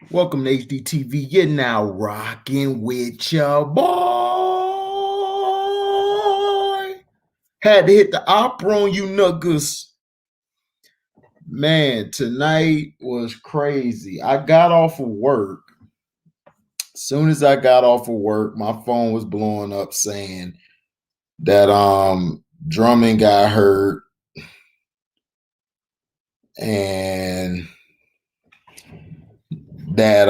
Welcome to HDTV. You're now rocking with your boy. Had to hit the opera on you niggas. Man, tonight was crazy. I got off of work. As soon as I got off of work, my phone was blowing up saying that Drummond got hurt and that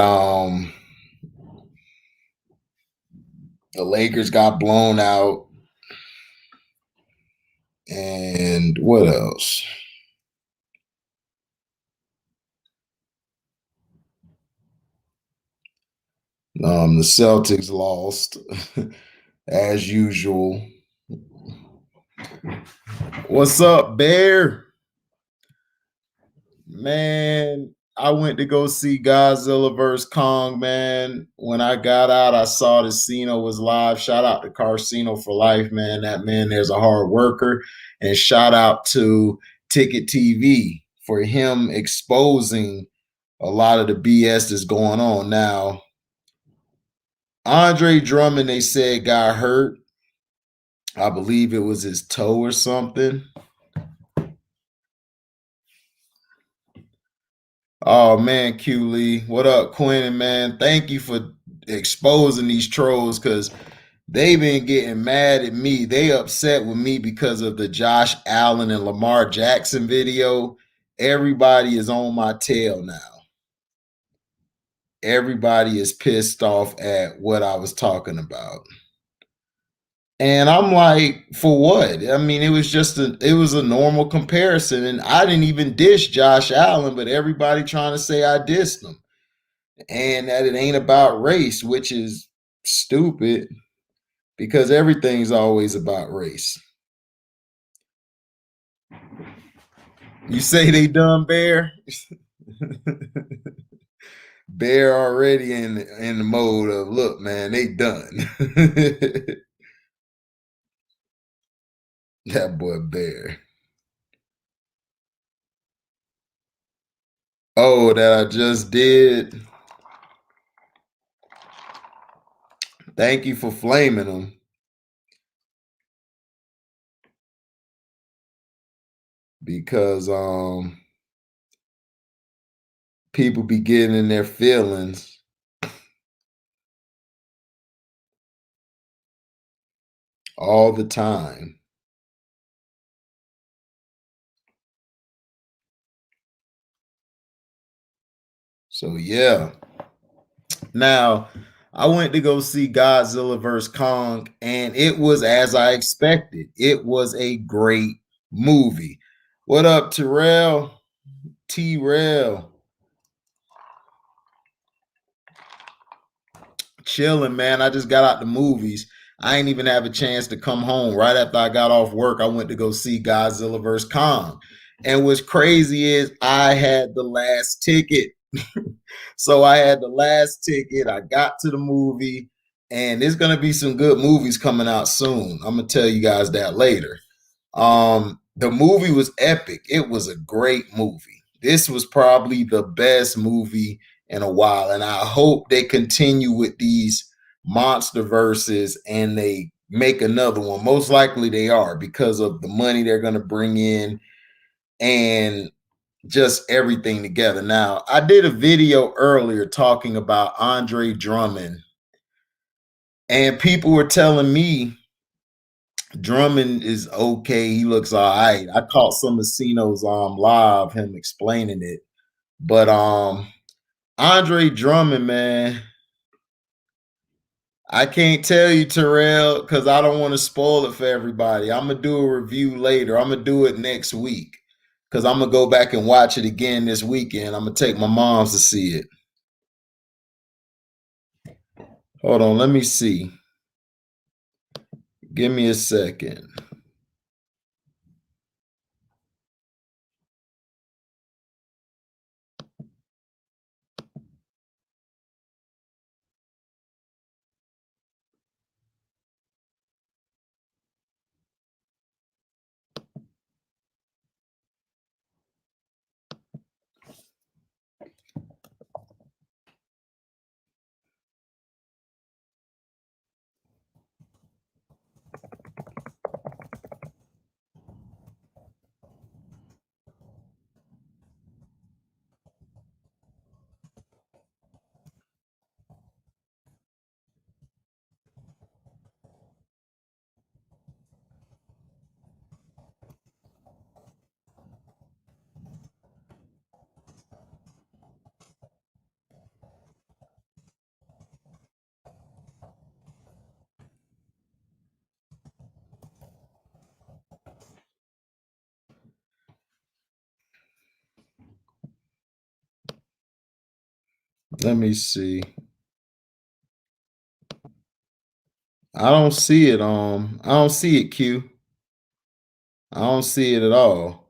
the Lakers got blown out. And what else? The Celtics lost as usual. What's up, Bear? Man, I went to go see GodZilla Vs Kong, man. When I got out, I saw the Cena was live. Shout out to Carcino for life, man. That man there's a hard worker. And shout out to Ticket TV for him exposing a lot of the BS that's going on. Now, Andre Drummond, they said, got hurt. I believe it was his toe or something. Oh man, Q Lee. What up, Quinn? Man, thank you for exposing these trolls because they been getting mad at me. They upset with me because of the Josh Allen and Lamar Jackson video. Everybody is on my tail now. Everybody is pissed off at what I was talking about. And I'm like, for what? I mean, it was a normal comparison. And I didn't even dish Josh Allen, but everybody trying to say I dissed him. And that it ain't about race, which is stupid because everything's always about race. You say they done, Bear? Bear already in the mode of look, man, they done. That boy Bear. Oh, that I just did. Thank you for flaming them. Because people be getting in their feelings all the time. So yeah. Now, I went to go see GodZilla vs Kong, and it was as I expected. It was a great movie. What up, Terrell? T-Rail. Chilling, man. I just got out the movies. I ain't even have a chance to come home. Right after I got off work, I went to go see GodZilla vs Kong. And what's crazy is I had the last ticket. So I had the last ticket. I got to the movie, and there's gonna be some good movies coming out soon. I'm gonna tell you guys that later. The movie was epic. It was a great movie. This was probably the best movie in a while, and I hope they continue with these monster verses and they make another one. Most likely they are because of the money they're gonna bring in and just everything together. Now, I did a video earlier talking about Andre Drummond, and people were telling me Drummond is okay. He looks all right. I caught some of Cino's live, him explaining it. But Andre Drummond, man, I can't tell you, Terrell, because I don't want to spoil it for everybody. I'm gonna do a review later. I'm gonna do it next week because I'm gonna go back and watch it again this weekend. I'm gonna take my mom's to see it. Hold on, let me see. Give me a second. Let me see. I don't see it. I don't see it, Q. I don't see it at all.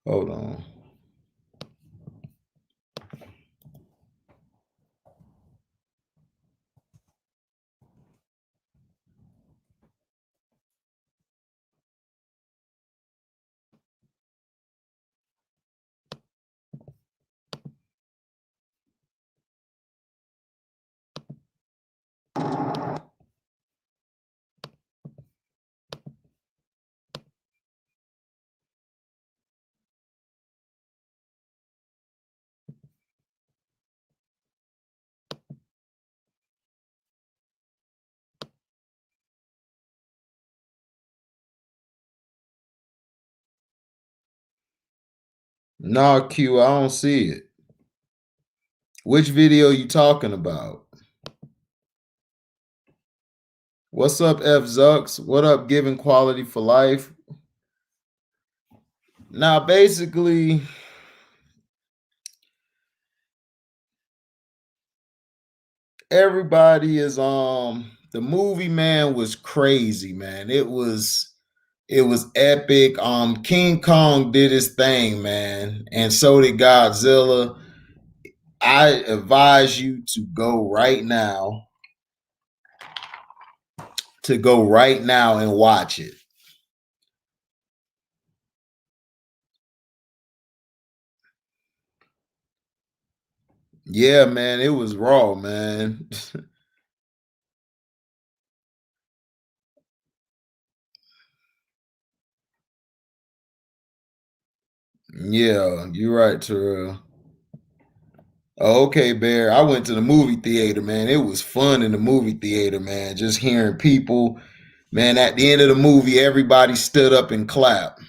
Hold on. Nah, Q, I don't see it. Which video you talking about? What's up, F Zucks? What up, Giving Quality for Life? Now, basically, everybody is the movie, man, was crazy, man. It was epic. King Kong did his thing, man, and so did Godzilla. I advise you to go right now and watch it. Yeah, man, it was raw, man. Yeah, you're right, Terrell. Oh, okay, Bear. I went to the movie theater, man. It was fun in the movie theater, man. Just hearing people, man. At the end of the movie, everybody stood up and clapped.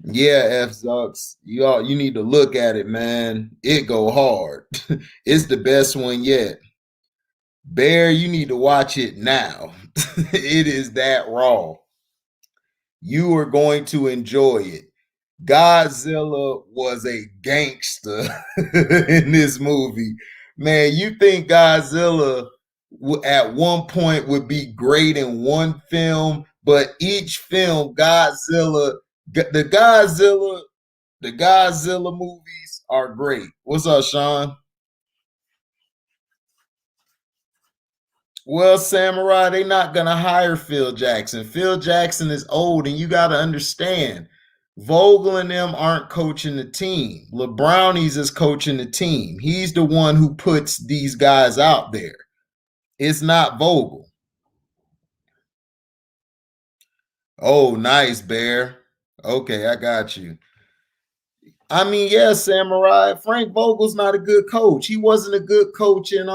Yeah, F Zucks. You need to look at it, man. It go hard. It's the best one yet. Bear, you need to watch it now. It is that raw. You are going to enjoy it. Godzilla was a gangster in this movie. Man, you think Godzilla at one point would be great in one film, but each film, the the Godzilla movies are great. What's up, Sean? Well, Samurai, they not gonna hire Phil Jackson. Phil Jackson is old, and you got to understand, Vogel and them aren't coaching the team. LeBrownies is coaching the team. He's the one who puts these guys out there. It's not Vogel. Oh, nice, Bear. Okay, I got you. I mean, yeah, Samurai. Frank Vogel's not a good coach. He wasn't a good coach in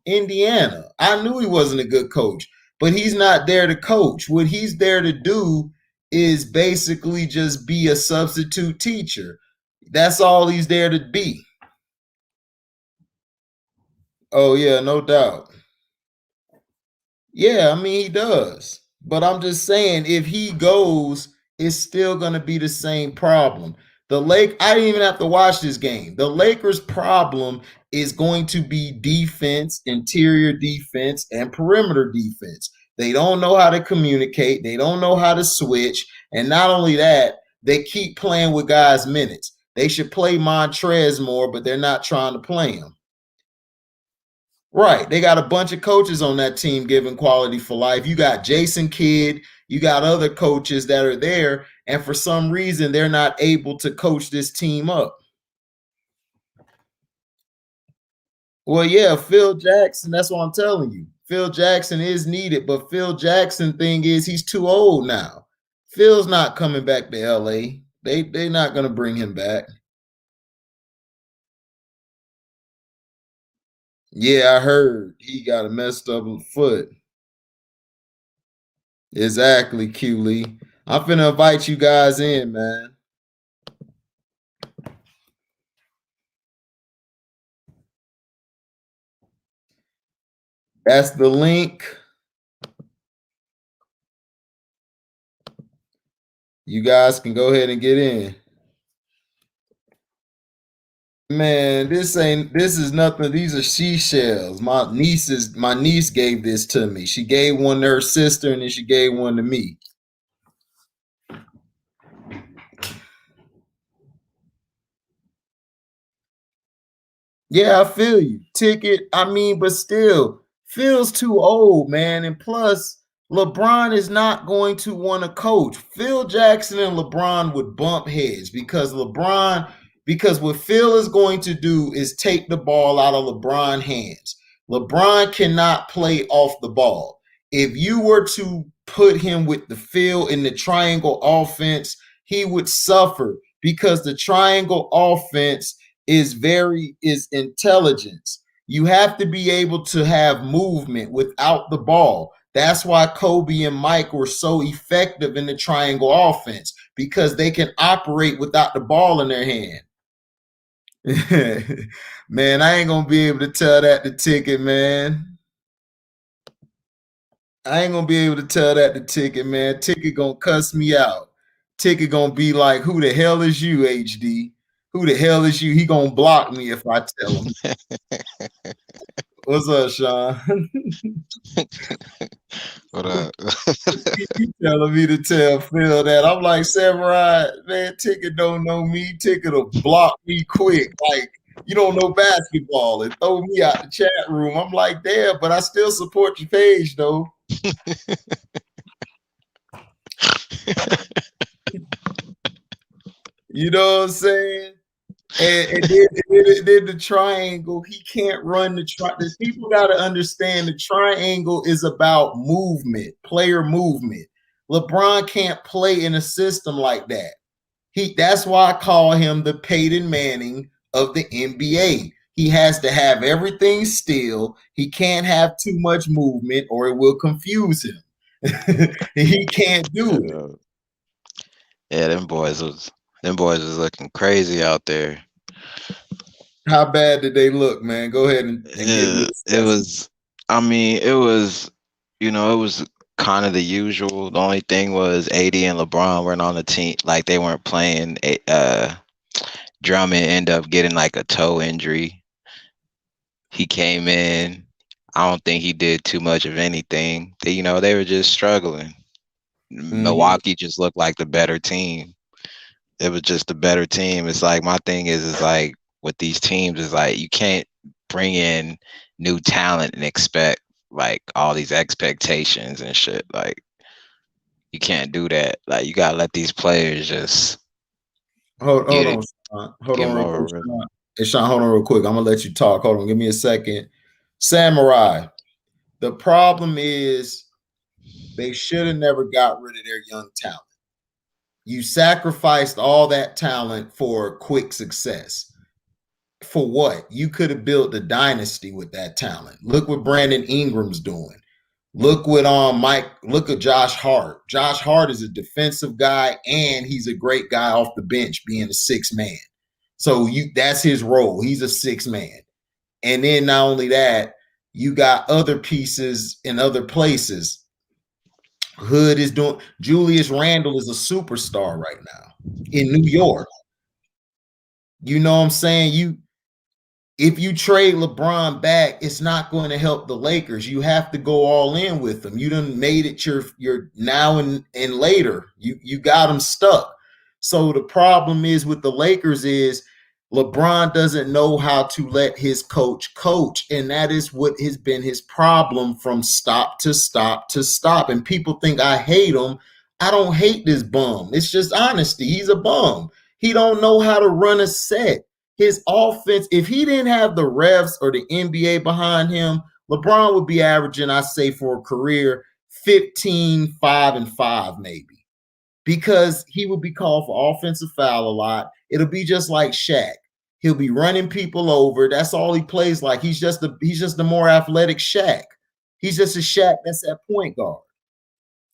Indiana. I knew he wasn't a good coach, but he's not there to coach. What he's there to do is basically just be a substitute teacher. That's all he's there to be. Oh yeah, no doubt. Yeah, I mean he does. But I'm just saying if he goes, it's still going to be the same problem. I didn't even have to watch this game. The Lakers' problem is going to be defense, interior defense, and perimeter defense. They don't know how to communicate, they don't know how to switch, and not only that, they keep playing with guys' minutes. They should play Montrez more, but they're not trying to play him. Right. They got a bunch of coaches on that team giving quality for life. You got Jason Kidd, you got other coaches that are there, and for some reason they're not able to coach this team up. Well, yeah, Phil Jackson, that's what I'm telling you. Phil Jackson is needed, but Phil Jackson thing is he's too old now. Phil's not coming back to LA. They're not gonna bring him back. Yeah, I heard he got a messed up foot. Exactly, Q Lee. I'm finna invite you guys in, man. That's the link. You guys can go ahead and get in. Man, this is nothing. These are seashells. My niece gave this to me. She gave one to her sister and then she gave one to me. Yeah, I feel you. Ticket, I mean, but still, Phil's too old, man. And plus, LeBron is not going to want to coach. Phil Jackson and LeBron would bump heads because what Phil is going to do is take the ball out of LeBron's hands. LeBron cannot play off the ball. If you were to put him with the Phil in the triangle offense, he would suffer because the triangle offense is intelligence. You have to be able to have movement without the ball. That's why Kobe and Mike were so effective in the triangle offense, because they can operate without the ball in their hand. Man, I ain't gonna be able to tell that to Ticket, man. I ain't gonna be able to tell that to Ticket, man. Ticket gonna cuss me out. Ticket gonna be like, "Who the hell is you, HD? Who the hell is you?" He gonna block me if I tell him. What's up, Sean? What up? You telling me to tell Phil that? I'm like, Samurai, man, Ticket don't know me. Ticket will block me quick. Like, you don't know basketball and throw me out the chat room. I'm like, damn, but I still support your page, though. You know what I'm saying? And then the triangle, he can't run the triangle. People got to understand the triangle is about movement, player movement. LeBron can't play in a system like that. That's why I call him the Peyton Manning of the NBA. He has to have everything still. He can't have too much movement or it will confuse him. He can't do it. Yeah, them boys was looking crazy out there. How bad did they look, man? Go ahead and give me It was, I mean, it was, it was kind of the usual. The only thing was AD and LeBron weren't on the team, like they weren't playing. Drummond ended up getting like a toe injury. He came in. I don't think he did too much of anything. They were just struggling. Milwaukee just looked like the better team. It was just a better team. It's like my thing is like with these teams is like you can't bring in new talent and expect like all these expectations and shit. Like you can't do that. Like you gotta let these players just hold on, Sean. Hold on real quick. Hey, Sean, hold on real quick. I'm gonna let you talk. Hold on, give me a second. Samurai. The problem is they should have never got rid of their young talent. You sacrificed all that talent for quick success. For what? You could have built a dynasty with that talent. Look what Brandon Ingram's doing. Look what look at Josh Hart. Josh Hart is a defensive guy and he's a great guy off the bench being a sixth man. So that's his role. He's a sixth man. And then not only that, you got other pieces in other places. Hood is doing Julius Randle is a superstar right now in New York. You know what I'm saying? If you trade LeBron back, it's not going to help the Lakers. You have to go all in with them. You done made it your now and later. You got them stuck. So the problem is with the Lakers is LeBron doesn't know how to let his coach, and that is what has been his problem from stop to stop to stop. And people think I hate him. I don't hate this bum. It's just honesty. He's a bum. He don't know how to run a set. His offense, if he didn't have the refs or the NBA behind him, LeBron would be averaging, I say, for a career 15, 5, and 5, maybe. Because he would be called for offensive foul a lot. It'll be just like Shaq. He'll be running people over. That's all he plays like. He's just the more athletic Shaq. He's just a Shaq that's at point guard.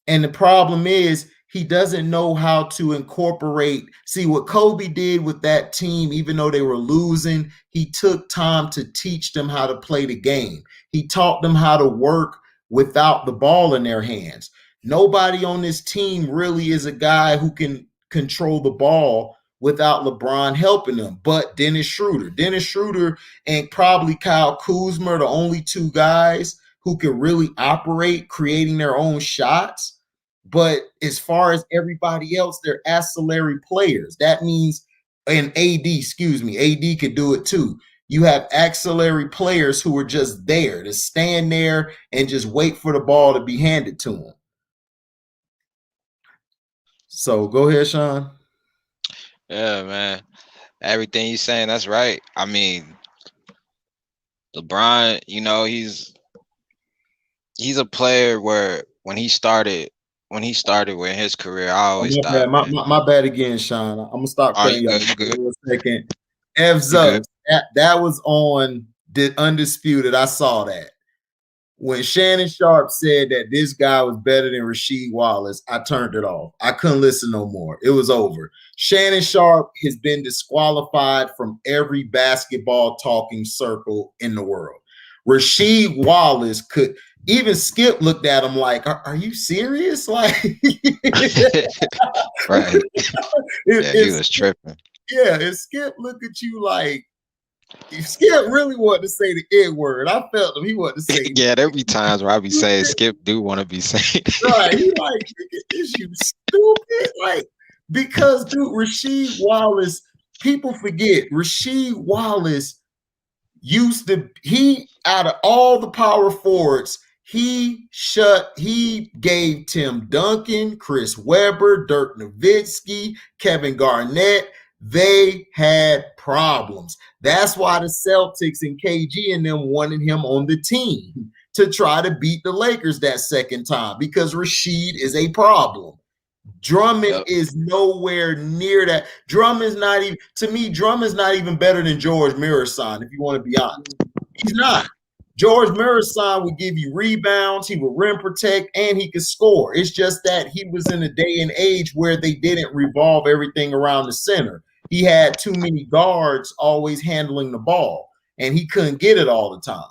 And the problem is he doesn't know how to incorporate. See what Kobe did with that team, even though they were losing, he took time to teach them how to play the game. He taught them how to work without the ball in their hands. nobody on this team really is a guy who can control the ball without LeBron helping them. But Dennis Schroeder and probably Kyle Kuzma are the only two guys who can really operate creating their own shots. But as far as everybody else, they're ancillary players. That means, and AD could do it too. You have auxiliary players who are just there to stand there and just wait for the ball to be handed to them. So go ahead, Sean. Yeah, man. Everything you're saying, that's right. I mean, LeBron, he's a player where when he started with his career, I always thought, man, my bad again, Sean. I'm gonna stop oh, cutting you y'all good, you good, for a second. F's you up. good. That was on the Undisputed. I saw that. When Shannon Sharp said that this guy was better than Rasheed Wallace, I turned it off. I couldn't listen no more. It was over. Shannon Sharp has been disqualified from every basketball talking circle in the world. Rasheed Wallace could, even Skip looked at him like, are you serious? Like, Right. Yeah, he was tripping. Yeah, and Skip look at you like, Skip really wanted to say the N word. I felt him. He wanted to say, yeah, there be times where I be saying Skip do want to be saying, right? He like, is you stupid? Like, because dude, Rasheed Wallace, people forget Rasheed Wallace he out of all the power forwards, he gave Tim Duncan, Chris Webber, Dirk Nowitzki, Kevin Garnett. They had problems. That's why the Celtics and KG and them wanted him on the team to try to beat the Lakers that second time, because Rasheed is a problem. Drummond is nowhere near that. Drummond's not even, to me, Drummond's not even better than George Mirasan, if you want to be honest. He's not. George Mirasan would give you rebounds, he would rim protect, and he could score. It's just that he was in a day and age where they didn't revolve everything around the center. He had too many guards always handling the ball, and he couldn't get it all the time.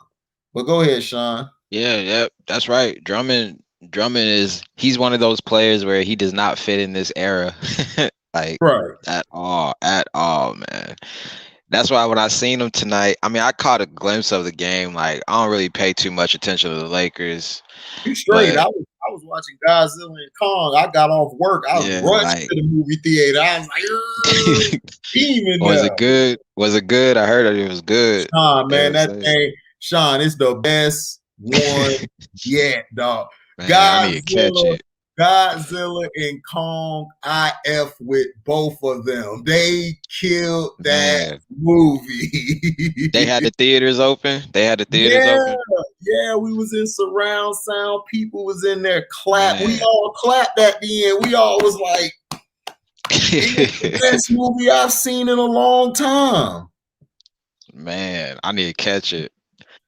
But go ahead, Sean. Yeah, that's right. Drummond he's one of those players where he does not fit in this era. Like, right. at all, man. That's why when I seen him tonight, I mean, I caught a glimpse of the game. Like, I don't really pay too much attention to the Lakers. You straight. I was watching GodZilla and Kong. I got off work. I was rushed to the movie theater. I was like, was it good? Was it good? I heard it was good. Sean, man, that thing, Sean, it's the best one yet, dog. Man, I need to catch it. GodZilla and Kong, I F with both of them. They killed that movie. They had the theaters open. Open. Yeah, we was in surround sound. People was in there clap. Man. We all clapped at the end. We all was like, it's the best movie I've seen in a long time. Man, I need to catch it.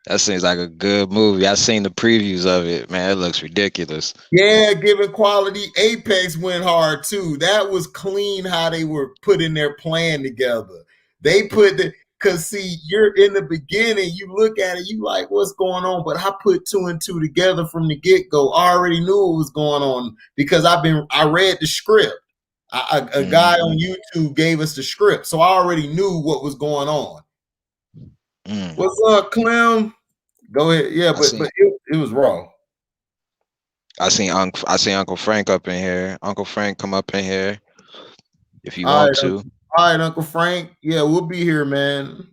That seems like a good movie. I've seen the previews of it. Man, it looks ridiculous. Yeah, given quality, Apex went hard too. That was clean how they were putting their plan together. They put because see, you're in the beginning, you look at it, you like, what's going on? But I put 2 and 2 together from the get-go. I already knew what was going on because I read the script. A guy on YouTube gave us the script, so I already knew what was going on. What's up, Clem? Go ahead. Yeah, but it was raw. I seen Uncle Frank up in here. Uncle Frank, come up in here if you want to. All right, Uncle Frank. Yeah, we'll be here, man.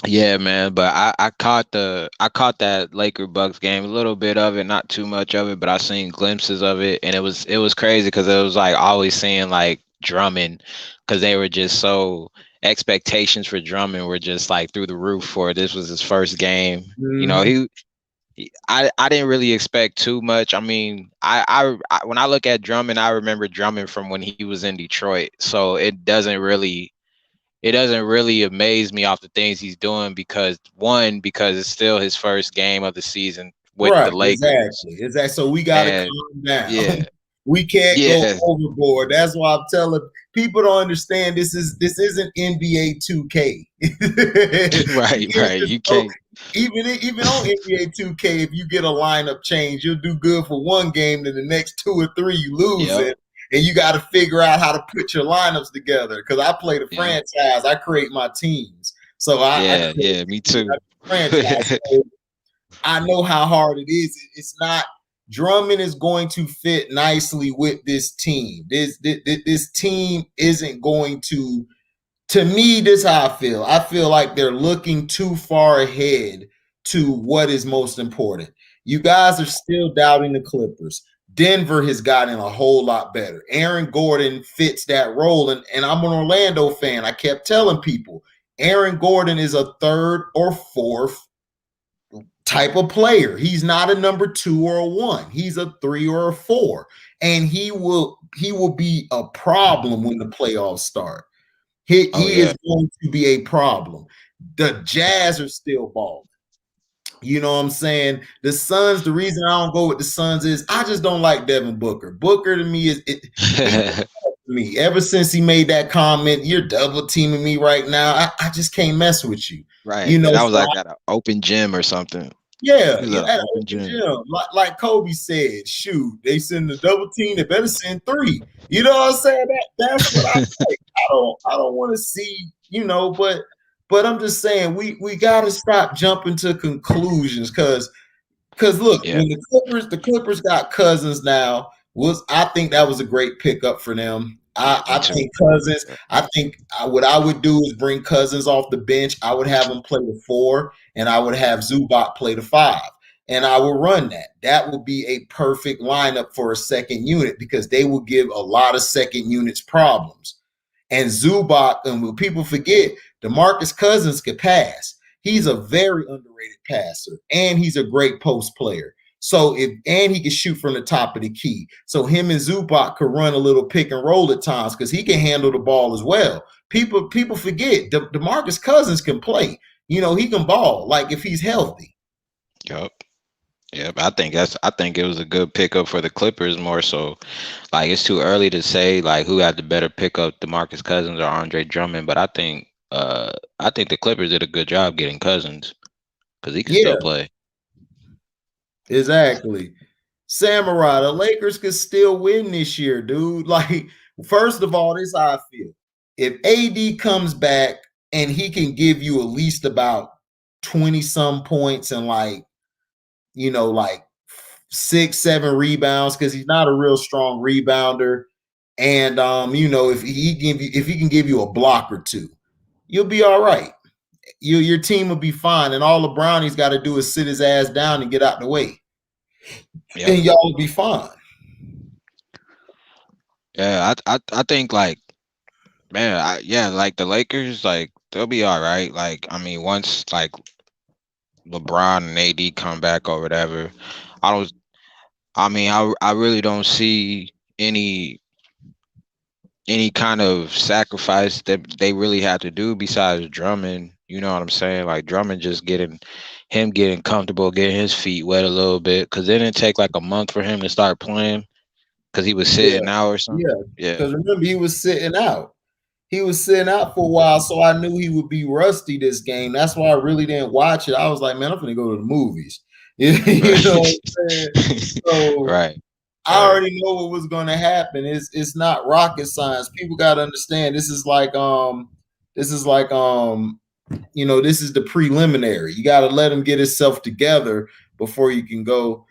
Yeah, man. But I caught that Laker Bucks game, a little bit of it, not too much of it, but I seen glimpses of it, and it was crazy because it was like always seeing like Drummond, because they were just so. Expectations for Drummond were just like through the roof for this was his first game. You know, I didn't really expect too much. I mean, I when I look at Drummond, I remember Drummond from when he was in Detroit. So it doesn't really amaze me off the things he's doing because it's still his first game of the season with the Lakers. Exactly. So we gotta calm down. Yeah. We can't go Yeah. overboard. That's why I'm telling people don't understand this isn't NBA 2K. You Right, can't right. just You go can't. even on NBA 2K, if you get a lineup change, you'll do good for one game, then the next two or three you lose Yep. it. And you got to figure out how to put your lineups together. Because I play the Yeah. franchise, I create my teams. So I Yeah. create Yeah. Me too. franchise. So I know how hard it is. It's not Drummond is going to fit nicely with this team. This team isn't going to me, this is how I feel. I feel like they're looking too far ahead to what is most important. You guys are still doubting the Clippers. Denver has gotten a whole lot better. Aaron Gordon fits that role. And I'm an Orlando fan. I kept telling people Aaron Gordon is a third or fourth type of player. He's not a number 2 or a 1. He's a 3 or a 4. And he will be a problem when the playoffs start. Oh He yeah. is going to be a problem. The Jazz are still balling. You know what I'm saying? The Suns, the reason I don't go with the Suns is I just don't like Devin Booker. Booker to me he's me. Ever since he made that comment, you're double teaming me right now. I just can't mess with you. Right. You know, That was so like at an open gym or something. yeah, He was yeah, at an at an open open gym. gym. Like Kobe said, shoot, they send the double team, they better send 3. You know what I'm saying? That's what I like. I don't want to see, but I'm just saying we gotta stop jumping to conclusions because look, Yeah. when the Clippers got Cousins now, I think that was a great pickup for them. Yeah. I, Me I too. think Cousins. Yeah. I think what I would do is bring Cousins off the bench. I would have him play the 4, and I would have Zubac play the 5, and I would run that. That would be a perfect lineup for a second unit because they will give a lot of second units problems. And Zubac, and what people forget, DeMarcus Cousins could pass. He's a very underrated passer, and he's a great post player. So he can shoot from the top of the key. So him and Zubac could run a little pick and roll at times because he can handle the ball as well. People forget DeMarcus Cousins can play. He can ball like if he's healthy. Yep. Yep. I think it was a good pickup for the Clippers more so. Like it's too early to say like who had the better pickup, DeMarcus Cousins or Andre Drummond, but I think the Clippers did a good job getting Cousins because he can still Yeah, play. exactly. Samurai, the Lakers could still win this year, dude. Like, first of all, this is how I feel. If AD comes back and he can give you at least about 20 some points and like 6, 7 rebounds, because he's not a real strong rebounder. And if he can give you a block or two, you'll be all right. Your team will be fine. And all the Brownies got to do is sit his ass down and get out the way. Yep. And y'all will be fine. Yeah, I think like man, like the Lakers, like they'll be all right. Like I mean, once like LeBron and AD come back or whatever, I don't. I mean, I really don't see any kind of sacrifice that they really have to do besides Drummond. You know what I'm saying? Like Drummond just getting comfortable, getting his feet wet a little bit, because it didn't take like a month for him to start playing because he was Yeah, sitting out or yeah. something. Yeah, Because remember, he was sitting out. He was sitting out for a while, so I knew he would be rusty this game. That's why I really didn't watch it. I was like, man, I'm gonna go to the movies. You know what right, I'm saying? So right, I right. already know what was gonna happen. It's not rocket science. People gotta understand this is the preliminary. You got to let him get himself together before you can go.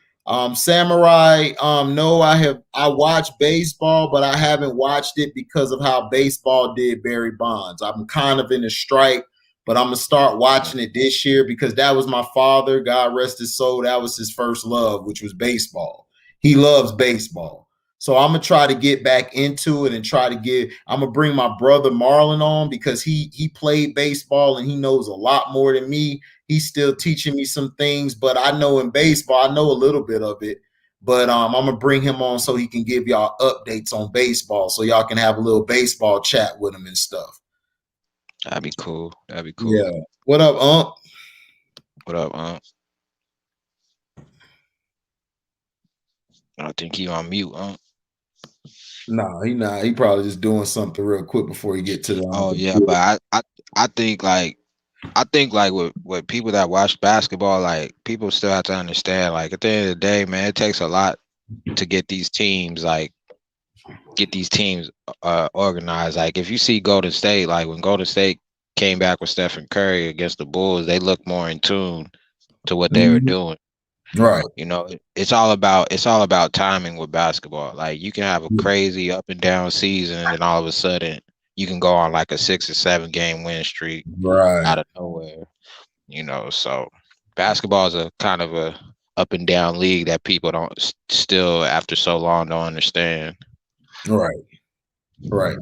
Samurai, no, I watched baseball, but I haven't watched it because of how baseball did Barry Bonds. I'm kind of in a strike, but I'm gonna start Yeah, watching it this year because that was my father, God rest his soul. That was his first love, which was baseball. He loves baseball. So I'm gonna try to get back into it and try to get. I'm gonna bring my brother Marlon on because he played baseball and he knows a lot more than me. He's still teaching me some things, but I know in baseball, I know a little bit of it. But I'm gonna bring him on so he can give y'all updates on baseball, so y'all can have a little baseball chat with him and stuff. that'd be cool. That'd be cool. Yeah. What up, What up, I think he on mute, No, he not. He probably just doing something real quick before he get to the Oh yeah, but I think like with people that watch basketball, like people still have to understand, like at the end of the day, man, it takes a lot to get these teams organized. Like if you see Golden State, like when Golden State came back with Stephen Curry against the Bulls, they looked more in tune to what they were Mhm. doing. Right. You know, it's all about timing with basketball. Like you can have a crazy up and down season, and then all of a sudden you can go on like a 6 or 7 game win streak out Right. of nowhere. You know, so basketball is a kind of a up and down league that people don't still after so long don't understand. Right. Right.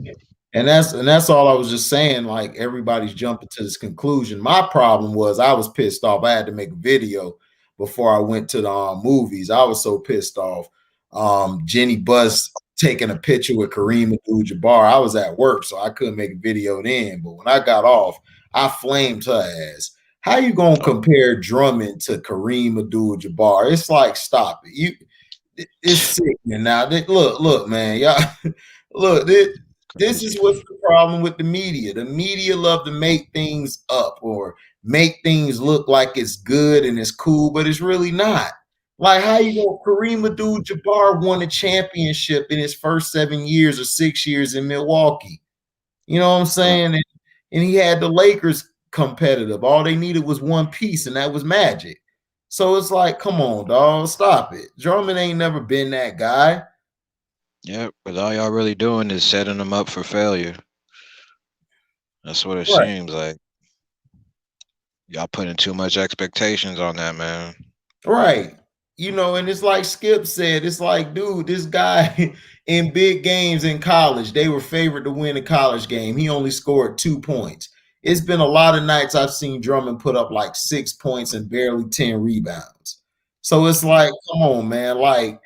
And that's all I was just saying. Like everybody's jumping to this conclusion. My problem was I was pissed off. I had to make a video before I went to the movies. I was so pissed off. Jenny Buss taking a picture with Kareem Abdul-Jabbar. I was at work, so I couldn't make a video then. But when I got off, I flamed her ass. How you gonna Oh, compare Drummond to Kareem Abdul-Jabbar? It's like, stop it. It's sickening now. Look, man, y'all. Look, this is crazy. what's the problem with the media. The media love to make things up or make things look like it's good and it's cool, but it's really not. Like how you know Kareem Abdul-Jabbar won a championship in his first 7 years or 6 years in Milwaukee. You know what I'm Yeah, saying? And he had the Lakers competitive. All they needed was one piece, and that was Magic. So it's like, come on, dog, stop it. Drummond ain't never been that guy. yeah, but all y'all really doing is setting them up for failure. That's what it Right. seems like. Y'all putting too much expectations on that man. Right. You know, and it's like Skip said, it's like, dude, this guy in big games in college, they were favored to win a college game. He only scored 2 points. It's been a lot of nights I've seen Drummond put up like 6 points and barely 10 rebounds. So it's Mm. like, come on, man. Like,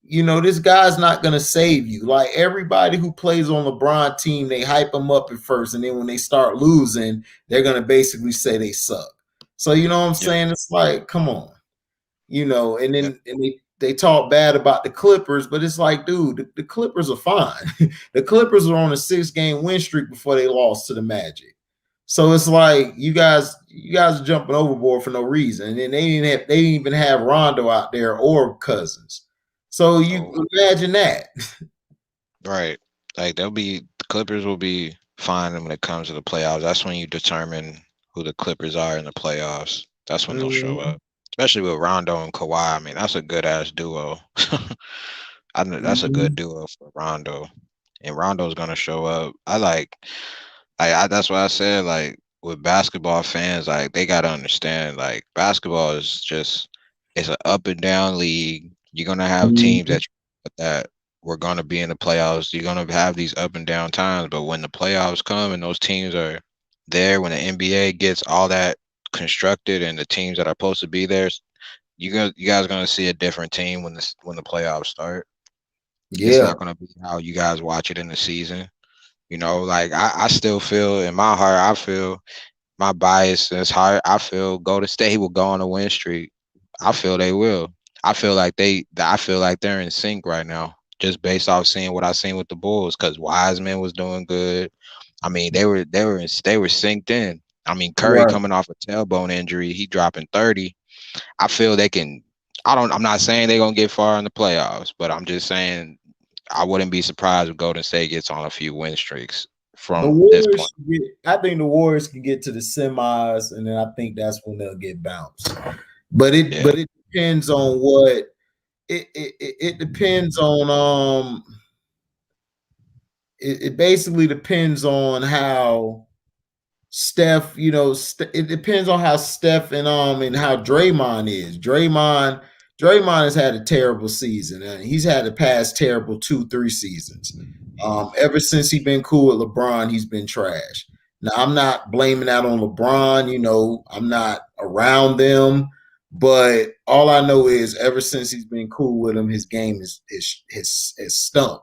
you know, this guy's not going to save you. Like everybody who plays on LeBron team, they hype him up at first. And then when they start losing, they're going to basically say they suck. So, you know what I'm Yep, saying? It's like, come on, you know, and yep. then and they talk bad about the Clippers, but it's like, dude, the Clippers are fine. The Clippers were on a 6 game win streak before they lost to the Magic. So it's like you guys are jumping overboard for no reason. And then they didn't even have Rondo out there or Cousins. So you Oh, imagine that. right. Like the Clippers will be fine when it comes to the playoffs. That's when you determine who the Clippers are in the playoffs. That's when they'll show Mhm, up. Especially with Rondo and Kawhi. I mean, that's a good ass duo. I know that's a good mhm. duo for Rondo. And Rondo's gonna show up. That's what I said. Like with basketball fans, like they gotta understand. Like basketball is just it's an up and down league. You're gonna have teams Mhm. that we're gonna be in the playoffs. You're gonna have these up and down times. But when the playoffs come and those teams are there, when the NBA gets all that constructed and the teams that are supposed to be there, you guys gonna see a different team when the playoffs start. It's Yeah. not gonna be how you guys watch it in the season. You know, like I still feel in my heart, I feel my bias is hard. I feel Golden State will go on a win streak. I feel they will. I feel like they're in sync right now, just based off seeing what I seen with the Bulls. Because Wiseman was doing good. I mean, they were synced in. I mean, Curry Right. coming off a tailbone injury, he dropping 30. I feel they can. I'm not saying they're gonna get far in the playoffs, but I'm just saying I wouldn't be surprised if Golden State gets on a few win streaks The from this Warriors point. should get, I think the Warriors can get to the semis, and then I think that's when they'll get bounced. But it Yeah. but it depends on what it depends on it basically depends on how Steph, you know, it depends on how Steph and how Draymond is. Draymond has had a terrible season, and he's had the past terrible 2, 3 seasons. Ever since he's been cool with LeBron, he's been trash. Now I'm not blaming that on LeBron. You know, I'm not around them, but all I know is ever since he's been cool with him, his game is stunk.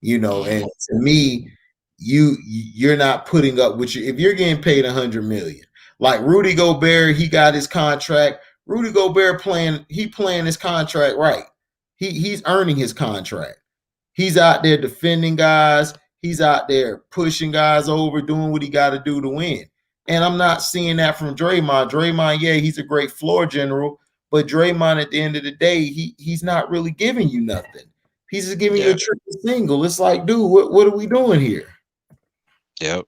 You know, and Mhm. to me, you're not putting up with if you're getting paid 100 million. Like Rudy Gobert, he got his contract. Rudy Gobert playing his contract right. He's earning his contract. He's out there defending guys. He's out there pushing guys over, doing what he got to do to win. And I'm not seeing that from Draymond. Draymond, yeah, he's a great floor general, but Draymond, at the end of the day, he's not really giving you nothing. He's just giving you a triple single. It's like, dude, what are we doing here? Yep.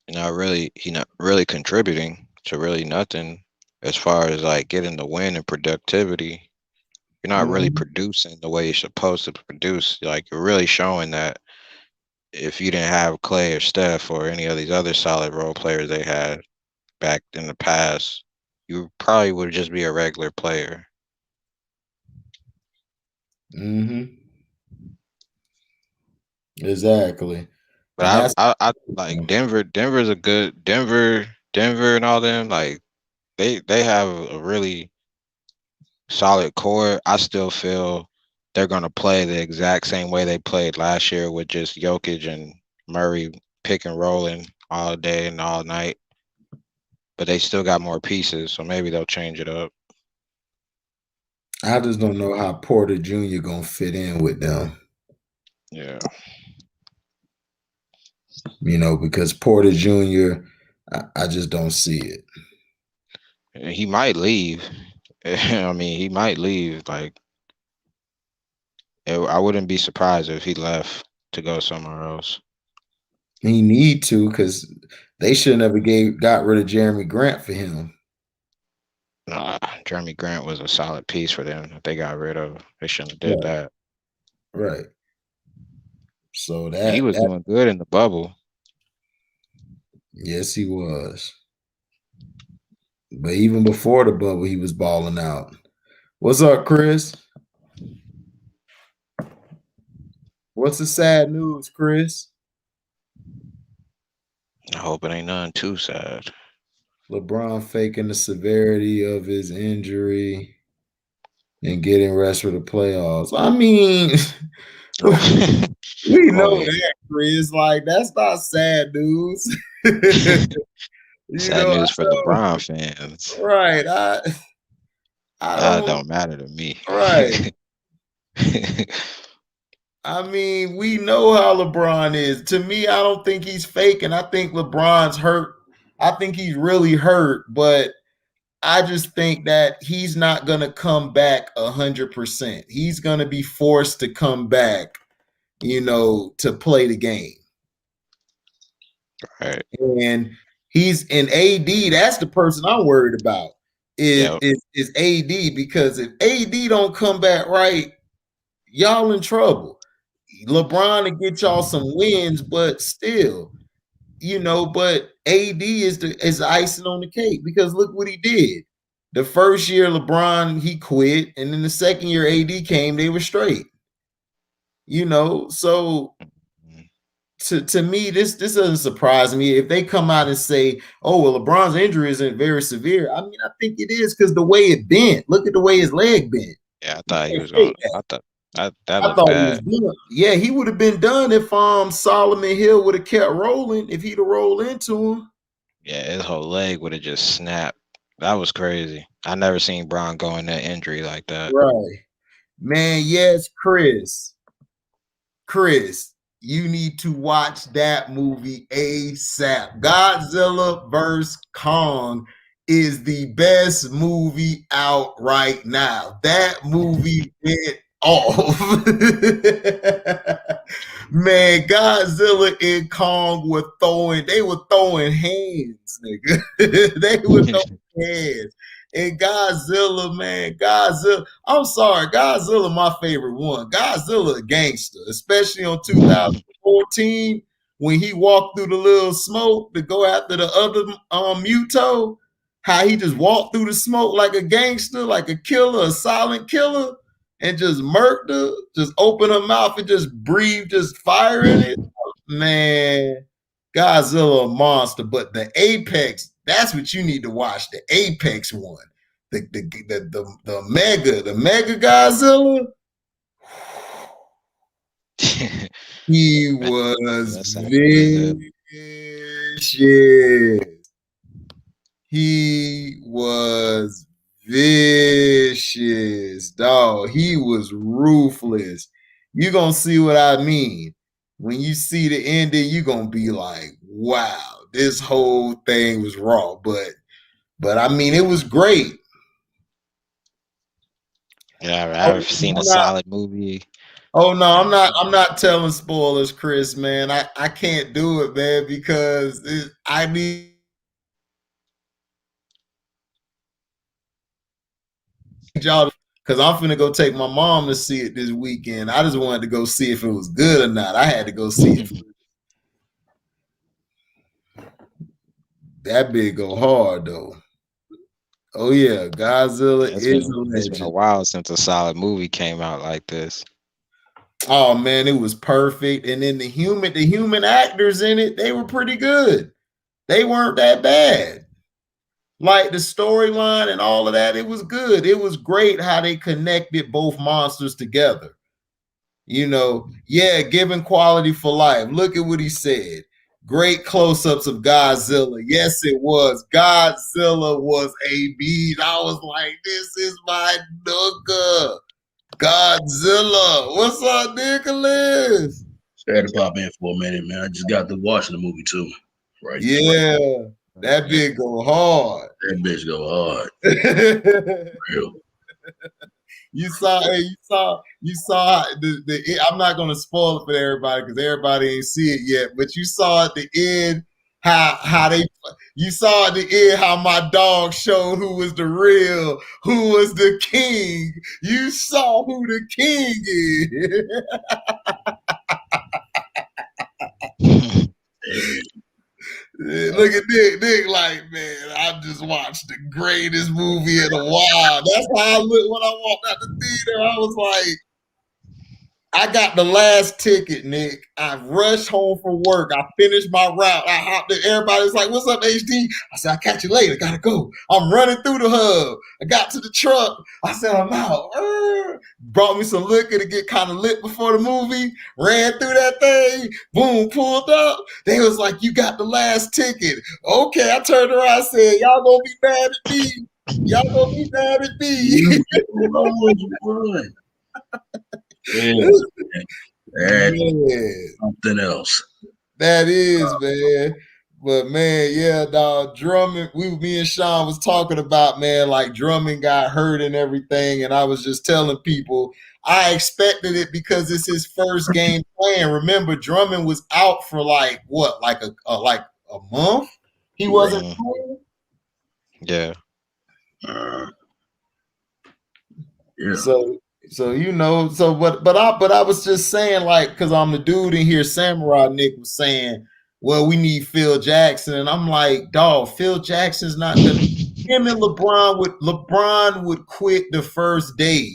He's not really contributing to really nothing as far as like getting the win and productivity. You're not really producing the way you're supposed to produce. Like, you're really showing that if you didn't have Clay or Steph or any of these other solid role players they had back in the past, you probably would just be a regular player. Exactly. But I like Denver. Denver's a good Denver and all them. Like, they have a really solid core. I still feel they're gonna play the exact same way they played last year, with just Jokic and Murray pick and rolling all day and all night. But they still got more pieces, so maybe they'll change it up. I just don't know how Porter Jr. gonna fit in with them. Yeah. Because Porter Jr., I just don't see it. He might leave. I mean, he might leave. Like, I wouldn't be surprised if he left to go somewhere else. He need to, because they should never got rid of Jeremy Grant for him. Nah, Jeremy Grant was a solid piece for them that they got rid of. They shouldn't have did that. Right. So He was doing good in the bubble. Yes, he was. But even before the bubble, he was balling out. What's up, Chris? What's the sad news, Chris? I hope it ain't nothing too sad. LeBron faking the severity of his injury and getting rest for the playoffs. I mean, we know that, Chris. Like, that's not sad news. Sad news for LeBron fans. Right. That don't matter to me. Right. I mean, we know how LeBron is. To me, I don't think he's faking. I think LeBron's hurt. I think he's really hurt, but I just think that he's not going to come back 100%. He's going to be forced to come back, to play the game. Right. And he's in AD. That's the person I'm worried about is AD, because if AD don't come back right, y'all in trouble. LeBron to get y'all some wins, but still, but AD is icing on the cake, because look what he did. The first year LeBron, he quit, and then the second year AD came, they were straight. So to me, this doesn't surprise me. If they come out and say, oh, well, LeBron's injury isn't very severe, I mean, I think it is, because the way it bent. Look at the way his leg bent. Yeah, I thought he was going. That looked bad. He was done. Yeah, he would have been done if Solomon Hill would have kept rolling, if he'd have rolled into him. Yeah, his whole leg would have just snapped. That was crazy. I never seen Bron go in that injury like that. Right. Man, yes, Chris, you need to watch that movie ASAP. GodZilla Vs Kong is the best movie out right now. That movie went off. Man, Godzilla and Kong were throwing hands, nigga. They were throwing hands. And Godzilla, man, I'm sorry, Godzilla, my favorite one. Godzilla a gangster, especially on 2014 when he walked through the little smoke to go after the other Muto. How he just walked through the smoke like a gangster, like a killer, a silent killer, and just murked her, just open her mouth and just breathe, just fire in it. Man, Godzilla a monster, but the Apex, that's what you need to watch. The Apex one, the mega Godzilla. He was vicious. He was vicious, dog. He was ruthless. you're gonna see what I mean. When you see the ending, you're gonna be like, wow, this whole thing was raw. But I mean, it was great. Yeah, Oh, I've seen a I'm not, solid movie. oh no, I'm not telling spoilers, Chris, man. I can't do it, man, because I need y'all because I'm finna go take my mom to see it this weekend. I just wanted to go see if it was good or not. I had to go see it. That big go hard though. Oh yeah, Godzilla is a It's been a legend. while since a solid movie came out like this. Oh man, it was perfect. And then the human actors in it, they were pretty good. They weren't that bad. Like the storyline and all of that, it was good. It was great how they connected both monsters together. Yeah, giving quality for life. Look at what he said. Great close-ups of Godzilla. Yes, it was. Godzilla was a beat. I was like, this is my nigga. Godzilla. What's up, Nicholas? I had to pop in for a minute, man. I just got to watching the movie too. Right. Yeah, that Yeah. big go hard. That bitch go hard. Real. You saw I'm not gonna spoil it for everybody because everybody ain't see it yet, but you saw at the end how they you saw at the end how my dog showed who was the real, who was the king. You saw who the king is. Look at Nick like, man, I just watched the greatest movie in a while. That's how I looked when I walked out the theater. I was like, I got the last ticket, Nick. I rushed home from work. I finished my route. I hopped in. Everybody's like, what's up, HD? I said, I'll catch you later. Gotta go. I'm running through the hub. I got to the truck. I said, I'm out. Brought me some liquor to get kind of lit before the movie. Ran through that thing. Boom, pulled up. They was like, you got the last ticket. Okay, I turned around and said, y'all gonna be mad at me. Y'all gonna be mad at me. Yeah, that's something else. That is, man. But man, yeah, dog. Drummond, me and Sean was talking about, man, like Drummond got hurt and everything, and I was just telling people I expected it because it's his first game playing. Remember, Drummond was out for like what, like a month. He wasn't playing. Yeah. Yeah. But I was just saying, like, because I'm the dude in here, Samurai Nick was saying, well, we need Phil Jackson. And I'm like, dog, Phil Jackson's not gonna him and LeBron would quit the first day.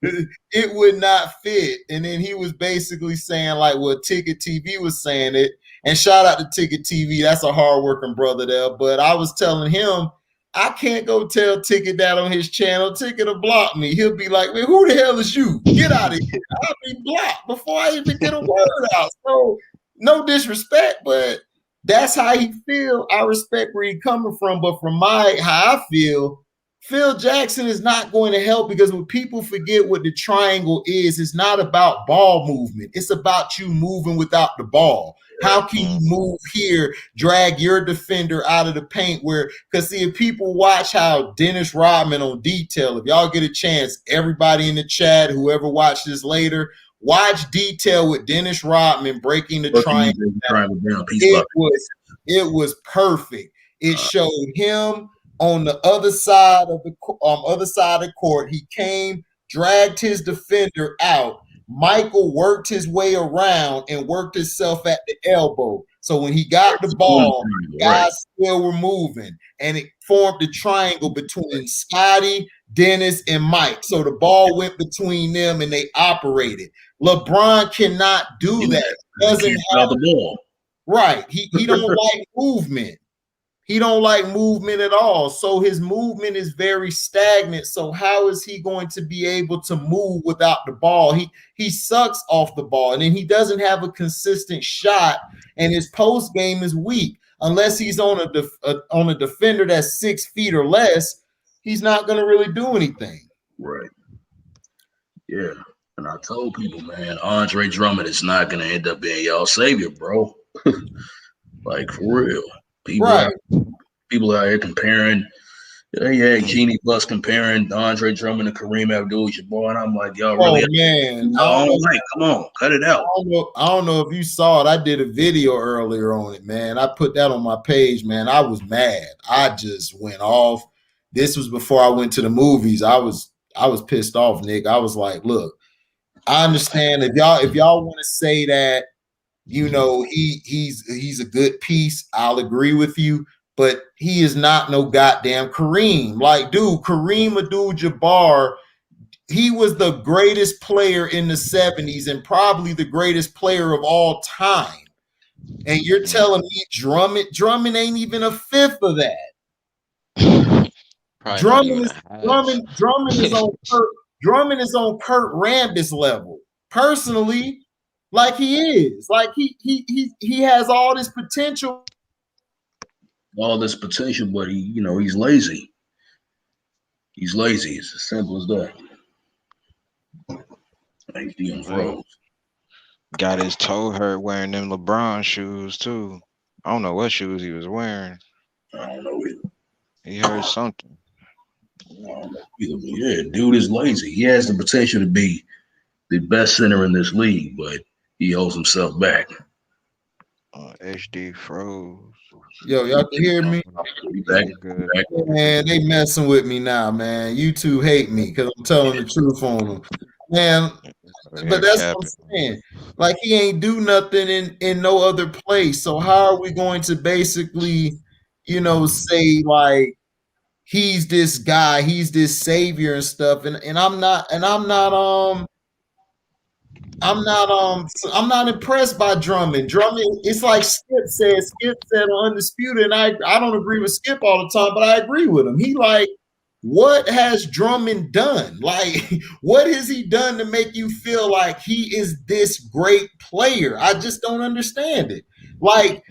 It would not fit. And then he was basically saying, like, what Ticket TV was saying it. And shout out to Ticket TV. That's a hardworking brother there. But I was telling him, I can't go tell Ticket that on his channel. Ticket will block me. He'll be like, man, who the hell is you? Get out of here. I'll be blocked before I even get a word out. So no disrespect, but that's how he feel. I respect where he coming from. But from how I feel, Phil Jackson is not going to help because when people forget what the triangle is, it's not about ball movement. It's about you moving without the ball. How can you move here, drag your defender out of the paint? Because see, if people watch how Dennis Rodman on Detail, if y'all get a chance, everybody in the chat, whoever watched this later, watch Detail with Dennis Rodman breaking the triangle down. It was perfect. It showed him on the other side of the court. He came, dragged his defender out. Michael worked his way around and worked himself at the elbow. So when he got the ball, guys still were moving. And it formed the triangle between Scotty, Dennis, and Mike. So the ball went between them and they operated. LeBron cannot do that. Doesn't have the ball. Right. He don't like movement. He don't like movement at all. So his movement is very stagnant. So how is he going to be able to move without the ball? He sucks off the ball, and then he doesn't have a consistent shot, and his post game is weak. Unless he's on a defender that's 6 feet or less, he's not going to really do anything. Right. Yeah. And I told people, man, Andre Drummond is not gonna end up being y'all savior, bro. Like for real. People Right. out people out here comparing. They had Genie Bus comparing Andre Drummond to Kareem Abdul-Jabbar, and I'm like, y'all Oh really? man, No, like, come on, cut it out. I don't know if you saw it. I did a video earlier on it, man. I put that on my page, man. I was mad. I just went off. This was before I went to the movies. I was pissed off, Nick. I was like, look, I understand if y'all want to say that, you know, he's a good piece, I'll agree with you, but he is not no goddamn Kareem. Like, dude, Kareem Abdul-Jabbar, he was the greatest player in the 70s and probably the greatest player of all time. And you're telling me Drummond ain't even a fifth of that. Drummond is on Kurt Rambis level. Personally, like he is. Like he has all this potential. All this potential, but he's lazy. He's lazy. It's as simple as that. HD froze. Got his toe hurt wearing them LeBron shoes too. I don't know what shoes he was wearing. I don't know either. He heard something. I don't know either. But yeah, dude is lazy. He has the potential to be the best center in this league, but he holds himself back. HD froze. Yo, y'all can hear me? Back. Man, they messing with me now, man. You two hate me because I'm telling the truth on them. Man, but that's what I'm saying. Like, he ain't do nothing in no other place. So how are we going to basically, say like he's this guy, he's this savior and stuff? And I'm not I'm not impressed by Drummond. Drummond, it's like Skip said on Undisputed, and I don't agree with Skip all the time, but I agree with him. He like, what has Drummond done? Like, what has he done to make you feel like he is this great player? I just don't understand it. Like,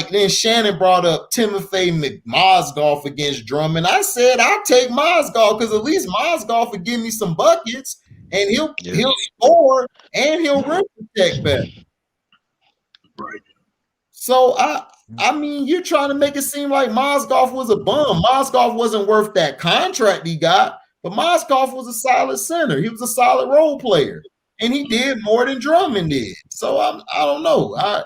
then Shannon brought up Timothy Mozgov against Drummond. I said I'll take Mozgov because at least Mozgov will give me some buckets. And he'll score and he'll rim protect better. Right. So I mean, you're trying to make it seem like Mozgov was a bum. Mozgov wasn't worth that contract he got, but Mozgov was a solid center. He was a solid role player, and he did more than Drummond did. So I don't know. I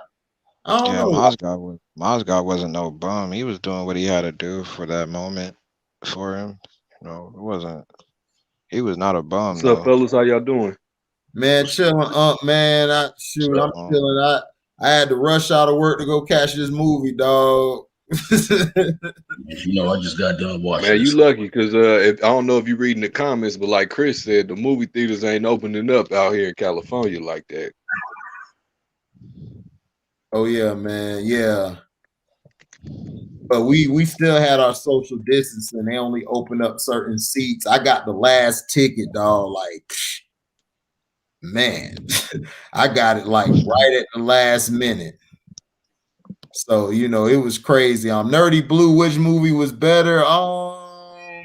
don't know. Mozgov wasn't no bum. He was doing what he had to do for that moment for him. No, it wasn't. He was not a bum. What's up, fellas? How y'all doing? Man, chilling up, man. I'm chilling. I had to rush out of work to go catch this movie, dog. I just got done watching. Man, you lucky because I don't know if you reading the comments, but like Chris said, the movie theaters ain't opening up out here in California like that. Oh yeah, man. Yeah. But we still had our social distancing. They only opened up certain seats. I got the last ticket, dog. Like, man, I got it like right at the last minute. So it was crazy. Nerdy Blue, which movie was better? I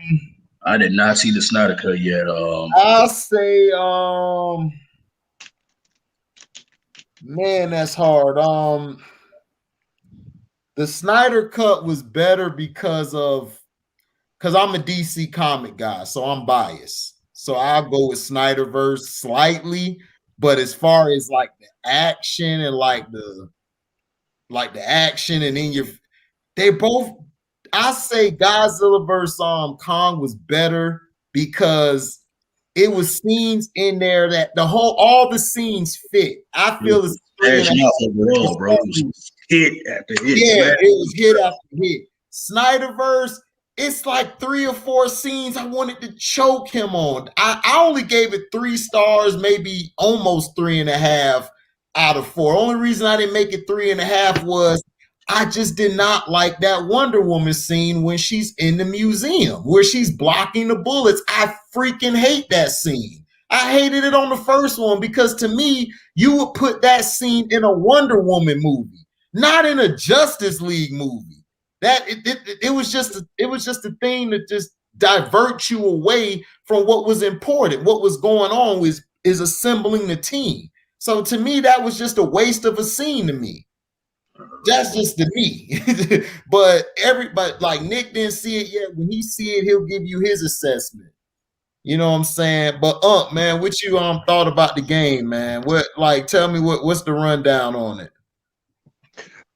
did not see the Snyder Cut yet. I'll say man, that's hard. The Snyder Cut was better because I'm a DC comic guy, so I'm biased. So I'll go with Snyderverse slightly, but as far as like the action and the action, and then they both. I say GodZilla vs Kong was better because it was scenes in there that all the scenes fit. I feel it's overall, bro. Hit after hit. Yeah, it was hit after hit. Snyderverse, it's like 3 or 4 scenes I wanted to choke him on. I only gave it 3 stars, maybe almost 3.5 out of 4. Only reason I didn't make it 3.5 was I just did not like that Wonder Woman scene when she's in the museum where she's blocking the bullets. I freaking hate that scene. I hated it on the first one because to me, you would put that scene in a Wonder Woman movie, not in a Justice League movie. That it was just a thing to just divert you away from what was important. What was going on was is assembling the team. So to me, that was just a waste of a scene to me. That's just to me. but like Nick didn't see it yet. When he see it, he'll give you his assessment. You know what I'm saying? But man, what you thought about the game, man? Tell me what's the rundown on it?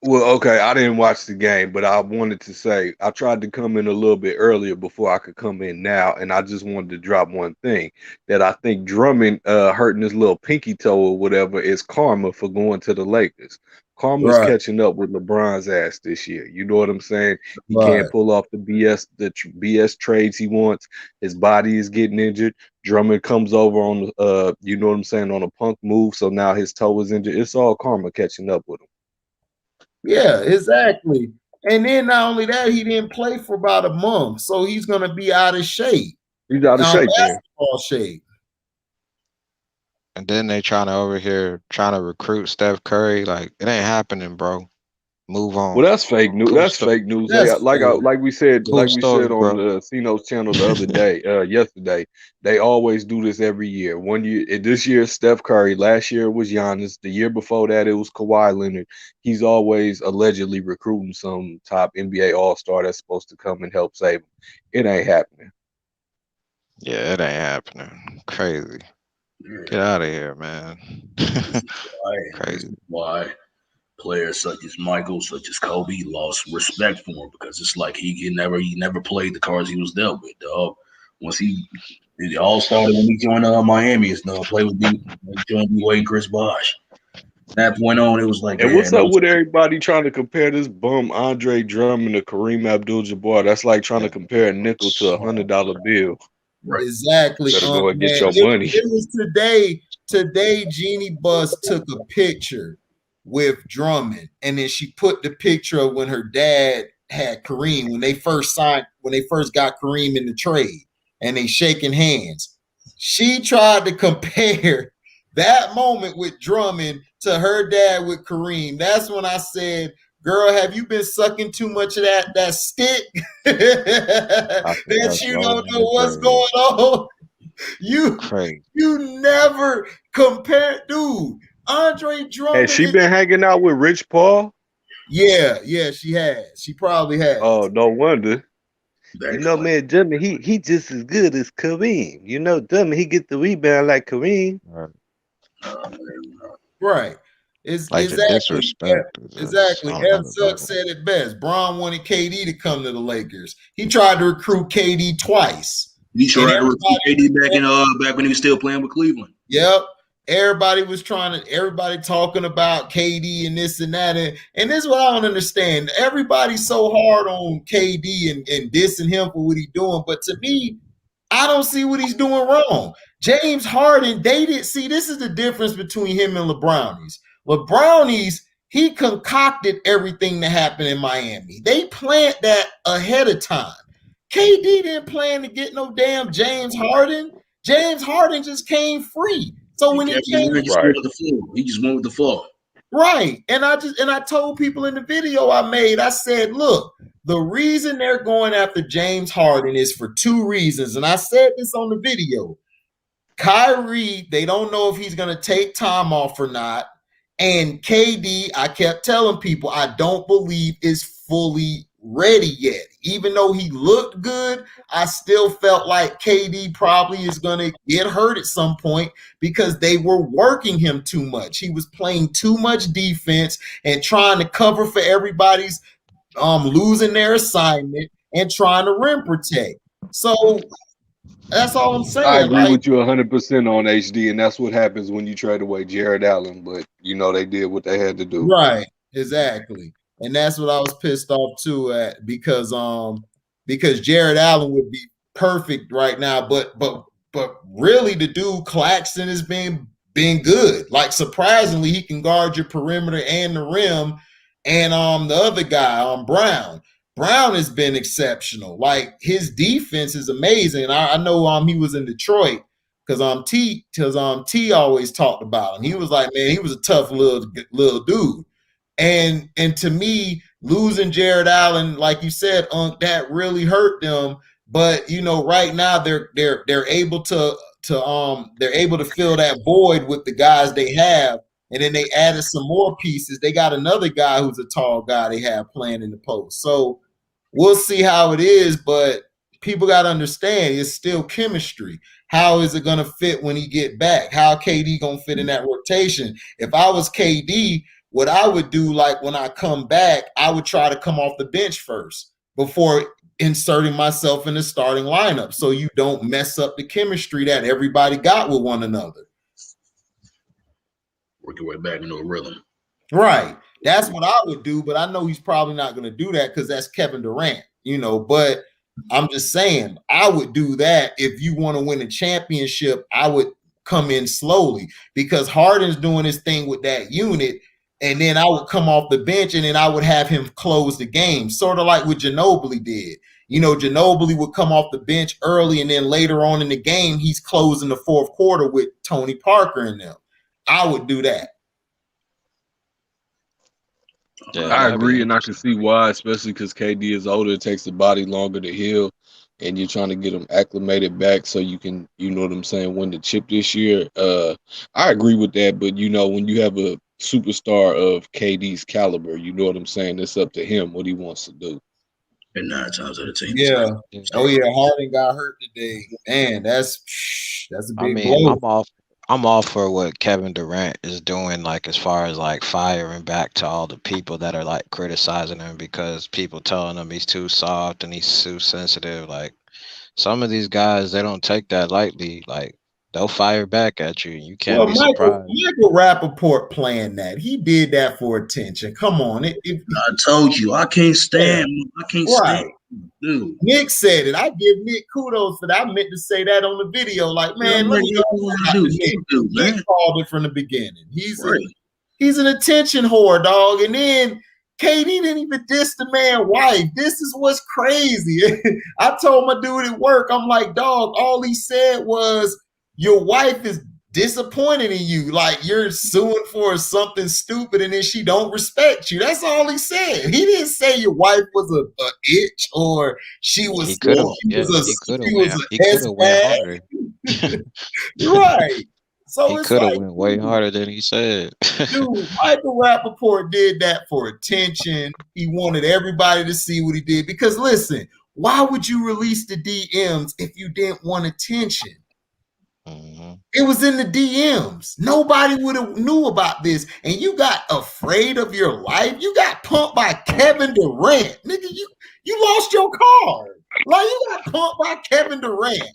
Well, okay, I didn't watch the game, but I wanted to say I tried to come in a little bit earlier before I could come in now, and I just wanted to drop one thing that I think Drummond hurting his little pinky toe or whatever is karma for going to the Lakers. Karma's Right. catching up with LeBron's ass this year. You know what I'm saying? He Right. can't pull off the BS trades he wants. His body is getting injured. Drummond comes over on you know what I'm saying, on a punk move, so now his toe is injured. It's all karma catching up with him. Yeah, exactly. And then not only that, he didn't play for about a month, so he's gonna be out of shape. He's out of shape, man. Basketball shape. And then they trying to recruit Steph Curry. Like, it ain't happening, bro. Move on. Well, that's fake news. That's fake news. Like we said on the Cino's channel the other day, yesterday, they always do this every year. One year, this year, Steph Curry. Last year it was Giannis. The year before that, it was Kawhi Leonard. He's always allegedly recruiting some top NBA All-Star that's supposed to come and help save him. It ain't happening. Yeah, it ain't happening. Crazy. Get out of here, man. Crazy. Why players such as Michael, such as Kobe, lost respect for him, because it's like he never played the cards he was dealt with, dog. Once it all started when he joined Miami, it's no play with me, joined D-Wade and Chris Bosh. From that point on, it was like. And what's up with everybody trying to compare this bum Andre Drummond to Kareem Abdul-Jabbar? That's like trying to compare a nickel to $100 bill. Right. Exactly. Better go and get your money. It was today. Jeannie Buss took a picture with Drummond, and then she put the picture of when her dad had Kareem when they first got Kareem in the trade, and they shaking hands. She tried to compare that moment with Drummond to her dad with Kareem. That's when I said, girl, have you been sucking too much of that stick that you don't know what's going on? You never compare, dude. Andre Drummond. Has she been hanging out with Rich Paul? Yeah, she has. She probably has. Oh, no wonder. You know, man, Drummond, he just as good as Kareem. You know, Drummond, he get the rebound like Kareem. Right. It's like exactly. Exactly. Ev Zuck said it best. Braun wanted KD to come to the Lakers. He tried to recruit KD twice. He tried to recruit KD back when he was still playing with Cleveland. Yep. Everybody talking about KD and this and that. And this is what I don't understand. Everybody's so hard on KD and dissing him for what he's doing. But to me, I don't see what he's doing wrong. James Harden dated. See, this is the difference between him and LeBrownies. LeBrownies, he concocted everything that happened in Miami. They planned that ahead of time. KD didn't plan to get no damn James Harden. James Harden just came free. So when he came, he just went with the flow. Right. And I told people in the video I made, I said, look, the reason they're going after James Harden is for two reasons. And I said this on the video. Kyrie, they don't know if he's going to take time off or not. And KD, I kept telling people, I don't believe is fully ready yet. Even though he looked good, I still felt like KD probably is going to get hurt at some point because they were working him too much. He was playing too much defense and trying to cover for everybody's losing their assignment and trying to rim protect. So that's all I'm saying. I agree with you 100% on HD, and that's what happens when you trade away Jared Allen. But, you know, they did what they had to do. Right, exactly. And that's what I was pissed off too at because Jared Allen would be perfect right now, but really the dude Claxton has been good. Like surprisingly, he can guard your perimeter and the rim. And the other guy, Brown has been exceptional. Like his defense is amazing. I know he was in Detroit because T always talked about him. He was like, man, he was a tough little dude. And to me, losing Jared Allen, like you said, that really hurt them. But you know, right now they're able to they're able to fill that void with the guys they have. And then they added some more pieces. They got another guy who's a tall guy they have playing in the post. So we'll see how it is, but people got to understand it's still chemistry. How is it going to fit when he get back? How KD going to fit in that rotation? If I was KD, what I would do, like when I come back, I would try to come off the bench first before inserting myself in the starting lineup so you don't mess up the chemistry that everybody got with one another. Work your way back into a rhythm. Right. That's what I would do, but I know he's probably not going to do that because that's Kevin Durant, but I'm just saying I would do that. If you want to win a championship, I would come in slowly because Harden's doing his thing with that unit, and then I would come off the bench and then I would have him close the game, sort of like what Ginobili did. Ginobili would come off the bench early, and then later on in the game, he's closing the fourth quarter with Tony Parker and them. I would do that. Yeah, I agree, and I can see why, especially because KD is older. It takes the body longer to heal, and you're trying to get him acclimated back so you can, win the chip this year. I agree with that, but when you have a superstar of KD's caliber, you know what I'm saying? It's up to him what he wants to do. And 9 times out of 10. Yeah. Oh yeah, Harden got hurt today. Man, that's a big blow. I'm all for what Kevin Durant is doing, like as far as like firing back to all the people that are like criticizing him because people telling him he's too soft and he's too sensitive. Like some of these guys, they don't take that lightly. Like they'll fire back at you. You can't be surprised. Michael Rappaport playing that. He did that for attention. Come on. I told you, I can't stand. I can't stand. Dude. Nick said it. I give Nick kudos for that. I meant to say that on the video. Like, man, look at Nick called it from the beginning. He's an attention whore, dog. And then KD didn't even diss the man's wife. This is what's crazy. I told my dude at work, I'm like, dog, all he said was your wife is disappointed in you, like you're suing for something stupid and then she don't respect you. That's all he said. He didn't say your wife was a itch or she was he could have went harder. Right. So he could have went way harder than he said. Dude, Michael Rappaport did that for attention. He wanted everybody to see what he did because listen, why would you release the DMs if you didn't want attention? Mm-hmm. It was in the DMs. Nobody would have knew about this. And you got afraid of your life. You got pumped by Kevin Durant. Nigga, you lost your card. Like, you got pumped by Kevin Durant.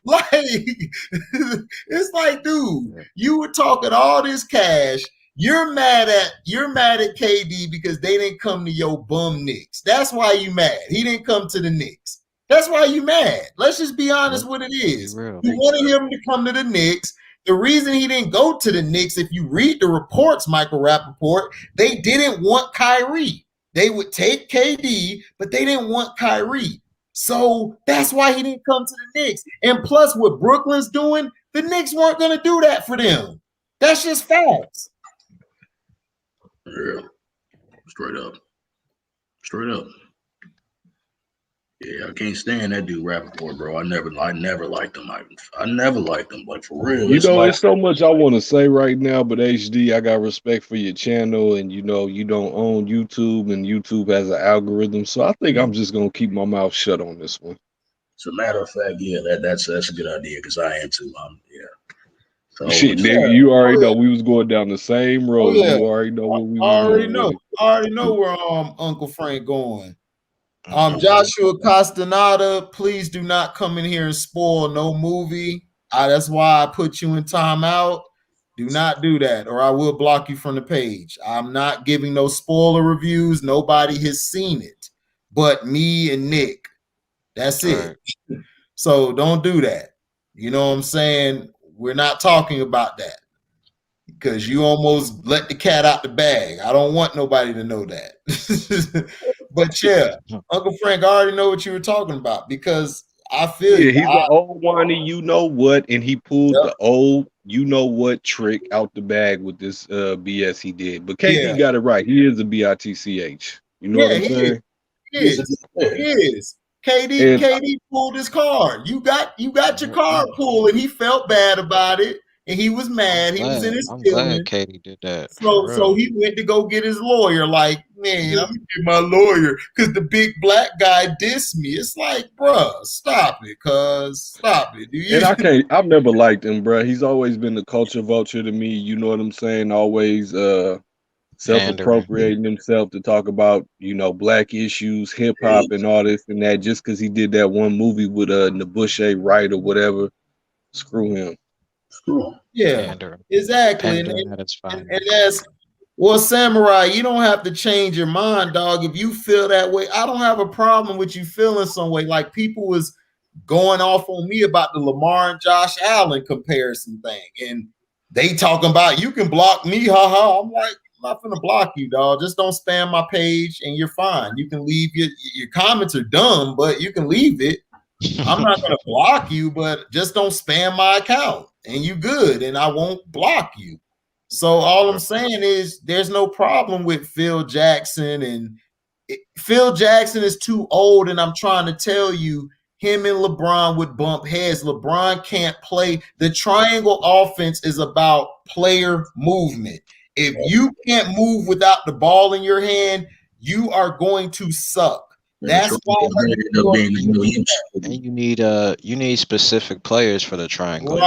Like, it's like, dude, you were talking all this cash. You're mad at KD because they didn't come to your bum Knicks. That's why you mad. He didn't come to the Knicks. That's why you mad. Let's just be honest what it is. You wanted him to come to the Knicks. The reason he didn't go to the Knicks, if you read the reports, Michael Rappaport, they didn't want Kyrie. They would take KD, but they didn't want Kyrie. So that's why he didn't come to the Knicks. And plus what Brooklyn's doing, the Knicks weren't going to do that for them. That's just facts. Yeah. Straight up. Yeah, I can't stand that dude Rappaport, bro. I never liked him. I never liked him, like for real. There's so much I want to say right now, but HD, I got respect for your channel, and you don't own YouTube, and YouTube has an algorithm, so I think I'm just gonna keep my mouth shut on this one. As a matter of fact, yeah, that's a good idea because I am too. Yeah. So, shit, nigga, you already know we was going down the same road. You already know where we were. I already know where Uncle Frank going. Joshua Castaneda, please do not come in here and spoil no movie. That's why I put you in timeout. Do not do that, or I will block you from the page. I'm not giving no spoiler reviews. Nobody has seen it but me and Nick. That's it. Right. So don't do that. You know what I'm saying? We're not talking about that because you almost let the cat out the bag. I don't want nobody to know that. But yeah, Uncle Frank, I already know what you were talking about because I feel he's an old whiny, you know what, and he pulled the old, you know what trick out the bag with this BS he did. But KD got it right. He is a BITCH. You know what I'm saying? He is. KD pulled his card. You got your card pulled, and he felt bad about it, and he was mad. He was in his feelings. I'm glad KD did that. So he went to go get his lawyer. Like, man, I'm gonna get my lawyer because the big black guy dissed me. It's like, bruh, stop it, stop it. And I've never liked him, bruh. He's always been the culture vulture to me. You know what I'm saying? Always self-appropriating himself to talk about, black issues, hip hop, and all this and that, just because he did that one movie with Nabushe Wright or whatever. Screw him. Yeah, exactly. And that's, well, Samurai, you don't have to change your mind, dog. If you feel that way, I don't have a problem with you feeling some way. Like, people was going off on me about the Lamar and Josh Allen comparison thing, and they talking about you can block me, haha. I'm like, I'm not gonna block you, dog. Just don't spam my page, and you're fine. You can leave your comments are dumb, but you can leave it. I'm not gonna block you, but just don't spam my account, and you good, and I won't block you. So all I'm saying is there's no problem with Phil Jackson, and Phil Jackson is too old, and I'm trying to tell you, him and LeBron would bump heads. LeBron can't play. The triangle offense is about player movement. If you can't move without the ball in your hand, you are going to suck. That's why and you need specific players for the triangle.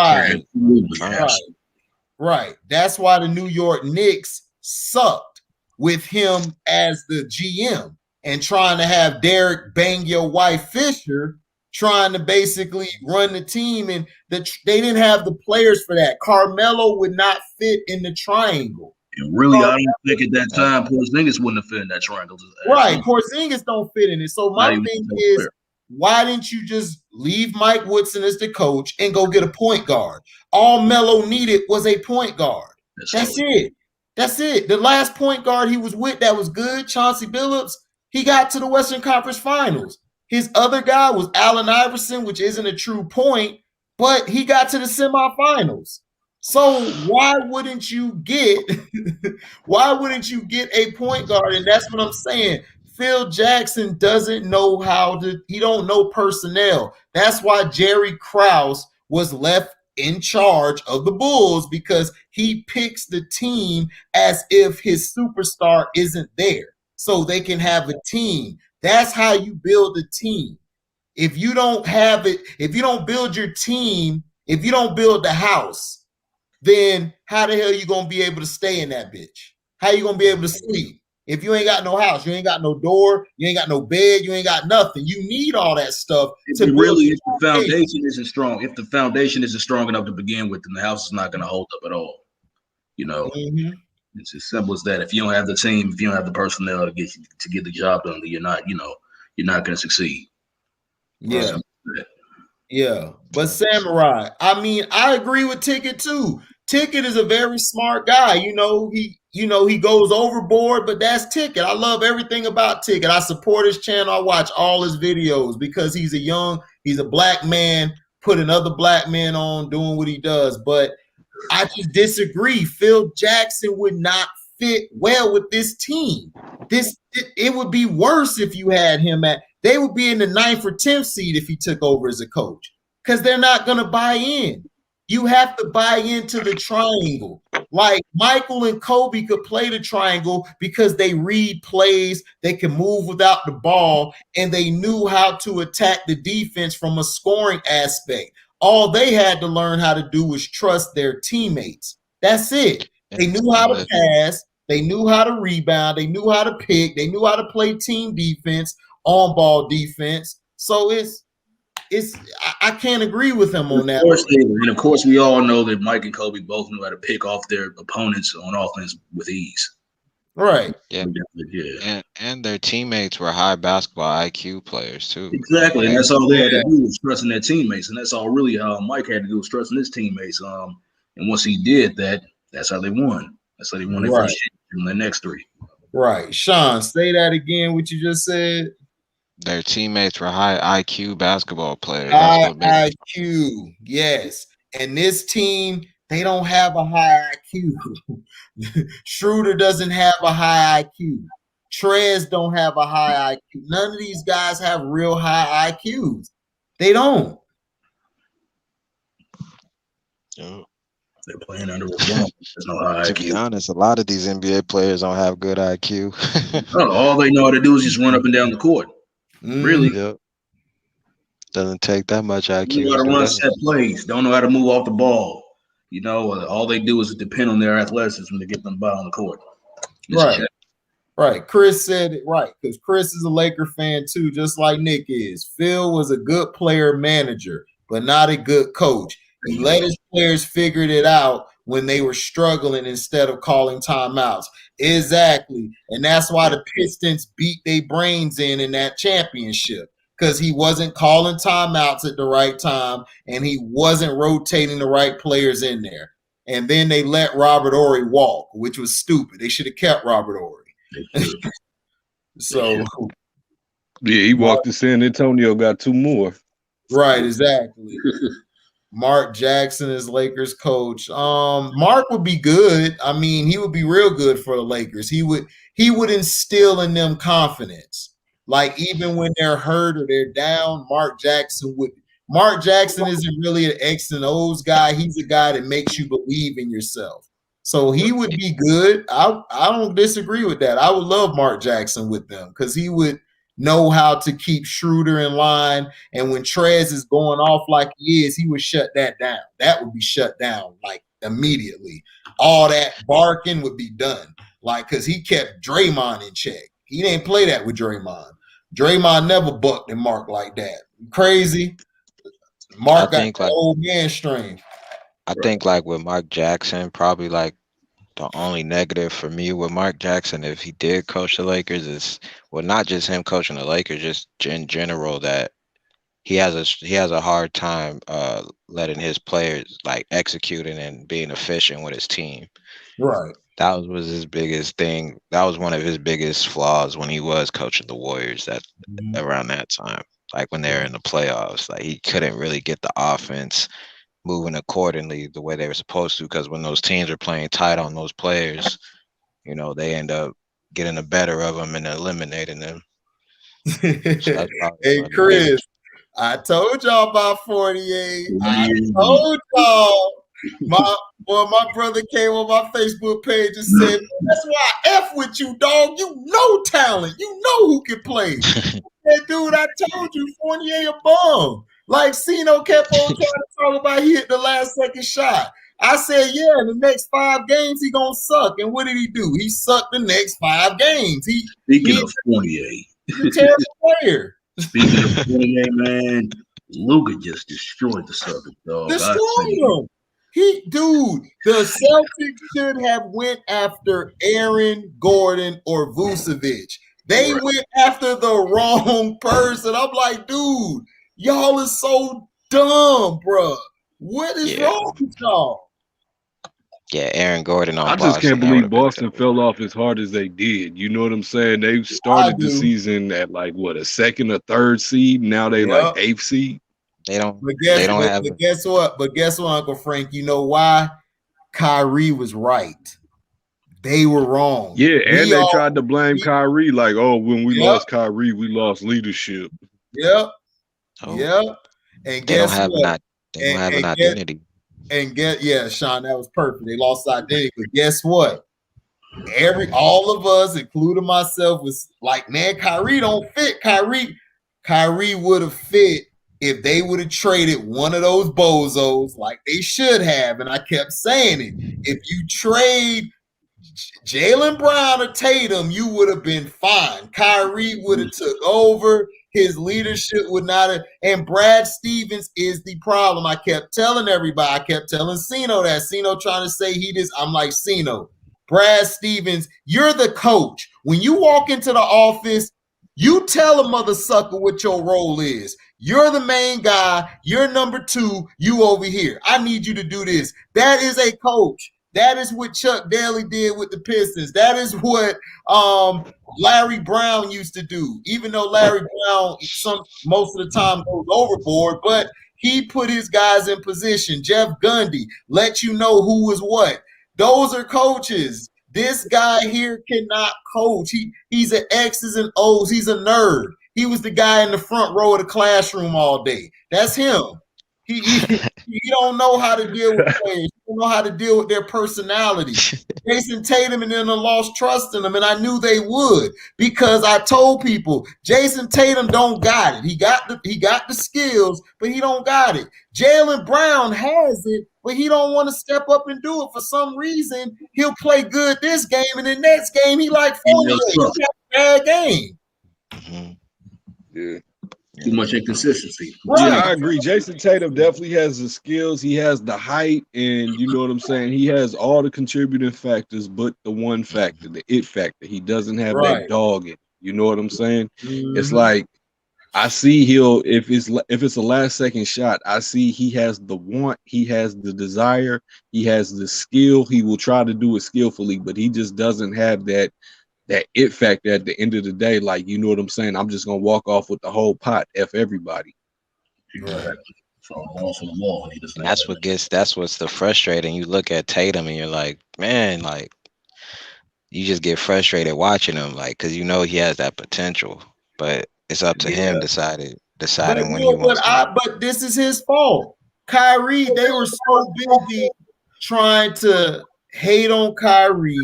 Right. That's why the New York Knicks sucked with him as the GM and trying to have Derek bang your wife Fisher, trying to basically run the team, and they didn't have the players for that. Carmelo would not fit in the triangle. And really, I don't think at that time Porzingis wouldn't have fit in that triangle. Right, Porzingis don't fit in it. So my thing is, why didn't you just leave Mike Woodson as the coach and go get a point guard? All Melo needed was a point guard. That's it. That's it. The last point guard he was with that was good, Chauncey Billups, he got to the Western Conference Finals. His other guy was Allen Iverson, which isn't a true point, but he got to the semifinals. So why wouldn't you get a point guard? And that's what I'm saying. Phil Jackson doesn't know he don't know personnel. That's why Jerry Krause was left in charge of the Bulls, because he picks the team as if his superstar isn't there, so they can have a team. That's how you build a team. If you don't have it, if you don't build your team, if you don't build the house, then how the hell you gonna be able to stay in that bitch? How you gonna be able to sleep? If you ain't got no house, you ain't got no door, you ain't got no bed, you ain't got nothing. You need all that stuff to really, if the foundation isn't strong, if the foundation isn't strong enough to begin with, then the house is not gonna hold up at all. It's as simple as that. If you don't have the team, if you don't have the personnel to get the job done, then you're not gonna succeed. Yeah. Yeah, but Samurai, I mean, I agree with Ticket too. Ticket is a very smart guy. He goes overboard, but that's Ticket. I love everything about Ticket. I support his channel. I watch all his videos because he's a black man putting other black men on, doing what he does. But I just disagree. Phil Jackson would not fit well with this team. It would be worse if you had him they would be in the 9th or 10th seed if he took over as a coach, because they're not going to buy in. You have to buy into the triangle. Like Michael and Kobe could play the triangle because they read plays, they can move without the ball, and they knew how to attack the defense from a scoring aspect. All they had to learn how to do was trust their teammates. That's it. They knew how to pass, they knew how to rebound, they knew how to pick, they knew how to play team defense, on-ball defense. So I can't agree with him on that. And of course, we all know that Mike and Kobe both knew how to pick off their opponents on offense with ease. Right. Yeah. And their teammates were high basketball IQ players too. Exactly. And that's all they had to do was trusting their teammates. And that's all really Mike had to do was trusting his teammates. And once he did that, that's how they won. That's how they won their first in the next 3. Right. Sean, say that again, what you just said. Their teammates were high IQ basketball players. High IQ, yes. And this team, they don't have a high IQ. Schroeder doesn't have a high IQ. Trez don't have a high IQ. None of these guys have real high IQs. They don't. Yeah. They're playing under a ball. There's no high IQ. To be honest, a lot of these NBA players don't have good IQ. All they know how to do is just run up and down the court. Really. Yep. Doesn't take that much IQ. Don't know how to run set plays. Don't know how to move off the ball. All they do is depend on their athleticism to get them by on the court. Right. Chris said it right, because Chris is a Laker fan too, just like Nick is. Phil was a good player manager, but not a good coach. He let his players figure it out when they were struggling instead of calling timeouts. Exactly. And that's why the Pistons beat their brains in that championship, because he wasn't calling timeouts at the right time and he wasn't rotating the right players in there. And then they let Robert Horry walk, which was stupid. They should have kept Robert Horry. So he walked to San Antonio, got 2 more. Right, exactly. Mark Jackson is Lakers coach. Mark would be good. I mean, he would be real good for the Lakers. He would instill in them confidence. Like, even when they're hurt or they're down, Mark Jackson isn't really an X and O's guy. He's a guy that makes you believe in yourself. So he would be good. I don't disagree with that. I would love Mark Jackson with them, because he would know how to keep Schroeder in line. And when Trez is going off like he is, he would shut that down. That would be shut down like immediately. All that barking would be done. Like, because he kept Draymond in check. He didn't play that with Draymond. Draymond never bucked and Mark like that. Crazy. Mark got the old man strength. I think, like, with Mark Jackson, probably like the only negative for me with Mark Jackson, if he did coach the Lakers, is, well, not just him coaching the Lakers, just in general, that he has a hard time letting his players like executing and being efficient with his team. Right. That was his biggest thing. That was one of his biggest flaws when he was coaching the Warriors around that time. Like, when they were in the playoffs, like, he couldn't really get the offense moving accordingly the way they were supposed to, because when those teams are playing tight on those players, they end up getting the better of them and eliminating them. So hey, Chris, I told y'all about 48. I told y'all. My brother came on my Facebook page and said, "That's why I F with you, dog. You know talent. You know who can play." Hey, dude, I told you, Fournier a bum. Like, Cino kept on trying to talk about he hit the last second shot. I said, yeah, in the next 5 games, he going to suck. And what did he do? He sucked the next 5 games. Speaking of Fournier. He's a terrible player. Speaking of Fournier, man, Luka just destroyed the sucker, dog. Destroyed him. The Celtics should have went after Aaron Gordon or Vucevic. They went after the wrong person. I'm like, dude, y'all is so dumb, bro. What is wrong with y'all? Yeah, Aaron Gordon on Boston. I just can't believe Boston fell off as hard as they did. You know what I'm saying? They started the season at like what, a 2nd or 3rd seed. Now they like 8th seed. They don't. But guess what? But guess what, Uncle Frank? You know why? Kyrie was right. They were wrong. Yeah, and they tried to blame Kyrie, like, oh, when we lost Kyrie, we lost leadership. Yep. Yep. And guess what? They don't have an identity. Sean, that was perfect. They lost identity. But guess what? All of us, including myself, was like, man, Kyrie don't fit. Kyrie would have fit if they would have traded one of those bozos like they should have. And I kept saying it. If you trade Jaylen Brown or Tatum, you would have been fine. Kyrie would have took over. His leadership would not have. And Brad Stevens is the problem. I kept telling everybody. I kept telling Cino that. Cino trying to say he just. I'm like, Cino, Brad Stevens, you're the coach. When you walk into the office, you tell a mother sucker what your role is. You're the main guy. You're number 2. You over here. I need you to do this. That is a coach. That is what Chuck Daly did with the Pistons. That is what Larry Brown used to do. Even though Larry Brown most of the time goes overboard, but he put his guys in position. Jeff Gundy let you know who was what. Those are coaches. This guy here cannot coach. He's an X's and O's. He's a nerd. He was the guy in the front row of the classroom all day. That's him. He don't know how to deal with players. He don't know how to deal with their personality. Jason Tatum and them lost trust in him, and I knew they would because I told people Jason Tatum don't got it. He got the skills, but he don't got it. Jaylen Brown has it, but he don't want to step up and do it for some reason. He'll play good this game, and the next game he like 48. He got a bad game. Mm-hmm. Yeah. Too much inconsistency. Right. Yeah, I agree. Jason Tatum definitely has the skills. He has the height, and you know what I'm saying? He has all the contributing factors, but the one factor, the it factor. He doesn't have that dog in it. You know what I'm saying? Mm-hmm. It's like I see if it's a last second shot, I see he has the want, he has the desire, he has the skill. He will try to do it skillfully, but he just doesn't have that it factor at the end of the day. Like, you know what I'm saying? I'm just gonna walk off with the whole pot. F everybody. Right. That's what's the frustrating. You look at Tatum and you're like, man, like you just get frustrated watching him, like, because you know he has that potential, but it's up to him deciding when he wants to. But this is his fault. Kyrie, they were so busy trying to hate on Kyrie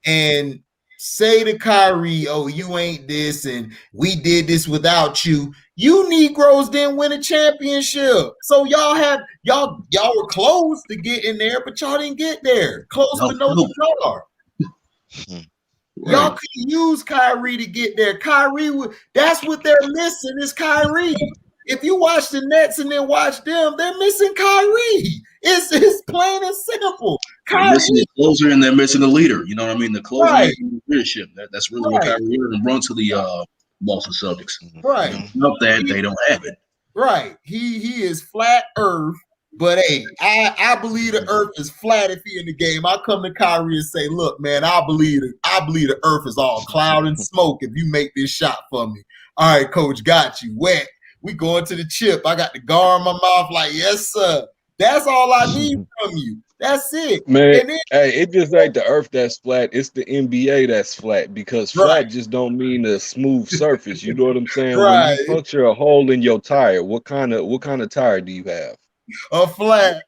and say to Kyrie, oh, you ain't this, and we did this without you. You Negroes didn't win a championship. So y'all were close to get in there, but y'all didn't get there. Close but no cigar. Y'all couldn't use Kyrie to get there. That's what they're missing is Kyrie. If you watch the Nets and then watch them, they're missing Kyrie. It's plain and simple. They're missing the closer and they're missing the leader. You know what I mean? The closer and leadership. That's really what Kyrie is, and run to the Boston Celtics. Right. Not that they don't have it. Right. He is flat earth. But hey, I believe the earth is flat if he in the game. I come to Kyrie and say, look, man, I believe the earth is all cloud and smoke if you make this shot for me. All right, coach, got you. Wet. We going to the chip. I got the gar in my mouth like, yes, sir. That's all I need from you. That's it. Man, hey, it just ain't the earth that's flat. It's the NBA that's flat because flat just don't mean a smooth surface. You know what I'm saying? When you puncture a hole in your tire, what kind of tire do you have? A flat.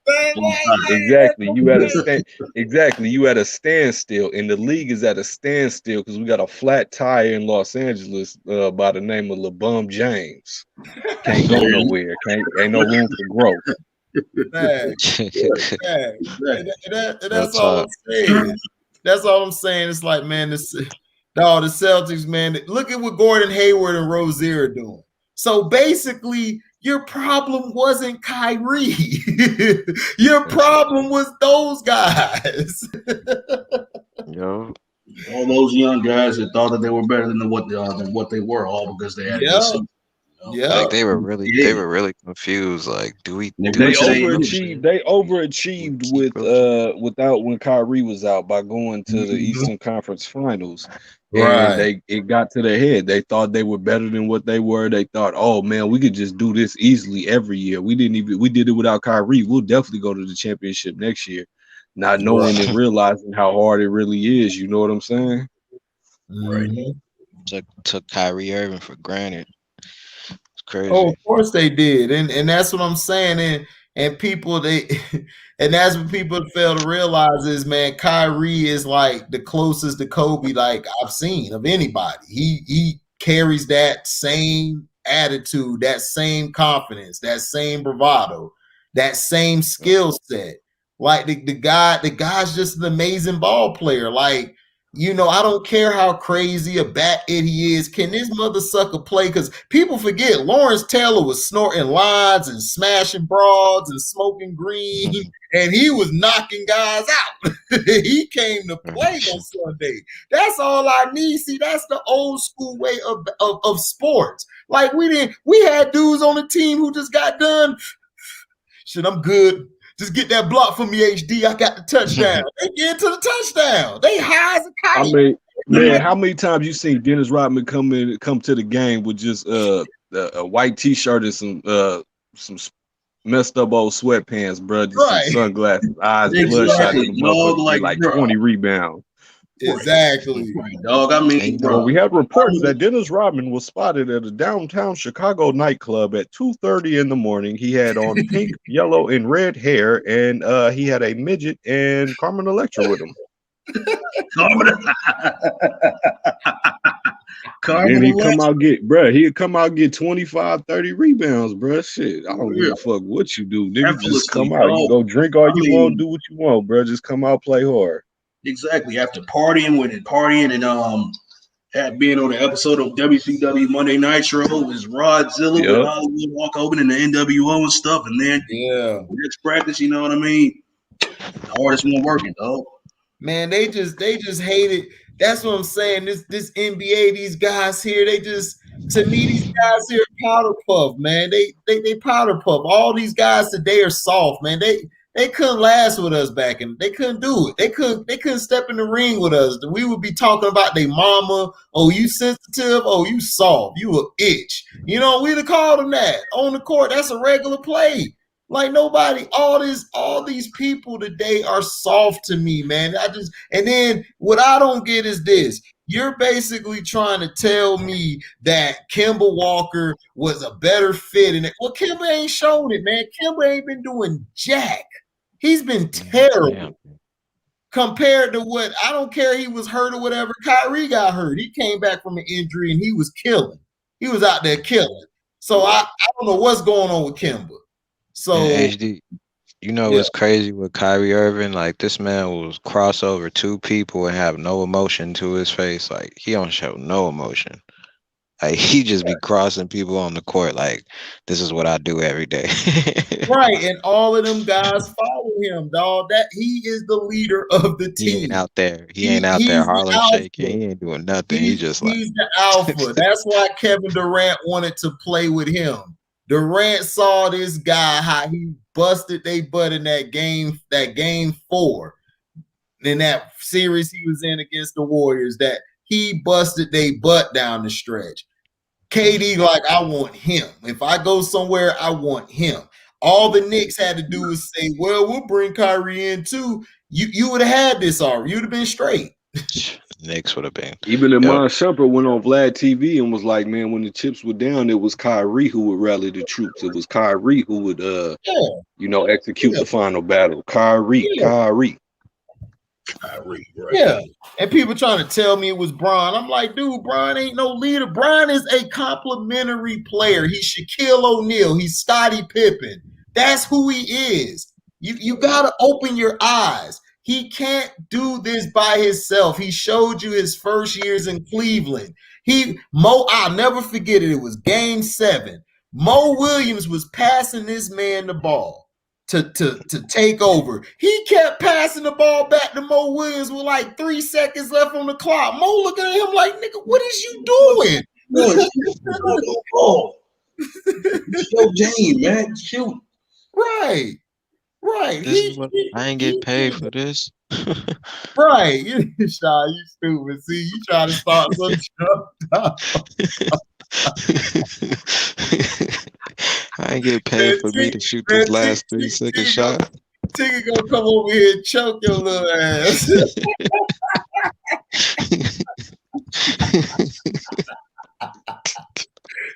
Exactly. You at a standstill, and the league is at a standstill because we got a flat tire in Los Angeles by the name of LeBron James. Can't go nowhere. Ain't no room for growth. That's all I'm saying. That's all I'm saying. It's like, man, the Celtics, man. Look at what Gordon Hayward and Rozier are doing. So basically, your problem wasn't Kyrie. Your problem was those guys. Yo. All those young guys that thought that they were better than what they were, all because they had this. Yeah, like they were really confused. Like, they overachieved without when Kyrie was out by going to the Eastern Conference Finals. And it got to their head. They thought they were better than what they were. They thought, oh man, we could just do this easily every year. We did it without Kyrie. We'll definitely go to the championship next year. Not knowing and realizing how hard it really is. You know what I'm saying? Right. Took Kyrie Irving for granted. Crazy. Oh, of course they did, and that's what I'm saying. And people and that's what people fail to realize is, man, Kyrie is like the closest to Kobe like I've seen of anybody. He carries that same attitude, that same confidence, that same bravado, that same skill set. Like the guy's just an amazing ball player. Like, you know, I don't care how crazy a bat it he is. Can this mother sucker play? Because people forget Lawrence Taylor was snorting lines and smashing broads and smoking green, and he was knocking guys out. He came to play on Sunday. That's all I need. See, that's the old school way of sports. Like we had dudes on the team who just got done. Shit, I'm good. Just get that block from me, HD. I got the touchdown. They get to the touchdown. They high as a kite. I mean, man, how many times you seen Dennis Rodman come to the game with just a white T-shirt and some messed up old sweatpants, bro? Just some sunglasses, eyes bloodshot, like 20 rebounds. Exactly. Right, dog. I mean, bro. Well, we had reports that Dennis Rodman was spotted at a downtown Chicago nightclub at 2:30 in the morning. He had on pink, yellow, and red hair, and he had a midget and Carmen Electra with him. Then he'd come out get 25, 30 rebounds, bro. Shit, I don't give a fuck what you do. Nigga, just come out. You go drink all you want, do what you want, bro. Just come out, play hard. Exactly. After partying and had been on the episode of WCW Monday Nitro was RodZilla with Hollywood Walk Open and the NWO and stuff, and then next practice, you know what I mean? The hardest one working, dog. Man, they just hate it. That's what I'm saying. This NBA, these guys here, to me, these guys here are powder puff, man. They powder puff. All these guys today are soft, man. They couldn't last with us back and they couldn't do it. They couldn't step in the ring with us. We would be talking about their mama. Oh, you sensitive? Oh, you soft. You a itch. You know, we'd have called them that on the court. That's a regular play. Like nobody, all these people today are soft to me, man. And then what I don't get is this. You're basically trying to tell me that Kemba Walker was a better fit in it. Well, Kemba ain't shown it, man. Kemba ain't been doing jack. He's been terrible compared to what, I don't care he was hurt or whatever. Kyrie got hurt. He came back from an injury and he was killing. He was out there killing. So I don't know what's going on with Kemba. So HD, you know what's crazy with Kyrie Irving? Like this man will cross over two people and have no emotion to his face. Like he don't show no emotion. Like he just be crossing people on the court. Like this is what I do every day. Right, and all of them guys follow him, dog. That he is the leader of the team. He ain't out there. He ain't out there Harlem shaking. He ain't doing nothing. He's the alpha. That's why Kevin Durant wanted to play with him. Durant saw this guy, how he busted their butt in that game 4. In that series he was in against the Warriors, that he busted their butt down the stretch. KD, like, I want him. If I go somewhere, I want him. All the Knicks had to do was say, well, we'll bring Kyrie in too. You would have had this already. You'd have been straight. Knicks would have been. Even Iman Shumpert went on Vlad TV and was like, man, when the chips were down, it was Kyrie who would rally the troops. It was Kyrie who would, execute the final battle. Kyrie. Right. Yeah, and people trying to tell me it was Bron. I'm like, dude, Bron ain't no leader. Bron is a complimentary player. He's Shaquille O'Neal. He's Scottie Pippen. That's who he is. You got to open your eyes. He can't do this by himself. He showed you his first years in Cleveland. I'll never forget it. It was game 7. Mo Williams was passing this man the ball to take over. He kept passing the ball back to Mo Williams with like 3 seconds left on the clock. Mo looking at him like, nigga, what is you doing? Show Jane, man. Shoot. Right. I ain't get paid for this. Right. You stupid. See, you trying to start some I ain't get paid for me to shoot this last 3-second shot. Tigger gonna come over here and choke your little ass.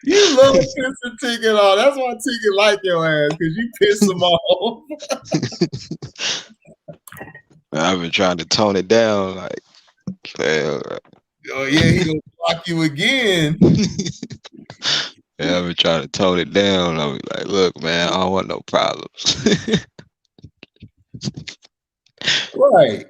You love pissing Tigger off. That's why Tigger like your ass, because you piss him off. I've been trying to tone it down, like, oh yeah, he gonna block you again. Yeah, I've been trying to tone it down. I'll be like, look, man, I don't want no problems.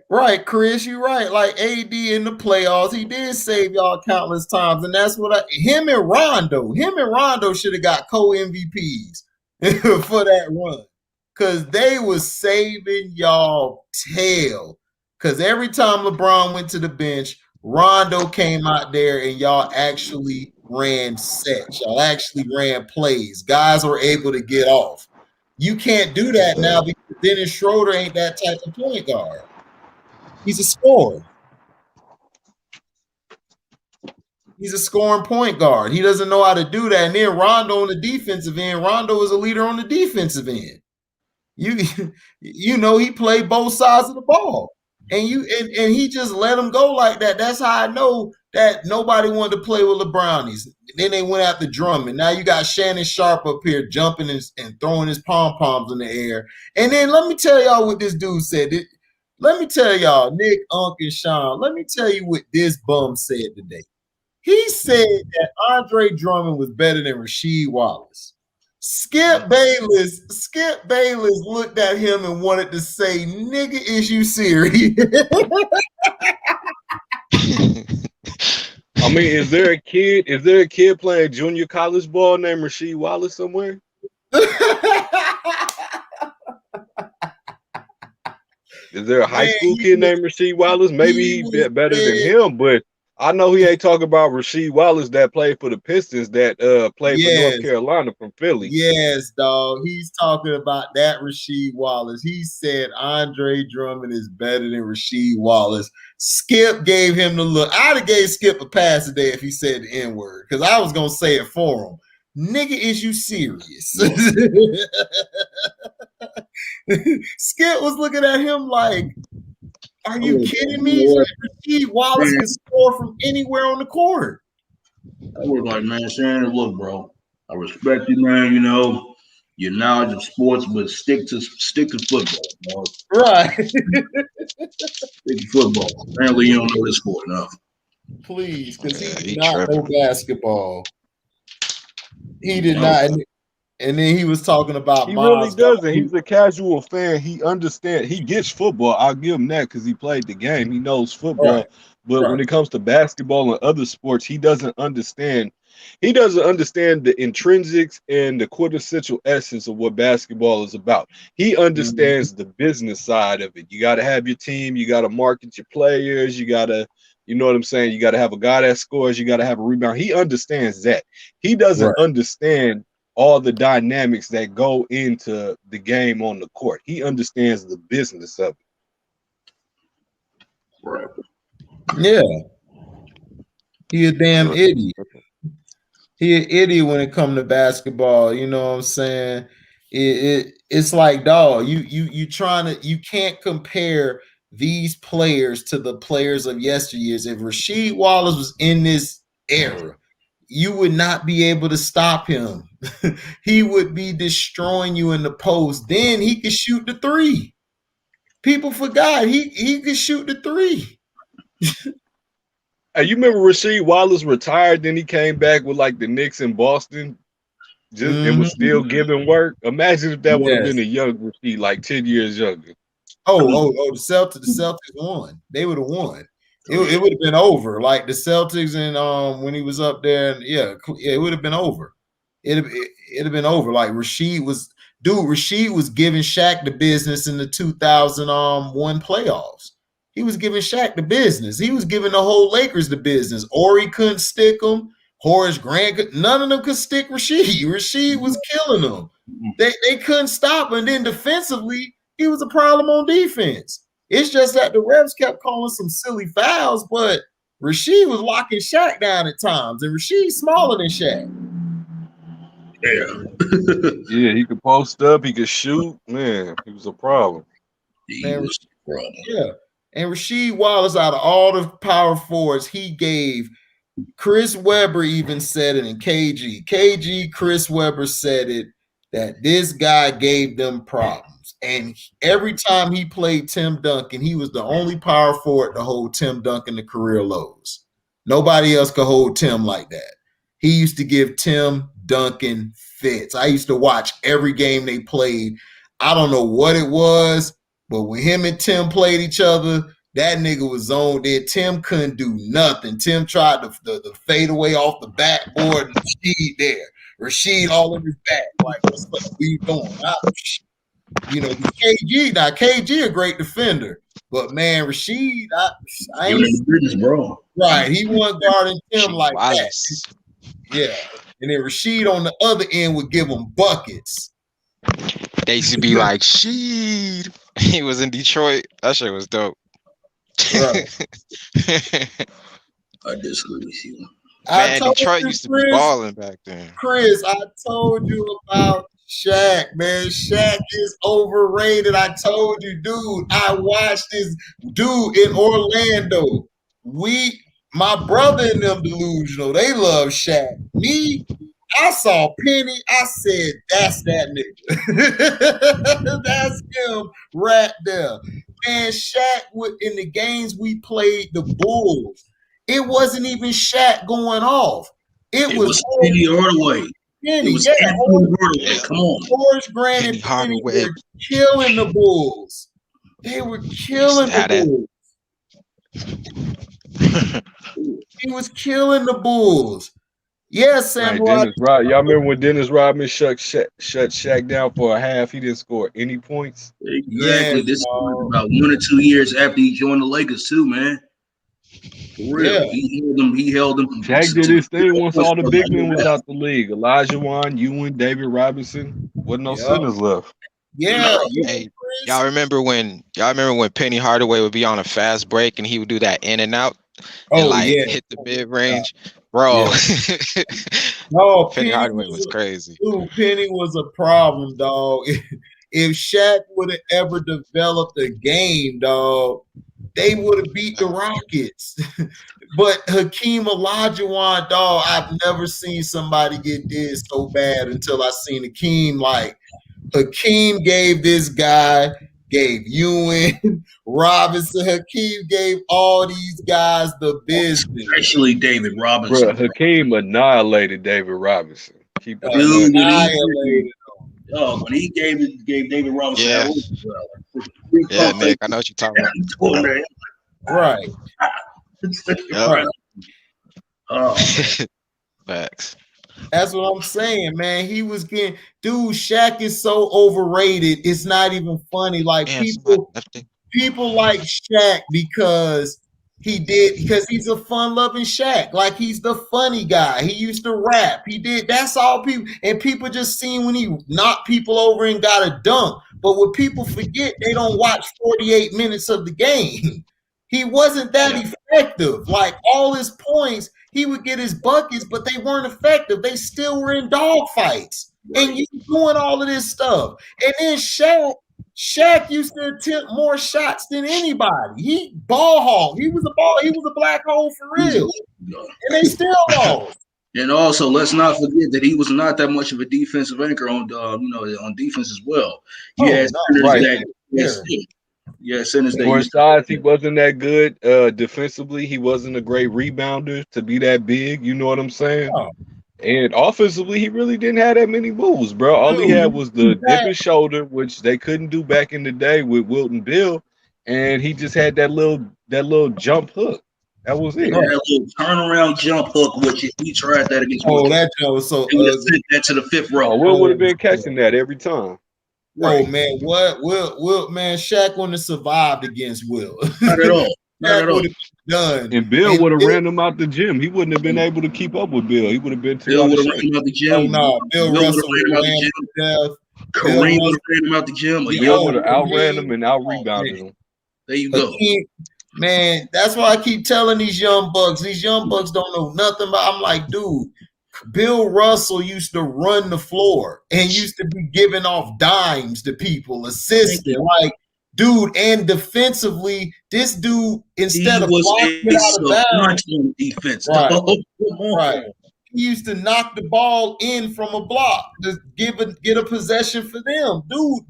Right, Chris, you're right. Like AD in the playoffs, he did save y'all countless times, and that's what him and Rondo should have got co-MVPs for that run, because they was saving y'all tail. Because every time LeBron went to the bench, Rondo came out there and y'all actually ran sets. Y'all actually ran plays. Guys were able to get off. You can't do that now because Dennis Schroeder ain't that type of point guard. He's a scorer. He's a scoring point guard. He doesn't know how to do that. And then Rondo on the defensive end. Rondo is a leader on the defensive end. You know he played both sides of the ball. And he just let him go like that. That's how I know that nobody wanted to play with the Brownies. Then they went after Drummond. Now you got Shannon Sharp up here jumping and throwing his pom-poms in the air. And then let me tell y'all what this dude said. Let me tell y'all, Nick, Unc, and Sean, let me tell you what this bum said today. He said that Andre Drummond was better than Rasheed Wallace. Skip Bayless looked at him and wanted to say, "Nigga, is you serious?" I mean, is there a kid playing junior college ball named Rasheed Wallace somewhere? Is there a high school kid named Rasheed Wallace? Maybe he's better than him, but I know he ain't talking about Rasheed Wallace that played for the Pistons that played for North Carolina from Philly. Yes, dog. He's talking about that Rasheed Wallace. He said Andre Drummond is better than Rasheed Wallace. Skip gave him the look. I'd have gave Skip a pass today if he said the N-word, because I was going to say it for him. Nigga, is you serious? Skip was looking at him like, are you kidding me? Rasheed Wallace can score from anywhere on the court. I was like, man, Shannon, look, bro, I respect you, man. You know, your knowledge of sports, but stick to football, bro. Right. Stick to football. Apparently, you don't know this sport enough. Please, because he did not know basketball. He did not. And then he was talking about he really doesn't. He's a casual fan. He understands. He gets football. I'll give him that because he played the game. He knows football. Right. But when it comes to basketball and other sports, he doesn't understand. He doesn't understand the intrinsics and the quintessential essence of what basketball is about. He understands the business side of it. You got to have your team. You got to market your players. You got to, you know what I'm saying? You got to have a guy that scores. You got to have a rebound. He understands that. He doesn't understand all the dynamics that go into the game on the court. He understands the business of it. Right. Yeah. He a damn idiot. He an idiot when it comes to basketball. You know what I'm saying? It's like, dog, you can't compare these players to the players of yesteryears. If Rasheed Wallace was in this era, you would not be able to stop him. He would be destroying you in the post. Then he could shoot the three. People forgot he could shoot the three. Hey, you remember Rasheed Wallace retired, then he came back with like the Knicks in Boston, and was still giving work. Imagine if that would have been a young Rasheed, like 10 years younger. Oh, the Celtics won. They would have won. It would have been over. Like the Celtics and when he was up there, it would have been over. It'd have been over. Like Rasheed was giving Shaq the business in the 2001 playoffs. He was giving Shaq the business. He was giving the whole Lakers the business. Ori couldn't stick him. Horace Grant, none of them could stick Rasheed. Rasheed was killing them. They couldn't stop him. And then defensively, he was a problem on defense. It's just that the refs kept calling some silly fouls, but Rasheed was locking Shaq down at times, and Rasheed's smaller than Shaq. Yeah, he could post up, he could shoot. Man, he was a problem. Yeah. And Rasheed Wallace, out of all the power forwards, he gave Chris Webber even said it in KG. Chris Webber said it, that this guy gave them problems. And every time he played Tim Duncan, he was the only power forward to hold Tim Duncan to career lows. Nobody else could hold Tim like that. He used to give Tim Duncan fits. I used to watch every game they played. I don't know what it was, but when him and Tim played each other, that nigga was zoned in. Tim couldn't do nothing. Tim tried to fade away off the backboard, and Rasheed there. Rasheed all in his back. Like, what's up? Where you going? You know, KG. Now, KG a great defender. But, man, Rasheed, I ain't business, bro. Right. He wasn't guarding Tim like that. Yeah. And then Rasheed on the other end would give him buckets. They used to be like, Sheed. He was in Detroit. That shit was dope. Right. I disagree with you. Man, Detroit used to be balling back then. Chris, I told you about Shaq, man. Shaq is overrated. I told you, dude. I watched this dude in Orlando. My brother and them delusional. They love Shaq. Me, I saw Penny. I said, that's that nigga. That's him right there. Man, Shaq, in the games we played, the Bulls, it wasn't even Shaq going off. It was Penny Hardaway. Penny, it was Hardaway. Come on. George Grant and Penny were killing the Bulls. They were killing the Bulls. He was killing the Bulls. Yes, Sam. Y'all remember when Dennis Rodman shut Shaq down for a half? He didn't score any points. Exactly. This is about 1 or 2 years after he joined the Lakers, too, man. For real. Yeah. He held them. Shaq did his thing once all the big men was out the league. Olajuwon, Ewing, David Robinson. Wasn't no centers left. Yeah. Hey, y'all remember when Penny Hardaway would be on a fast break and he would do that in and out and hit the mid range? Bro. Yeah. No, Penny Hardaway was crazy. Dude, Penny was a problem, dog. If Shaq would have ever developed a game, dog, they would have beat the Rockets. But Hakeem Olajuwon, dog, I've never seen somebody get this so bad until I seen Hakeem. Like, Hakeem gave this guy, gave Ewing, Robinson. Hakeem gave all these guys the business. Especially David Robinson. Bro, Hakeem annihilated David Robinson. When he gave David Robinson, yeah, Nick, I know what you're talking about. Right. Right. Facts. That's what I'm saying, man. He was getting, dude. Shaq is so overrated. It's not even funny. Like people like Shaq because he's a fun-loving Shaq. Like he's the funny guy. He used to rap. He did. That's all people. And people just seen when he knocked people over and got a dunk. But what people forget, they don't watch 48 minutes of the game. He wasn't that effective. Like all his points, he would get his buckets, but they weren't effective. They still were in dog fights. And you doing all of this stuff. And then Shaq used to attempt more shots than anybody. He ball hog. He was a black hole for real. And they still lost. And also, let's not forget that he was not that much of a defensive anchor on on defense as well. For his size, he wasn't that good defensively. He wasn't a great rebounder to be that big. You know what I'm saying? Oh. And offensively, he really didn't have that many moves, bro. All he had was the dip his shoulder, which they couldn't do back in the day with Wilton Bill, and he just had that little jump hook. That was it. That little turnaround jump hook, which he tried that against. Oh, that was so. He would have sent that to the fifth row. Will would have been catching that every time. Oh man, Will man, Shaq wouldn't have survived against Will. Not at all. Not at all. Done. And Bill would have ran him out the gym. He wouldn't have been able to keep up with Bill. He would have been too. Bill would have ran him out the gym. Oh no, Bill Russell would have ran him to death. Kareem would have ran him out the gym. Bill would have outran him and out-rebounded him. There you go. Man, that's why I keep telling these young bucks. These young bucks don't know nothing about. I'm like, dude, Bill Russell used to run the floor and used to be giving off dimes to people, assisting. Like, dude, and defensively, this dude, instead of blocking it out of bounds, defense. Right. He used to knock the ball in from a block to get a possession for them. Dude,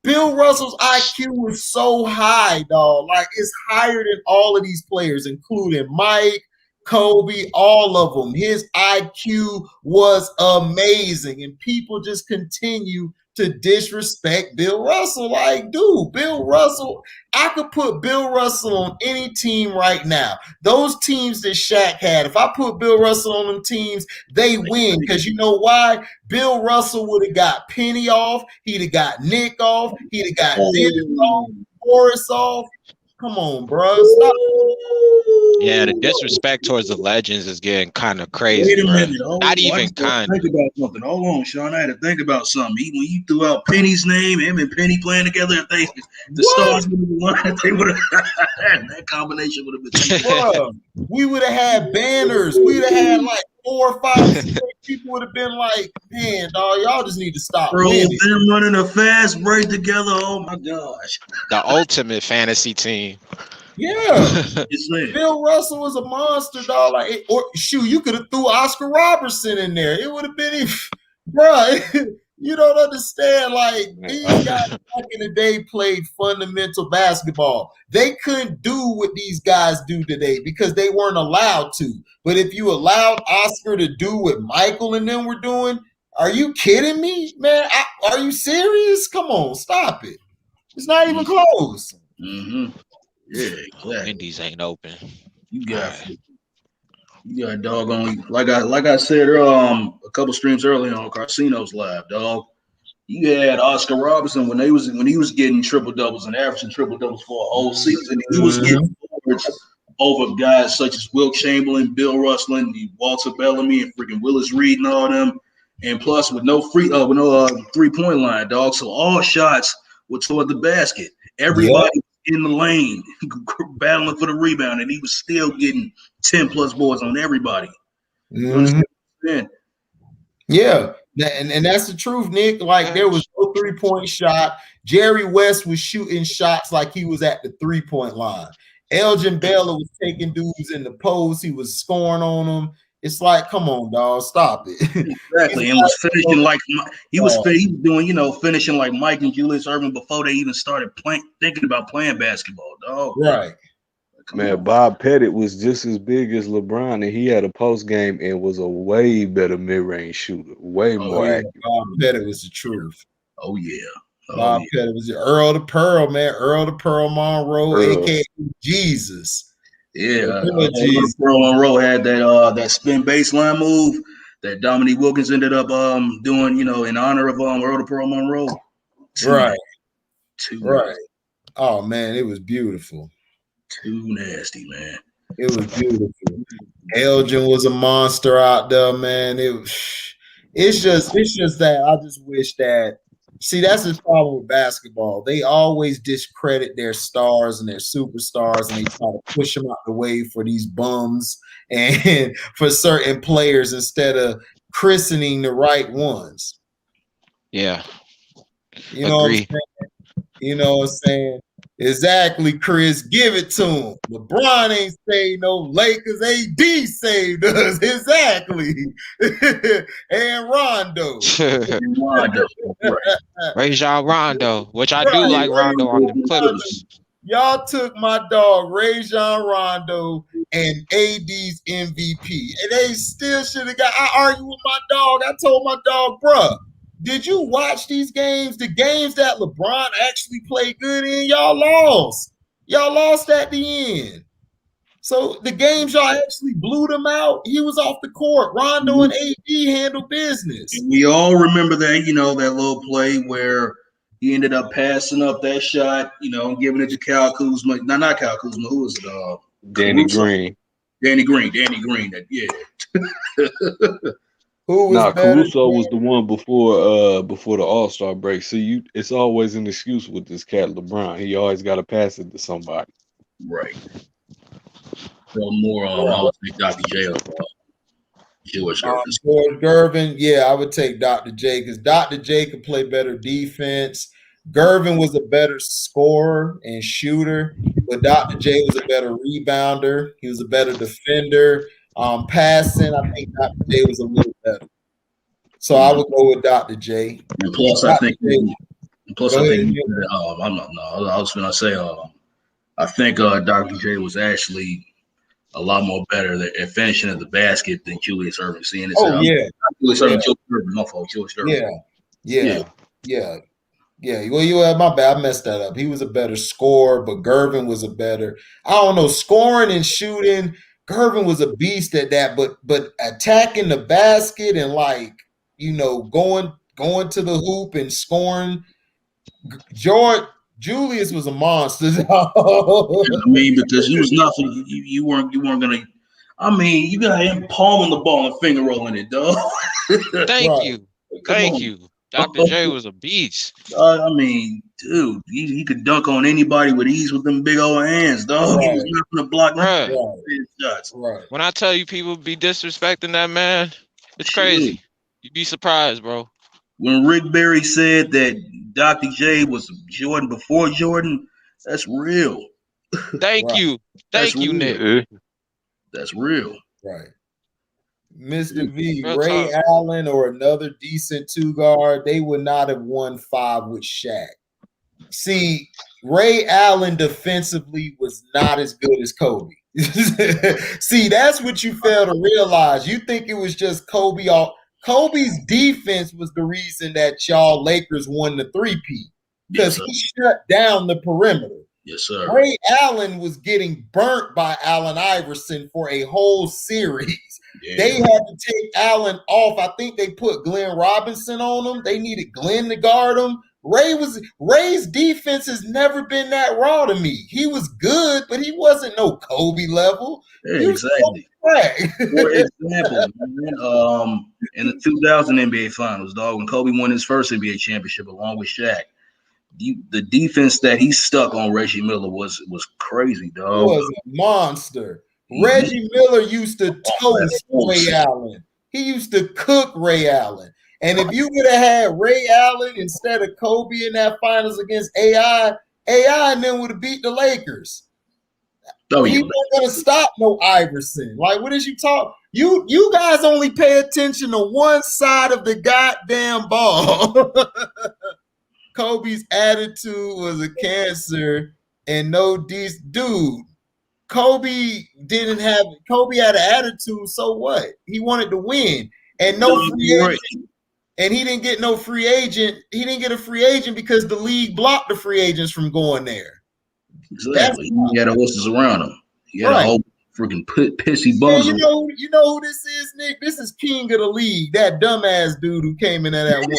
Bill Russell's IQ was so high, dog. Like, it's higher than all of these players, including Mike, Kobe, all of them. His IQ was amazing, and people just continue to disrespect Bill Russell. Like, dude, Bill Russell, I could put Bill Russell on any team right now. Those teams that Shaq had, if I put Bill Russell on them teams, they win. Because you know why? Bill Russell would have got Penny off. He'd have got Nick off. He'd have got Dennis off, Boris off. Come on, bro. Stop. Yeah, the disrespect towards the legends is getting kind of crazy. Wait a minute. Not even kind. Think about something. Hold on, Sean. I had to think about something. When you threw out Penny's name, him and Penny playing together, the stars would have won. They would have that combination would have been. Bro, we would have had banners. We would have had like 4 or 5 people would have been like, man, dog, y'all just need to stop winning. Them running a fast break together. Oh my gosh. The ultimate fantasy team. Yeah. Bill Russell was a monster, dog. Like, or shoot, you could have threw Oscar Robertson in there. It would have been, bruh. You don't understand. Like, these guys back in the day played fundamental basketball. They couldn't do what these guys do today because they weren't allowed to. But if you allowed Oscar to do what Michael and them were doing, are you kidding me, man? Are you serious? Come on, stop it. It's not even close. Mm-hmm. Yeah, exactly. Wendy's ain't open. You got doggone like I said a couple streams earlier on Carcino's Live, dog. You had Oscar Robertson when he was getting triple doubles and averaging triple doubles for a whole season. He was getting forwards over guys such as Wilt Chamberlain, Bill Russell, Walter Bellamy, and freaking Willis Reed and all them. And plus with no 3-point line, dog. So all shots were toward the basket. Everybody in the lane battling for the rebound, and he was still getting 10 plus boards on everybody. You understand? Yeah, and that's the truth, Nick. Like, there was no 3-point shot. Jerry West was shooting shots like he was at the 3-point line. Elgin Baylor was taking dudes in the post. He was scoring on them. It's like, come on, dog, stop it. Exactly, and was finishing like he was doing, finishing like Mike and Julius Erving before they even started thinking about playing basketball, dog. Right. Man, Bob Pettit was just as big as LeBron, and he had a post game and was a way better mid-range shooter, way more accurate. Bob Pettit was the truth. Oh yeah. Bob Pettit was the Earl to Pearl, man. Earl to Pearl Monroe, aka Jesus. Yeah, Pearl Monroe had that spin baseline move that Dominique Wilkins ended up doing, in honor of Earl to Pearl Monroe. Right. Oh man, it was beautiful. Too nasty, man. It was beautiful. Elgin was a monster out there, man. It's just that I just wish that. See, that's the problem with basketball. They always discredit their stars and their superstars, and they try to push them out the way for these bums and for certain players instead of christening the right ones. Yeah. You know what I'm saying? You know what I'm saying? Exactly, Chris. Give it to him. LeBron ain't saved no Lakers. AD saved us. Exactly. And Rondo. Rajon Rondo, which I do like Rondo on the Clippers. Y'all took my dog, Rajon Rondo, and AD's MVP. And they still should have got. I argued with my dog. I told my dog, bruh, did you watch these games? The games that LeBron actually played good in, y'all lost. Y'all lost at the end. So the games y'all actually blew them out, he was off the court. Rondo and AD handled business. And we all remember that, that little play where he ended up passing up that shot, giving it to Kyle Kuzma. No, not Kyle Kuzma. Who was it? Danny Green. Danny Green. Yeah. Caruso was the one before the All-Star break. See, it's always an excuse with this cat LeBron. He always got to pass it to somebody. Right. So more I would take Dr. J over George Gervin. Yeah, I would take Dr. J because Dr. J could play better defense. Gervin was a better scorer and shooter, but Dr. J was a better rebounder. He was a better defender. Passing, I think Dr. J was a little better. So I would go with Dr. J. And plus, I think I was going to say, I think Dr. J was actually a lot more better at finishing at the basket than Julius Erving. Julius Erving, my fault, Julius Erving. Yeah. Well, you had my bad. I messed that up. He was a better scorer, but Gervin was a better. I don't know, scoring and shooting. Gervin was a beast at that, but attacking the basket and going to the hoop and scoring. Julius was a monster. Because he was nothing. You weren't gonna. You got him palming the ball and finger rolling it, dog. Thank you. Dr. J was a beast. I mean, dude, he could dunk on anybody with ease with them big old hands, dog. Right. He was not gonna block shots. Right. When I tell you people be disrespecting that man, it's crazy. You'd be surprised, bro. When Rick Barry said that Dr. J was Jordan before Jordan, that's real. Thank you. Thank you, Nick. That's real. Right. Mr. V, Real Ray talk. Allen or another decent two guard, they would not have won 5 with Shaq. See, Ray Allen defensively was not as good as Kobe. See, that's what you fail to realize. You think it was just Kobe. Kobe's defense was the reason that y'all Lakers won the 3-peat because he shut down the perimeter. Yes, sir. Ray Allen was getting burnt by Allen Iverson for a whole series. Yeah. They had to take Allen off. I think they put Glenn Robinson on him. They needed Glenn to guard him. Ray's defense has never been that raw to me. He was good, but he wasn't no Kobe level. Yeah, exactly. For example, in the 2000 NBA Finals, dog, when Kobe won his first NBA championship along with Shaq, the defense that he stuck on Reggie Miller was crazy, dog. He was a monster. Reggie Miller used to toast Ray Allen. He used to cook Ray Allen. And if you would have had Ray Allen instead of Kobe in that finals against AI and then would have beat the Lakers. Oh, he wasn't going to stop no Iverson. Like, what is you talk? You guys only pay attention to one side of the goddamn ball. Kobe's attitude was a cancer and no decent dude. Kobe had an attitude, so what? He wanted to win. And no free agent. And he didn't get no free agent. He didn't get a free agent because the league blocked the free agents from going there. Exactly. He had horses around him. He had a whole freaking pissy bums. You know who this is, Nick? This is king of the league. That dumbass dude who came in at that one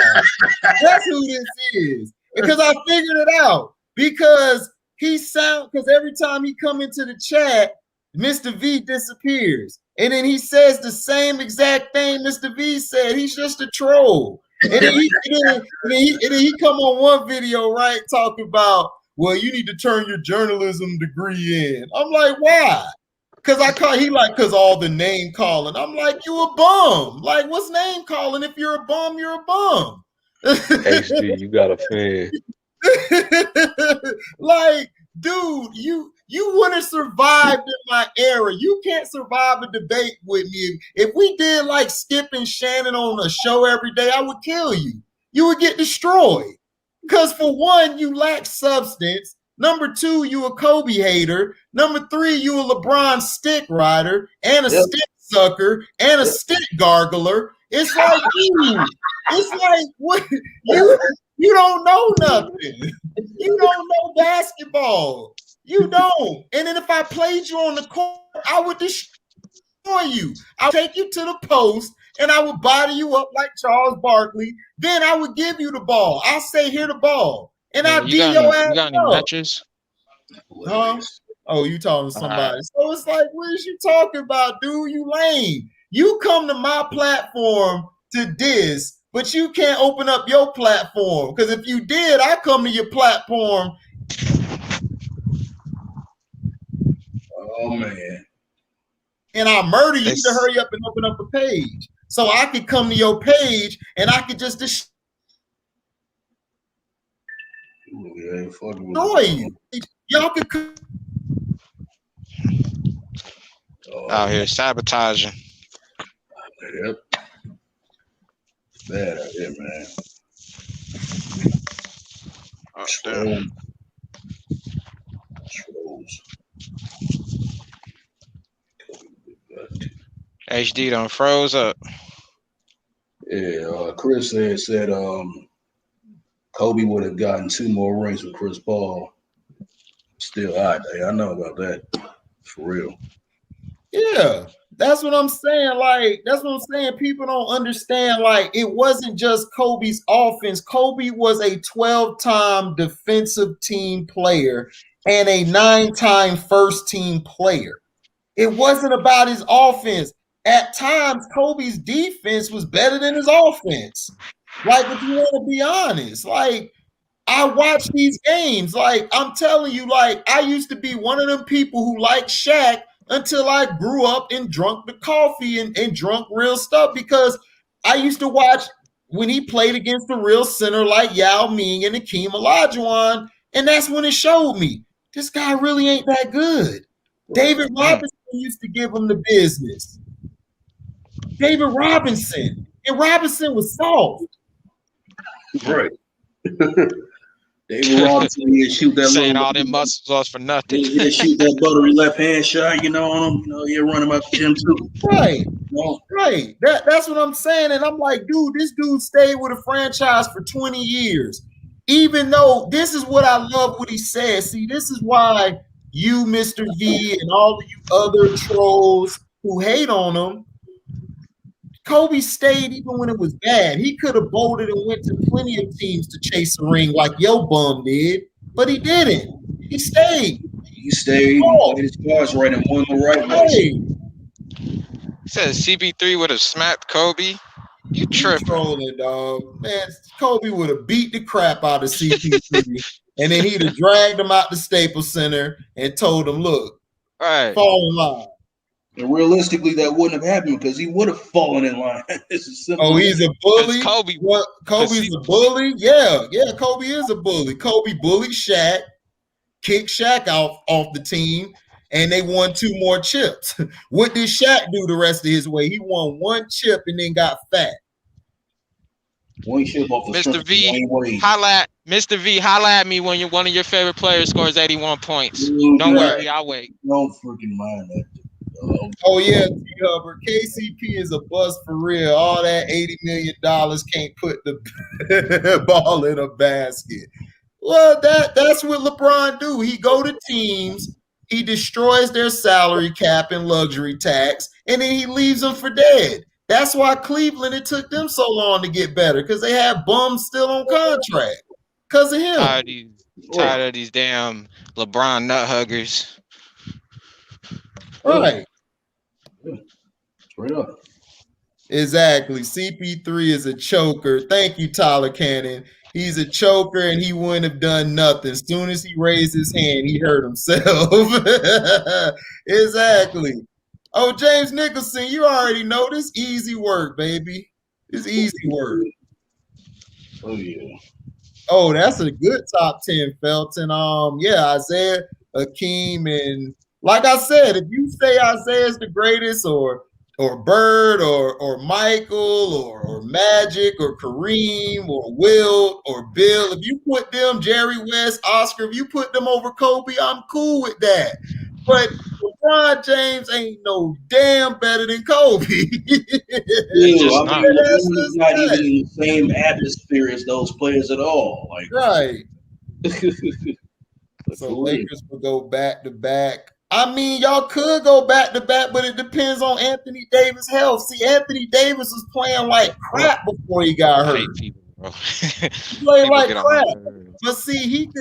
time. That's who this is. Because I figured it out. Because every time he come into the chat, Mr. V disappears. And then he says the same exact thing Mr. V said. He's just a troll. And then he come on one video, right, talking about, well, you need to turn your journalism degree in. I'm like, why? Because all the name calling. I'm like, you a bum. Like, what's name calling? If you're a bum, you're a bum. HD, you got a fan. Like, dude, you wouldn't have survived in my era. You can't survive a debate with me. If we did like Skip and Shannon on a show every day, I would kill you. You would get destroyed. Because for one, you lack substance. Number two, you a Kobe hater. Number three, you a LeBron stick rider and a stick sucker and a stick gargler. It's like what you don't know nothing. You don't know basketball. You don't. And then if I played you on the court, I would destroy you. I'll take you to the post and I would body you up like Charles Barkley. Then I would give you the ball. I'll say, here the ball. And I'll D your ass. You got any matches? Huh? Oh, you talking to somebody. So it's like, what is you talking about, dude? You lame. You come to my platform to diss, but you can't open up your platform. Because if you did, I come to your platform. Oh, man. And I murder you to hurry up and open up a page. So I could come to your page and I could just destroy you. Y'all could come out here sabotaging. Yep. It's bad out here, man. Trolls. HD done froze up. Yeah, Chris said Kobe would have gotten 2 more rings with Chris Paul. Still hot. I know about that. For real. Yeah, that's what I'm saying. Like, that's what I'm saying. People don't understand. Like, it wasn't just Kobe's offense. Kobe was a 12-time defensive team player and a 9-time first team player. It wasn't about his offense. At times, Kobe's defense was better than his offense. Like, if you want to be honest, like, I watch these games. Like, I'm telling you, like, I used to be one of them people who liked Shaq until I grew up and drunk the coffee and drunk real stuff, because I used to watch when he played against the real center like Yao Ming and Akeem Olajuwon, and that's when it showed me this guy really ain't that good. David Robinson used to give him the business. David Robinson. And Robinson was soft. Right. David Robinson, he'd shoot that saying all them muscles off for nothing. He'd shoot that buttery left hand shot, you know, on him. You know, he'd run him out the gym too. Right. Right. That's what I'm saying. And I'm like, dude, this dude stayed with a franchise for 20 years. Even though this is what I love what he says. See, this is why you, Mr. V, and all of you other trolls who hate on him, Kobe stayed even when it was bad. He could have bolted and went to plenty of teams to chase a ring like Yo Bum did, but he didn't. He stayed. He stayed, played his cards right, and won the right way. He says CP3 would have smacked Kobe. You tripping, trolling, dog. Man, Kobe would have beat the crap out of CP3, and then he'd have dragged him out the Staples Center and told him, "Look, fall in line." And realistically, that wouldn't have happened because he would have fallen in line. He's a bully. Kobe's a bully. Yeah, Kobe is a bully. Kobe bullied Shaq, kicked Shaq off the team, and they won 2 more chips. What did Shaq do the rest of his way? He won 1 chip and then got fat. 1 chip off the Mr. V, holla at me when one of your favorite players scores 81 points. Don't worry, I'll wait. Don't freaking mind that. Oh yeah, T Hubbard. KCP is a bust for real. All that $80 million can't put the ball in a basket. Well, that's what LeBron do. He go to teams, he destroys their salary cap and luxury tax, and then he leaves them for dead. That's why Cleveland, it took them so long to get better, because they had bums still on contract because of him. Tired of these damn LeBron nut huggers. Right. Straight up. Exactly. CP3 is a choker. Thank you, Tyler Cannon. He's a choker, and he wouldn't have done nothing. As soon as he raised his hand, he hurt himself. Exactly. Oh, James Nicholson, you already know this easy work, baby. It's easy work. Oh, yeah. Oh, that's a good top 10, Felton. Yeah, Isaiah, Akeem, and like I said, if you say Isaiah's the greatest, or Bird, or Michael, or Magic, or Kareem, or Will, or Bill, if you put them, Jerry West, Oscar, if you put them over Kobe, I'm cool with that. But LeBron James ain't no damn better than Kobe. He's not even in the same atmosphere as those players at all. Like, right. So Lakers will go back to back. I mean, y'all could go back to back, but it depends on Anthony Davis' health. See, Anthony Davis was playing like crap before he got hurt. He played like crap. But see,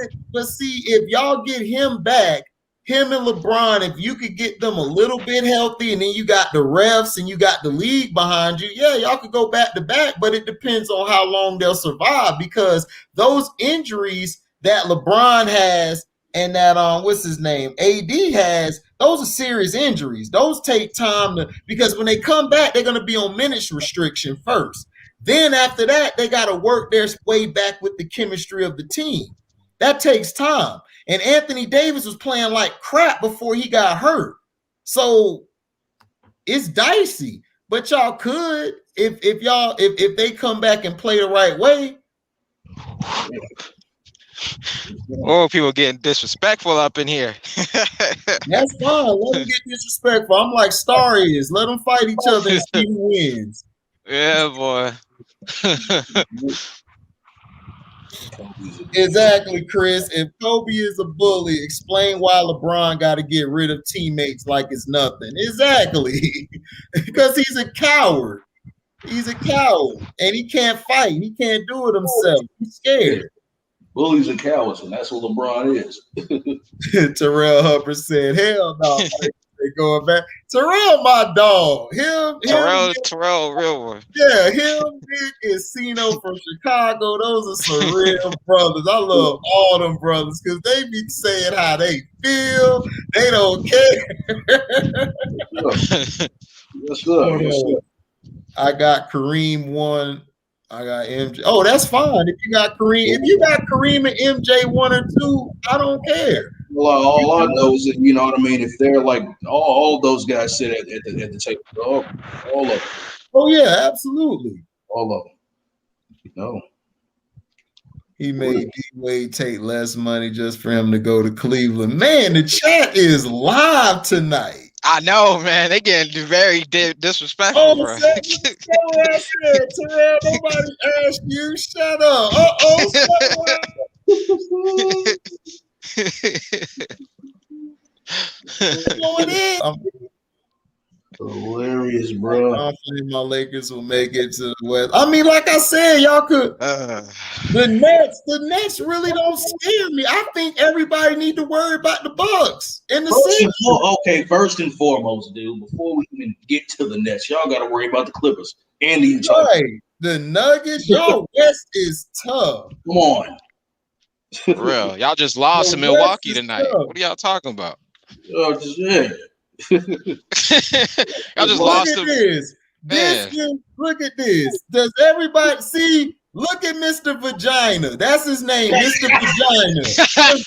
if y'all get him back, him and LeBron, if you could get them a little bit healthy, and then you got the refs and you got the league behind you, yeah, y'all could go back to back, but it depends on how long they'll survive, because those injuries that LeBron has and that what's his name, AD has, those are serious injuries. Those take time because when they come back, they're going to be on minutes restriction first. Then after that, they got to work their way back with the chemistry of the team. That takes time. And Anthony Davis was playing like crap before he got hurt. So it's dicey. But y'all could, if they come back and play the right way. Oh, people getting disrespectful up in here. That's fine. Let them get disrespectful. I'm like Star is. Let them fight each other and see who wins. Yeah, boy. Exactly, Chris. If Kobe is a bully, explain why LeBron got to get rid of teammates like it's nothing. Exactly. Because he's a coward. He's a coward. And he can't fight. He can't do it himself. He's scared. Bullies and cowards, and that's what LeBron is. Terrell Hubbard said, hell no. They going back. Terrell, my dog. Terrell, real one. Yeah, him, Nick, and Cino from Chicago. Those are some real brothers. I love all them brothers because they be saying how they feel. They don't care. Yes, sir. I got Kareem 1. I got MJ. Oh, that's fine. If you got Kareem and MJ 1 or 2, I don't care. Well, all I know is that, you know what I mean, if they're like all those guys sit at the table, all of them. Oh yeah, absolutely. All of them. No. He made D-Wade take less money just for him to go to Cleveland. Man, the chat is live tonight. I know, man. They getting very disrespectful, Oh, bro. I said, Terrell, nobody asked you. Shut up. Hilarious, bro. I'm confident my Lakers will make it to the West. I mean, like I said, y'all could. The Nets really don't scare me. I think everybody need to worry about the Bucks and the Sixers. First and foremost, dude, before we even get to the Nets, y'all got to worry about the Clippers and the Utah. Right. The Nuggets, y'all West is tough. Come on. For real. Y'all just lost to Milwaukee tonight. Tough. What are y'all talking about? Y'all just lost to this. Look at this. Does everybody see? Look at Mr. Vagina. That's his name, Mr. Vagina.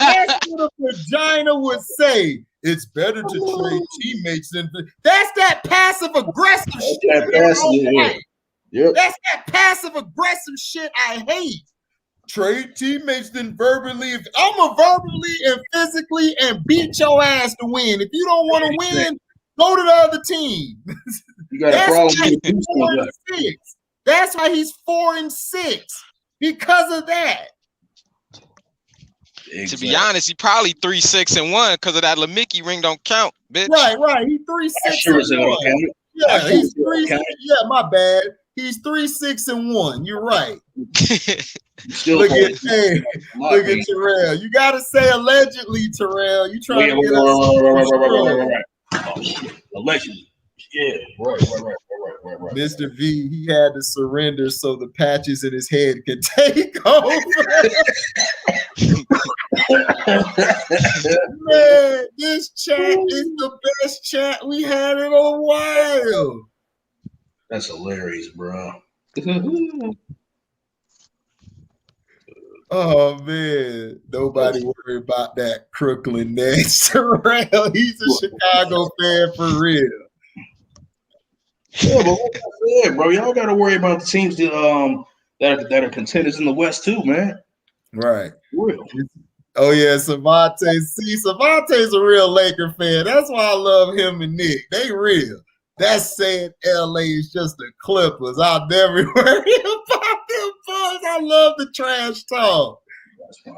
That's what a vagina would say. It's better to trade teammates than that's that passive aggressive shit. That's that passive aggressive shit I hate. Trade teammates than verbally. I'm a verbally and physically and beat your ass to win. If you don't want to win, go to the other team. You got a problem with 4-6. That's why he's 4-6 because of that. Exactly. To be honest, he probably 3-6-1 because of that LeMickey ring don't count, bitch. Right. He 3-6-1. Yeah, he's 3. Yeah, my bad. He's 3-6-1. You're right. Look at Terrell. You gotta say allegedly, Terrell. You trying to get us allegedly. Yeah, right. Mr. V, he had to surrender so the patches in his head could take over. Man, this chat is the best chat we had in a while. That's hilarious, bro. Oh man, nobody worry about that Crooklyn Nets. Terrell, he's a Chicago fan for real. Yeah, but like I said, bro, y'all got to worry about the teams that are contenders in the West too, man. Right. Real. Oh yeah, Savante. See, Savante's a real Laker fan. That's why I love him and Nick. They real. That's saying LA is just the Clippers. I'll never worry about them Bucks. I love the trash talk. That's fine.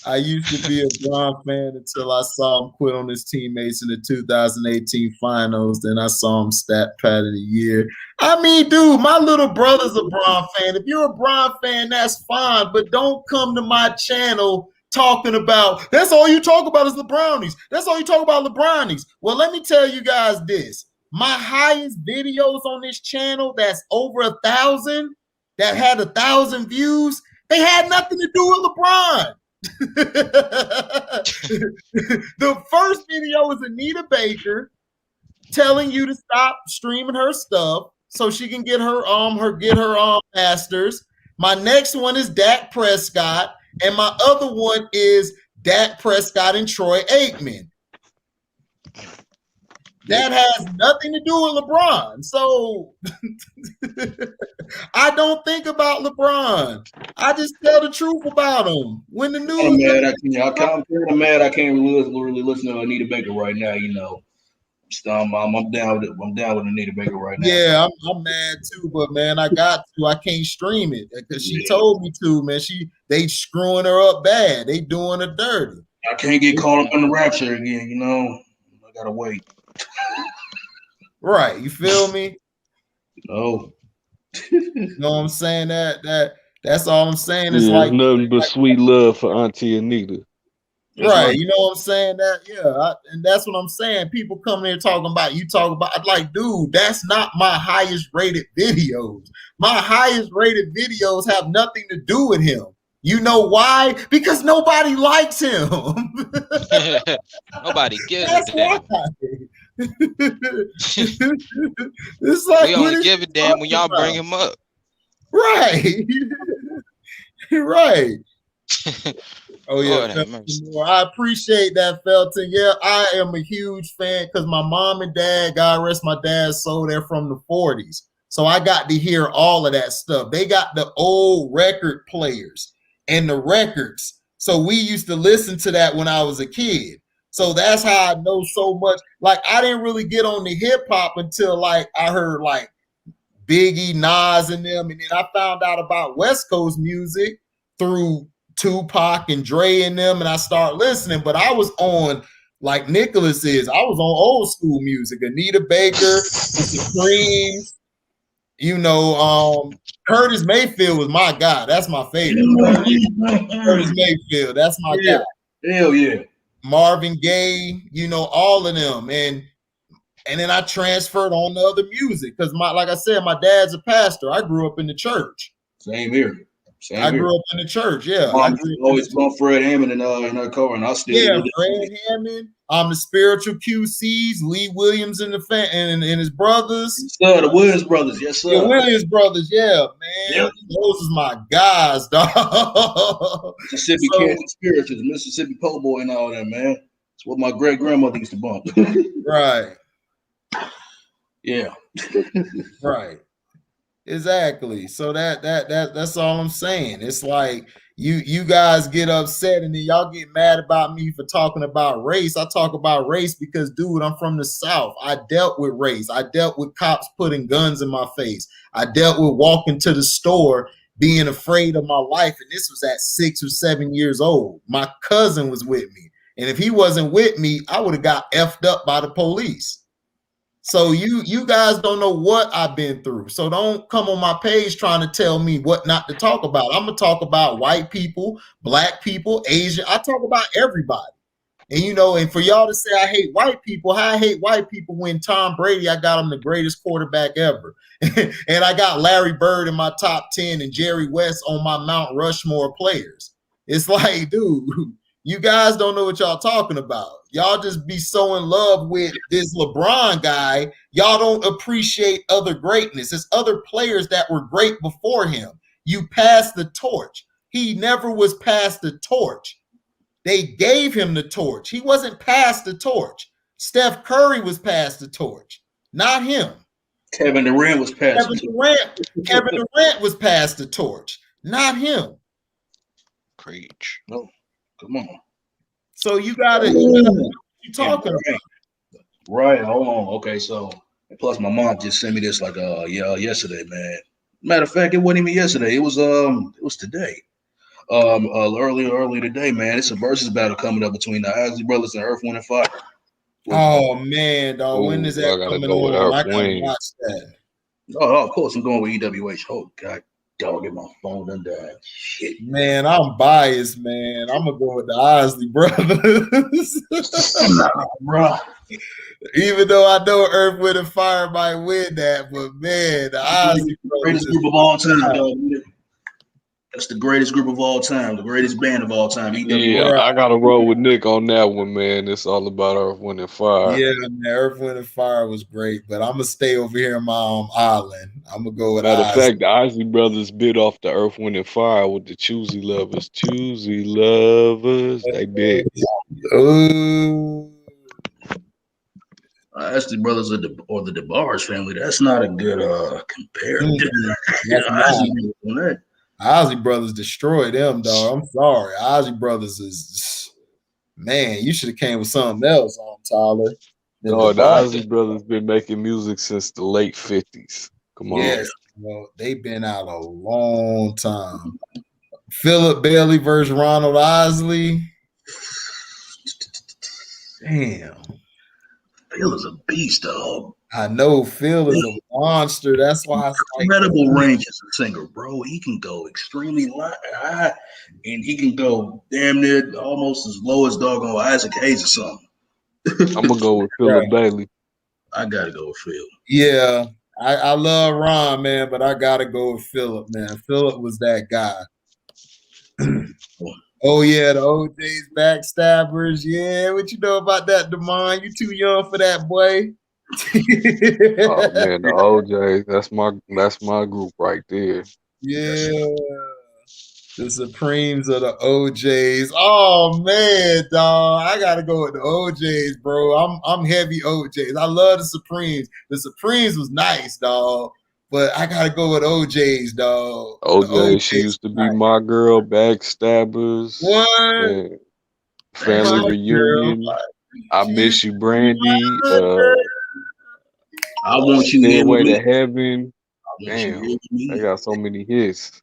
I used to be a Bron fan until I saw him quit on his teammates in the 2018 finals. Then I saw him stat pad of the year. I mean, dude, my little brother's a Bron fan. If you're a Bron fan, that's fine. But don't come to my channel talking about, that's all you talk about is LeBronies. That's all you talk about, LeBronies. Well, let me tell you guys this. My highest videos on this channel that's over 1,000, that had 1,000 views, they had nothing to do with LeBron. The first video is Anita Baker telling you to stop streaming her stuff so she can get her masters. My next one is Dak Prescott, and my other one is Dak Prescott and Troy Aikman. That has nothing to do with LeBron. So I don't think about LeBron. I just tell the truth about him. When the news, I'm mad. I can't really listen to Anita Baker right now. You know, I'm down with it. I'm down with Anita Baker right now. Yeah, I'm mad too, but man, I got to. I can't stream it because she told me to. Man, they screwing her up bad. They doing her dirty. I can't get caught up in the rapture again. You know, I gotta wait. Right, you feel me? No. You know what I'm saying? That's all I'm saying. It's like nothing but sweet love for Auntie Anita. Right, you know what I'm saying? And that's what I'm saying. People come there talking about like, dude, that's not my highest rated videos. My highest rated videos have nothing to do with him. You know why? Because nobody likes him. Nobody gives a damn. It's like, we only give a damn when y'all bring him up. Right. Right. Oh yeah, I appreciate that, Felton. Yeah, I am a huge fan because my mom and dad, God rest my dad's soul, they're from the 40s. So I got to hear all of that stuff. They got the old record players and the records. So we used to listen to that when I was a kid. So that's how I know so much. Like, I didn't really get on the hip hop until like I heard like Biggie, Nas, and them, and then I found out about West Coast music through Tupac and Dre and them, and I started listening. But I was on, like Nicholas is, I was on old school music. Anita Baker, the Supremes, you know, Curtis Mayfield was my guy. That's my favorite. Curtis Mayfield, that's my guy. Hell yeah. Marvin Gaye, you know, all of them. And then I transferred on to other music because like I said, my dad's a pastor. I grew up in the church. Same here. I grew up in the church, yeah. I always call Fred Hammond in her car, and I still Fred Hammond. The spiritual QCs, Lee Williams and and his brothers. Sir, the Williams brothers, yes sir. The Williams brothers, yeah, man. Yep. Those is my guys, dog. Mississippi Kansas Spirituals, Mississippi Po' Boy, and all that, man. It's what my great grandmother used to bump. Right. Yeah. Right. Exactly. So that's all I'm saying. It's like you guys get upset and then y'all get mad about me for talking about race. I talk about race because, dude, I'm from the South. I dealt with race. I dealt with cops putting guns in my face. I dealt with walking to the store being afraid of my life. And this was at 6 or 7 years old. My cousin was with me. And if he wasn't with me, I would have got effed up by the police. So you guys don't know what I've been through. So don't come on my page trying to tell me what not to talk about. I'm going to talk about white people, black people, Asian. I talk about everybody. And, you know, and for y'all to say I hate white people, how I hate white people when Tom Brady, I got him the greatest quarterback ever. And I got Larry Bird in my top 10 and Jerry West on my Mount Rushmore players. It's like, dude, you guys don't know what y'all talking about. Y'all just be so in love with this LeBron guy. Y'all don't appreciate other greatness. There's other players that were great before him. You passed the torch. He never was passed the torch. They gave him the torch. He wasn't passed the torch. Steph Curry was passed the torch, not him. Kevin Durant was passed the torch. Kevin Durant was passed the torch, not him. Preach. No. Come on. So you gotta what you talking about. Right. Hold on. Okay. So plus my mom just sent me this like yesterday, man. Matter of fact, it wasn't even yesterday. It was today. Early today, man. It's a versus battle coming up between the Isley Brothers and Earth, Wind & Fire. Oh man, dog. When is that coming on? I gotta watch that. Oh, of course I'm going with EWH. Oh God. Dog, get my phone done died. Shit. Man, I'm biased, man. I'm gonna go with the Isley Brothers. Nah, bro. Even though I know Earth, Wind & Fire might win that, but man, the Isley Brothers, greatest group of all time, dog. That's the greatest group of all time, the greatest band of all time. Yeah, I gotta roll with Nick on that one, man. It's all about Earth, Wind & Fire. Yeah, man, Earth, Wind & Fire was great, but I'm gonna stay over here in my island. I'm gonna go with Matter of fact, the Isley Brothers bit off the Earth, Wind & Fire with the Choosy Lovers. Choosy Lovers, they bit. Ooh. Isley Brothers or the DeBarge family. That's not a good comparison. Isley Brothers destroyed them, dog. I'm sorry. Isley Brothers is, man, you should have came with something else on, Tyler. No, the Isley Brothers been making music since the late 50s. Come on. Yes, well, they've been out a long time. Philip Bailey versus Ronald Isley. Damn. Phil is a beast, dog. I know Phil is a monster. That's why it's incredible range as a singer, bro. He can go extremely high, and he can go damn near almost as low as doggone Isaac Hayes or something. I'm gonna go with Philip Bailey. I gotta go with Phil. Yeah, I love Ron, man, but I gotta go with Philip, man. Philip was that guy. Oh yeah, the OJ's backstabbers. Yeah, what you know about that, Damon? You too young for that, boy. Oh man, the OJs. That's my group right there. Yeah. The Supremes of the OJs. Oh man, dog. I gotta go with the OJs, bro. I'm heavy OJs. I love the Supremes. The Supremes was nice, dog. But I gotta go with OJs, dog. OJ, she used to be my girl, Backstabbers. What? Man. Family My reunion. girl. I miss you, Brandy. I want you Stairway in to Heaven. Damn, I got so many hits.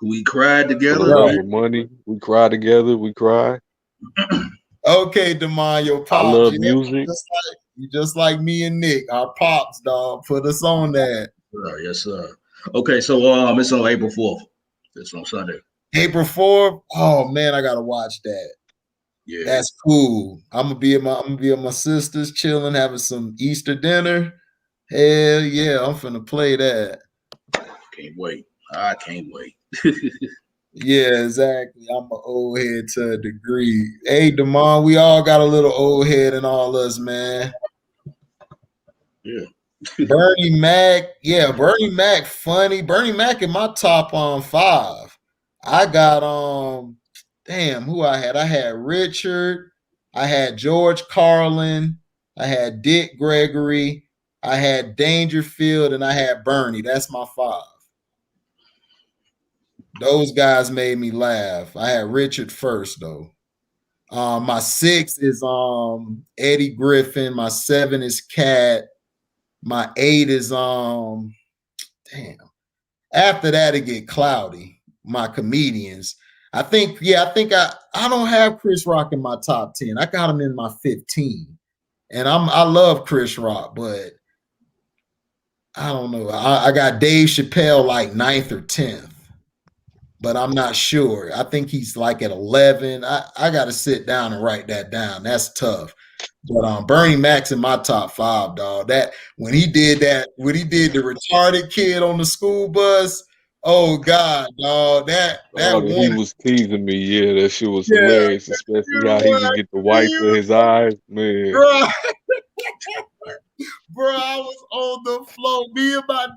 We cried together. Love with money. We cry together. We cry. Okay, Demond, your pops. I love music. You just like me and Nick, our pops, dog. Put us on that. Yes, sir. Okay, so it's on April 4th. It's on Sunday. April 4th. Oh man, I gotta watch that. Yeah, that's cool. I'm gonna be at my sister's, chilling, having some Easter dinner. Hell yeah, I'm finna play that. Can't wait. I can't wait. Yeah, exactly. I'm an old head to a degree. Hey, Damon, we all got a little old head in all us, man. Yeah. Bernie Mac, Bernie Mac, funny. Bernie Mac in my top 5. I got who I had? I had Richard, I had George Carlin, I had Dick Gregory, I had Dangerfield, and I had Bernie. That's my 5. Those guys made me laugh. I had Richard first though. My 6 is Eddie Griffin. My 7 is Cat. My 8 is After that it get cloudy. My comedians. I think I don't have Chris Rock in my top 10. I got him in my 15. And I love Chris Rock, but I don't know. I got Dave Chappelle like 9th or 10th. But I'm not sure. I think he's like at 11. I got to sit down and write that down. That's tough. But Bernie Mac's in my top 5, dog. That when he did the retarded kid on the school bus. Oh God, dog. That he was teasing me. Yeah, that shit was hilarious, especially how he would get the whites in his eyes, man. Bro, I was on the floor. Me and my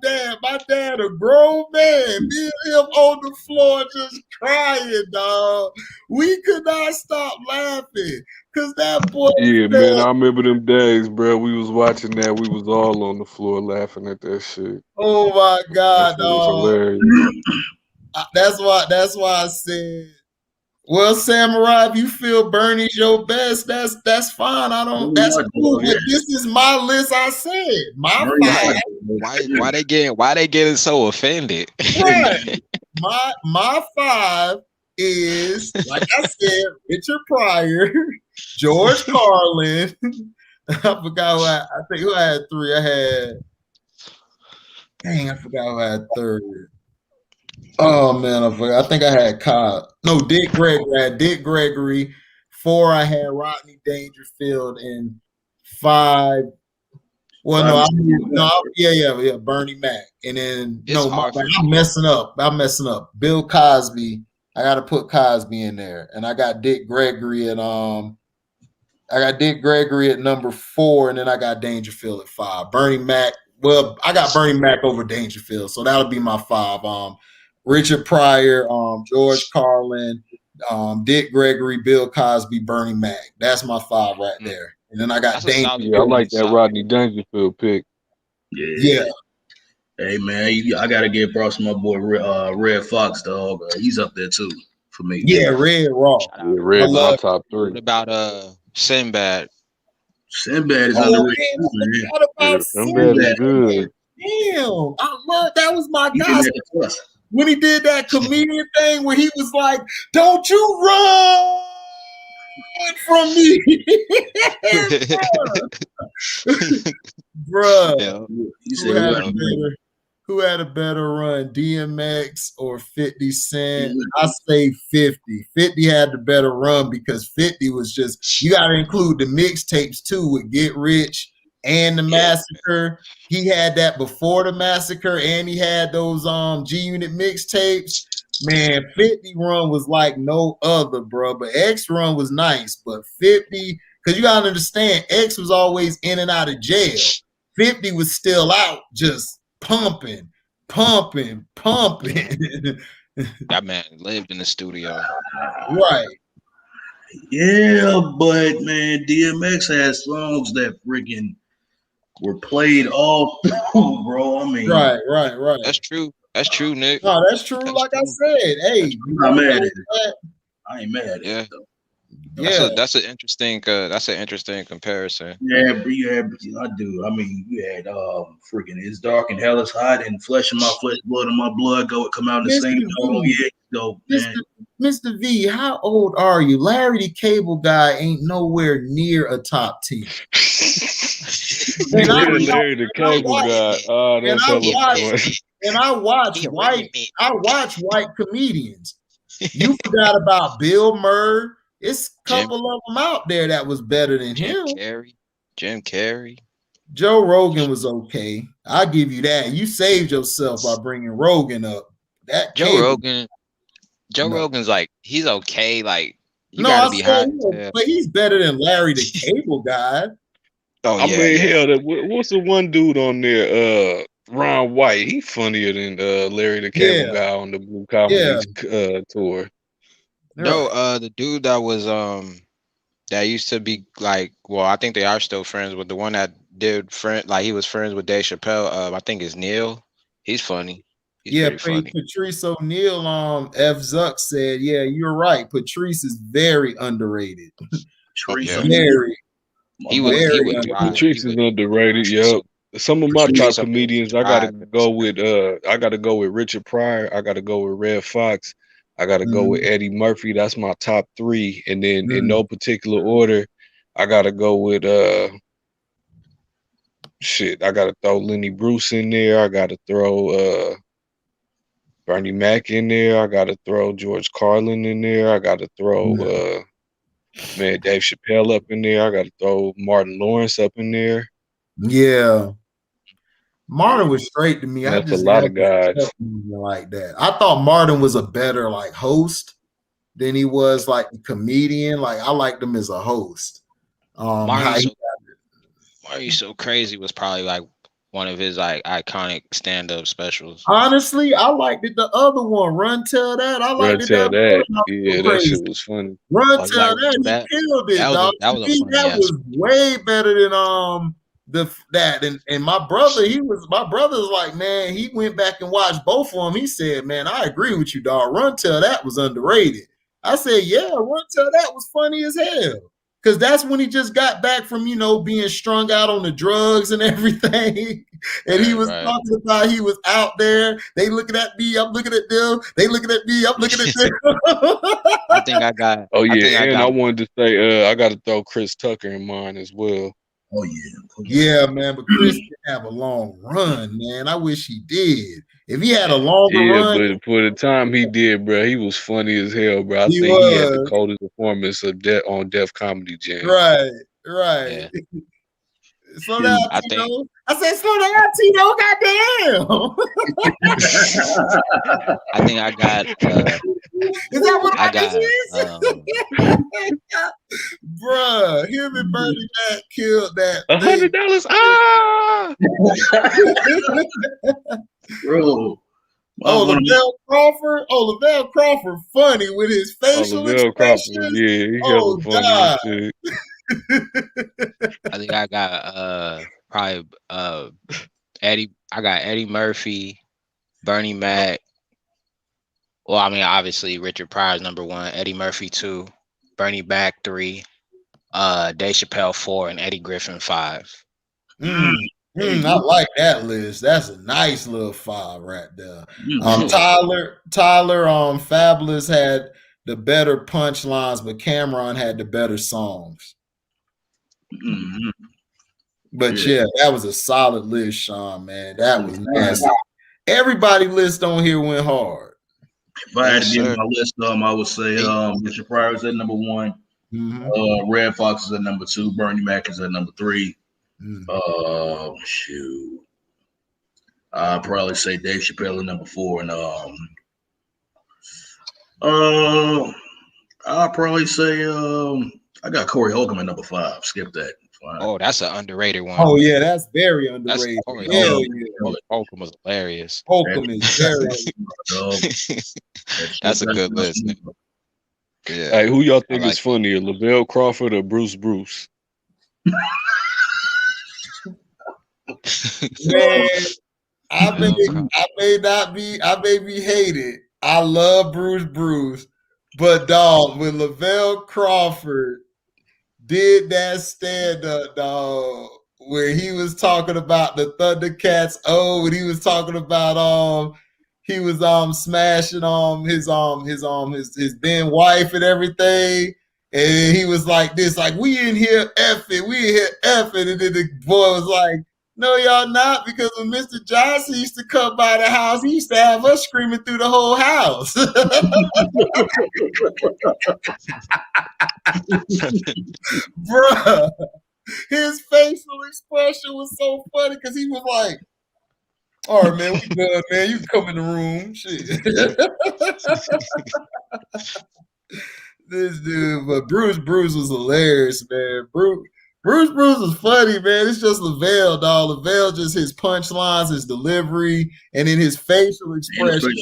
dad, a grown man. Me and him on the floor just crying, dog. We could not stop laughing. Cause that boy. Yeah, man, I remember them days, bro. We was watching that. We was all on the floor laughing at that shit. Oh my God, that was hilarious. That's why I said, well, Samurai, if you feel Bernie's your best, that's fine. That's cool. But this is my list. I said my 5. Why they getting so offended? Right. My 5 is, like I said, Richard Pryor, George Carlin. I forgot who I had 3. I forgot who I had 3rd. Oh man, I forgot. I think I had Kyle. No, Dick Gregory. I had Dick Gregory. 4, I had Rodney Dangerfield, and 5. Well, Bernie Mac, and then I'm messing up. Bill Cosby. I got to put Cosby in there, and I got Dick Gregory at number 4, and then I got Dangerfield at 5. Bernie Mac. Well, I got Bernie Mac over Dangerfield, so that'll be my 5. Richard Pryor, George Carlin, Dick Gregory, Bill Cosby, Bernie Mac. That's my 5 right there. And then I got Dangerfield. I like that Rodney Dangerfield pick. Yeah. Hey man, I gotta give props to my boy Red Fox, dog. He's up there too for me. Yeah, Red Raw. Yeah, Red's my top 3. What about Sinbad? Sinbad is underrated. Sinbad is good. Damn, I love that. Was my guy when he did that comedian thing where he was like, "Don't you run from me." Bruh. You Who had a better? Who had a better run, DMX or 50 Cent? I say 50. 50 had the better run because 50 was just, you got to include the mixtapes too with Get Rich and the Massacre. He had that before the Massacre and he had those G Unit mixtapes. Man, 50 run was like no other, bro. But X run was nice, but 50, because you got to understand, X was always in and out of jail. 50 was still out, just pumping. That man lived in the studio. Right. Yeah, but man, DMX had songs that freaking were played all through, bro. I mean, right. That's true, Nick. No, that's true. Like I said, hey, I'm not mad at it. I ain't mad at it though. That's an interesting comparison. Yeah, I do. I mean, you had freaking It's Dark and Hell is Hot and Flesh in My Flesh, Blood in My Blood come out in the same song. Yeah, so Mr. V, how old are you? Larry the Cable Guy ain't nowhere near a top 10. Larry the Cable Guy. Oh, that's I watch white comedians. You forgot about Bill Murray. It's a couple of them out there that was better than him. Jim Carrey. Joe Rogan was okay. I'll give you that. You saved yourself by bringing Rogan up. Joe Rogan's like, he's okay. Like, you gotta be high. But he's better than Larry the Cable Guy. Oh, yeah. I mean, hell, what's the one dude on there? Ron White. He's funnier than Larry the Cable Guy on the Blue Comedy tour. No, the dude that was that used to be like, well, I think they are still friends with the one that he was friends with Dave Chappelle. I think it's Neil. He's funny. He's funny. Patrice O'Neal, F. Zuck said, yeah, you're right. Patrice is very underrated. Patrice is underrated. Yep. Some of my top comedians, I gotta go with Richard Pryor. I gotta go with Red Fox. I gotta go with Eddie Murphy. That's my top 3. And then in no particular order, I gotta go with I gotta throw Lenny Bruce in there. I gotta throw Bernie Mac in there. I gotta throw George Carlin in there. I gotta throw Dave Chappelle up in there. I gotta throw Martin Lawrence up in there. Yeah. Martin was straight to me. That's a lot of guys like that. I thought Martin was a better like host than he was like a comedian. Like I liked him as a host. Martin So Crazy was probably like one of his like iconic stand-up specials. Honestly, I liked it. The other one, Run Tell That. I liked that. Yeah, that shit was funny. Run Tell That. He killed it, dog. That was way better than and my brother's like, man, he went back and watched both of them. He said, man, I agree with you, dog. Run Tell That was underrated. I said, yeah, Run Tell That was funny as hell. Because that's when he just got back from, being strung out on the drugs and everything. And he was talking about he was out there. They looking at me. I'm looking at them. They looking at me. I'm looking at them. I think I got. Oh, yeah. I wanted to say, I got to throw Chris Tucker in mine as well. Oh, yeah. Yeah, man. But Chris didn't have a long run, man. I wish he did. If he had a longer run. Yeah, but for the time he did, bro, he was funny as hell, bro. I think he had the coldest performance on Def Comedy Jam. Right. Yeah. Slow down, Tito. I said, slow down, Tito. Goddamn. I think I got. Is that what I got? Bruh, him and Bernie Mac killed that. $100. Bro. Lavelle Crawford funny with his facial expressions. Yeah, he hella funny shit. I think I got probably Eddie Murphy, Bernie Mac. Well, I mean, obviously Richard Pryor's number 1, Eddie Murphy 2, Bernie Mac 3, Dave Chappelle 4, and Eddie Griffin 5. I like that list. That's a nice little 5 right there. Tyler, Fabulous had the better punchlines, but Cameron had the better songs. But yeah, that was a solid list, Sean, man. That was nasty. Everybody list on here went hard. If I had to give my list, I would say Richard Pryor is at number 1. Red Fox is at number 2. Bernie Mac is at number 3. Shoot. I'd probably say Dave Chappelle at number 4, and I'll probably say I got Corey Holcomb at number 5. Skip that. Fine. Oh, that's an underrated one. Oh yeah, that's very underrated. Holcomb was hilarious. Holcomb is very. That's a good list. Yeah. Hey, who y'all think is funnier, Lavelle Crawford or Bruce Bruce? Man, I may be hated. I love Bruce Bruce, but dog, when Lavelle Crawford did that stand up, dog, where he was talking about the Thundercats, when he was talking about he was smashing his then wife and everything. And he was like this, like, we in here effing. And then the boy was like, no, y'all not, because when Mr. Johnson used to come by the house, he used to have us screaming through the whole house. Bruh, his facial expression was so funny because he was like, all right, man, we done, man. You come in the room. Shit. This dude, but Bruce was hilarious, man. Bruce was funny, man. It's just Lavelle, dog. Lavelle, just his punchlines, his delivery, and then his facial expression.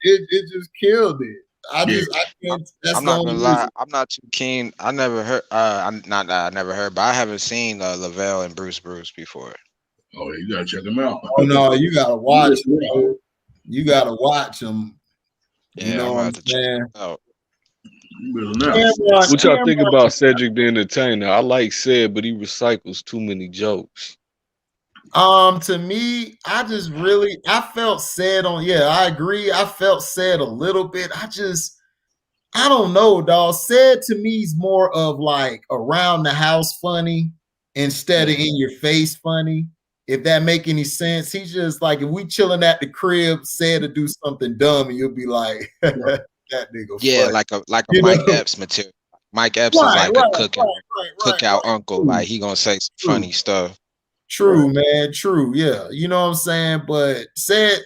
It just killed it. I can't. I'm not gonna lie. I'm not too keen. I never heard. I never heard, but I haven't seen Lavelle and Bruce before. Oh, you gotta check them out. Oh no, you gotta watch them. You gotta watch them. Yeah, you know what I'm saying? What y'all think about Cedric the Entertainer? I like Ced, but he recycles too many jokes. To me, I felt Ced on. Yeah, I agree. I felt Ced a little bit. I don't know, dog. Ced to me is more of like around the house funny instead of in your face funny. If that make any sense, he's just like, if we chilling at the crib, Ced to do something dumb, and you'll be like, that nigga. Yeah, funny. like a Mike Epps material. Mike Epps is like a cookout uncle. Like he gonna say some funny stuff. True, man. True. Yeah. You know what I'm saying? But Ced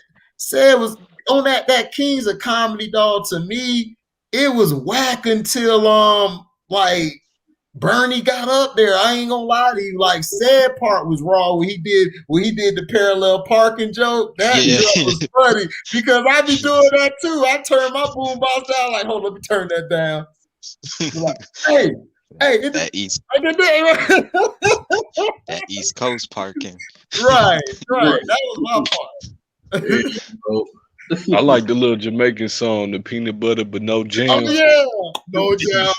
was on that Kings of Comedy, dog. To me, it was whack until like Bernie got up there. I ain't gonna lie to you. Like, Ced part was raw when he did the parallel parking joke. That was funny because I be doing that too. I turn my boombox down. Like, hold on, let me turn that down. Like, hey, that East Coast parking. Right. That was my part. I like the little Jamaican song, the peanut butter but no jam. Oh yeah, no jam.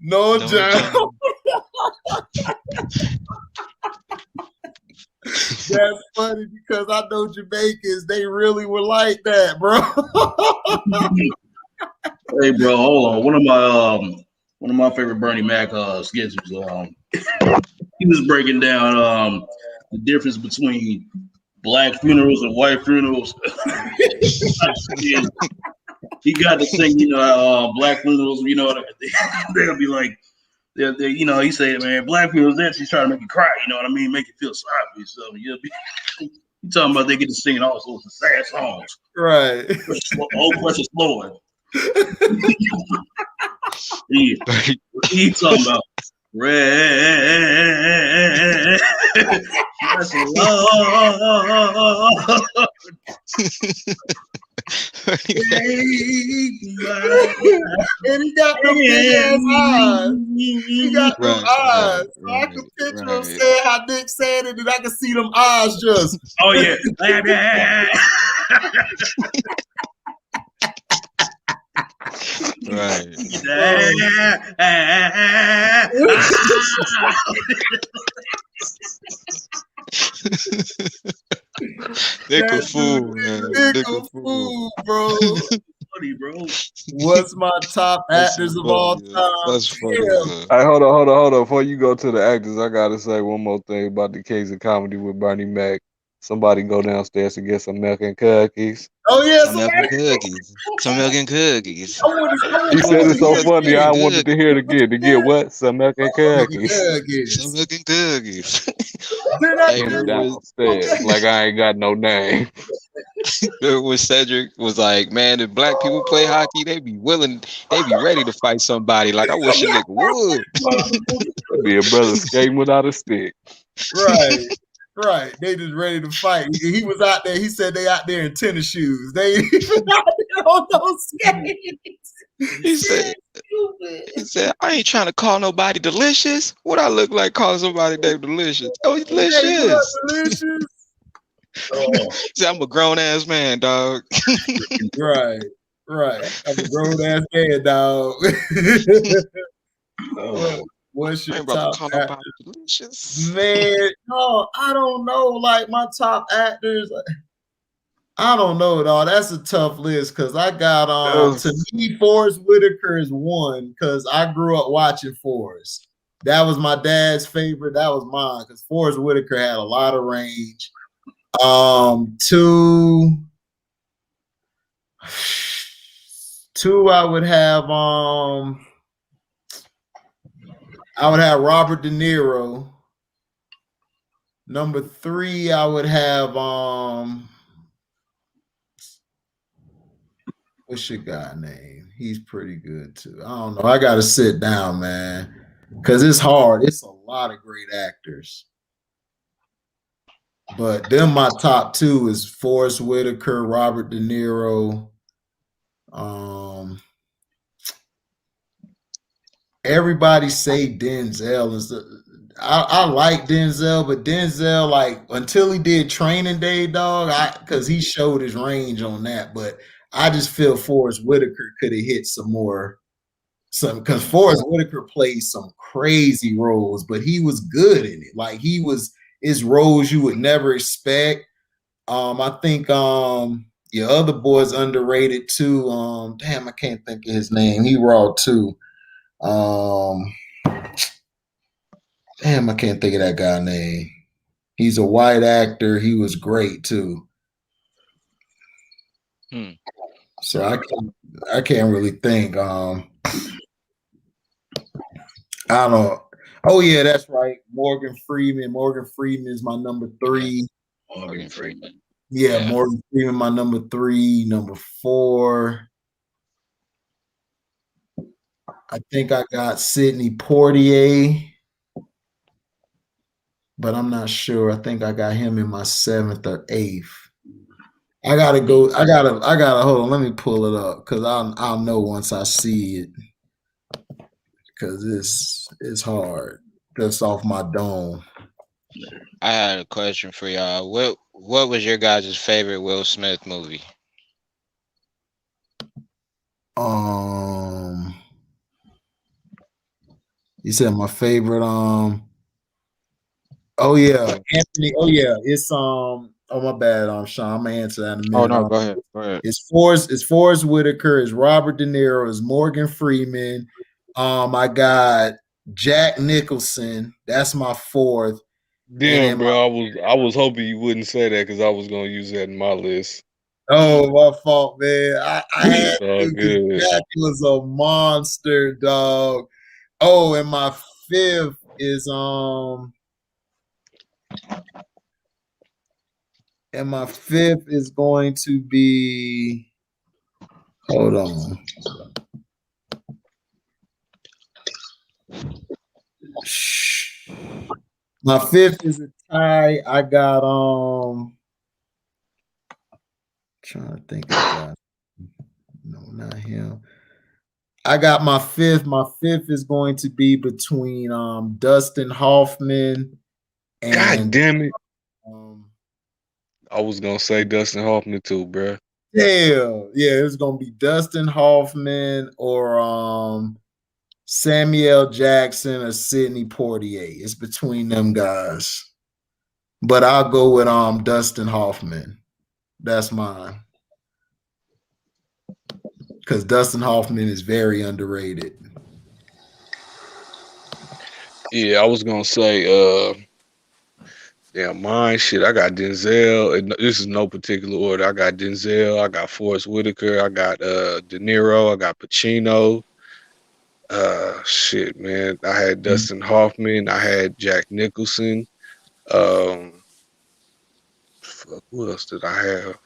No jam. That's funny because I know Jamaicans, they really were like that, bro. Hey, bro, hold on. One of my favorite Bernie Mac skits was he was breaking down the difference between black funerals and white funerals. He got to sing, black funerals, they'll be like, he said, man, black funerals, she's trying to make you cry, you know what I mean? Make you feel sorry for yourself. You talking about they get to sing all sorts of sad songs. Right. Oh, precious Lord. He talking about red. And he got them big ass eyes. He got them eyes. So I can picture him saying how Nick said it, and I can see them eyes just. Oh yeah. Right. Nick a fool, man. Nick a fool, bro. funny, bro. What's my top actors of all time? That's funny. Hey, hold on. Before you go to the actors, I gotta say one more thing about the Kings of Comedy with Bernie Mac. Somebody go downstairs and get some milk and cookies. Oh yeah, Some milk and cookies. Some milk and cookies. He said it's so funny. I wanted to hear it again. To get what? Some milk and cookies. Some milk and cookies. Hey, downstairs, like I ain't got no name. When Cedric was like, man, if black people play hockey, they be ready to fight somebody. Like, I wish a nigga would. Be a brother skating without a stick. Right. They just ready to fight. He was out there. He said they out there in tennis shoes. They out there on those skates. He said, I ain't trying to call nobody delicious. What I look like calling somebody named delicious? Oh, delicious. Delicious. He said, I'm a grown ass man, dog. Right. I'm a grown ass man, dog. What's your top actor? Delicious? Man, no, I don't know. Like my top actors, I don't know, dog. That's a tough list because I got to me, Forrest Whitaker is one because I grew up watching Forrest. That was my dad's favorite. That was mine because Forrest Whitaker had a lot of range. Two, I would have Robert De Niro. Number 3, I would have what's your guy name? He's pretty good too. I don't know. I gotta sit down, man. Cause it's hard. It's a lot of great actors. But then my top 2 is Forrest Whitaker, Robert De Niro. Everybody say Denzel. I like Denzel, but Denzel, like until he did Training Day, dog, because he showed his range on that. But I just feel Forrest Whitaker could have hit because Forrest Whitaker played some crazy roles, but he was good in it. Like his roles you would never expect. I think your other boy's underrated too. Damn, I can't think of his name. He raw too. Damn, I can't think of that guy's name. He's a white actor. He was great too. So I can't really think. I don't know. Oh yeah, that's right. Morgan Freeman. Morgan Freeman is my number 3. Morgan Freeman. Yeah, Morgan Freeman, my number 3. Number 4. I think I got Sidney Poitier, but I'm not sure. I think I got him in my 7th or 8th. I gotta hold on. Let me pull it up because I'll know once I see it. Because it's hard. Just off my dome. I had a question for y'all. What was your guys' favorite Will Smith movie? You said my favorite. Oh yeah, Anthony. Oh yeah, it's Oh my bad. Sean, I'm gonna answer that in a minute. Oh no, go ahead. It's Forrest Whitaker. It's Robert De Niro. It's Morgan Freeman. I got Jack Nicholson. That's my 4th. Damn, bro. I was hoping you wouldn't say that because I was gonna use that in my list. Oh, my fault, man. I had to because Jack was a monster, dog. Oh, and my 5th is going to be. Hold on. My 5th is a tie. I got trying to think of that. No, not him. I got my 5th. My 5th is going to be between Dustin Hoffman and God damn it. I was gonna say Dustin Hoffman too, bro. Yeah, it's gonna be Dustin Hoffman or Samuel Jackson or Sidney Poitier. It's between them guys. But I'll go with Dustin Hoffman. That's mine. because Dustin Hoffman is very underrated. Yeah, I was gonna say, mine shit. I got Denzel, and this is no particular order. I got Denzel, I got Forrest Whitaker, I got De Niro, I got Pacino. Shit, man. I had Dustin Hoffman, I had Jack Nicholson. Fuck, who else did I have?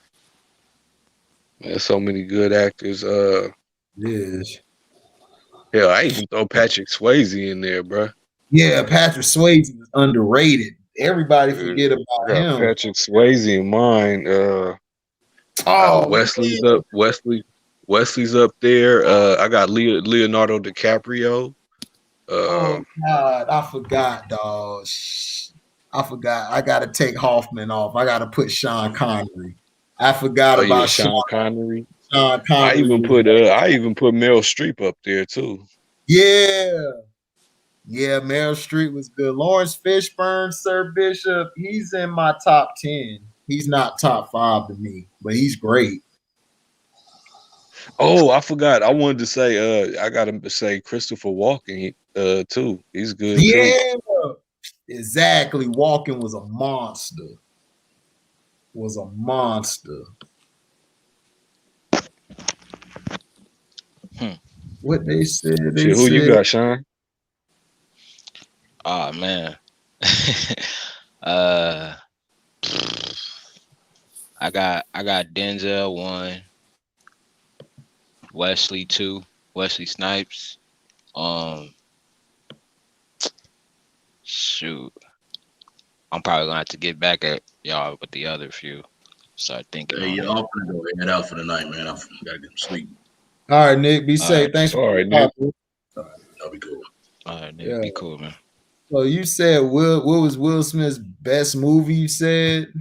Man, so many good actors. Yes. Hell, I even throw Patrick Swayze in there, bro. Yeah, Patrick Swayze is underrated. Everybody forget about I got him. Patrick Swayze in mine. Wesley's man. up. Wesley's up there. I got Leonardo DiCaprio. Oh God, I forgot, dog. I forgot. I gotta take Hoffman off. I gotta put Sean Connery. I forgot about Sean Connery. Sean Connery. I even put Meryl Streep up there too. Yeah. Yeah, Meryl Streep was good. Lawrence Fishburne, Sir Bishop, he's in my top 10. He's not top 5 to me, but he's great. Oh, I forgot. I wanted to say, I gotta say Christopher Walken, too. He's good too. Yeah, exactly. Walken was a monster. What they said. Who you got, Sean? Oh man. I got Denzel 1, Wesley 2, Wesley Snipes. Shoot. I'm probably gonna have to get back at y'all with the other few. Start thinking. Hey, y'all gonna go head out for the night, man. I gotta get some sleep. All right, Nick. Be safe. Right. Thanks. All right, Nick. All right, that'll be cool. All right, Nick. Be cool, man. So you said what was Will Smith's best movie? You said.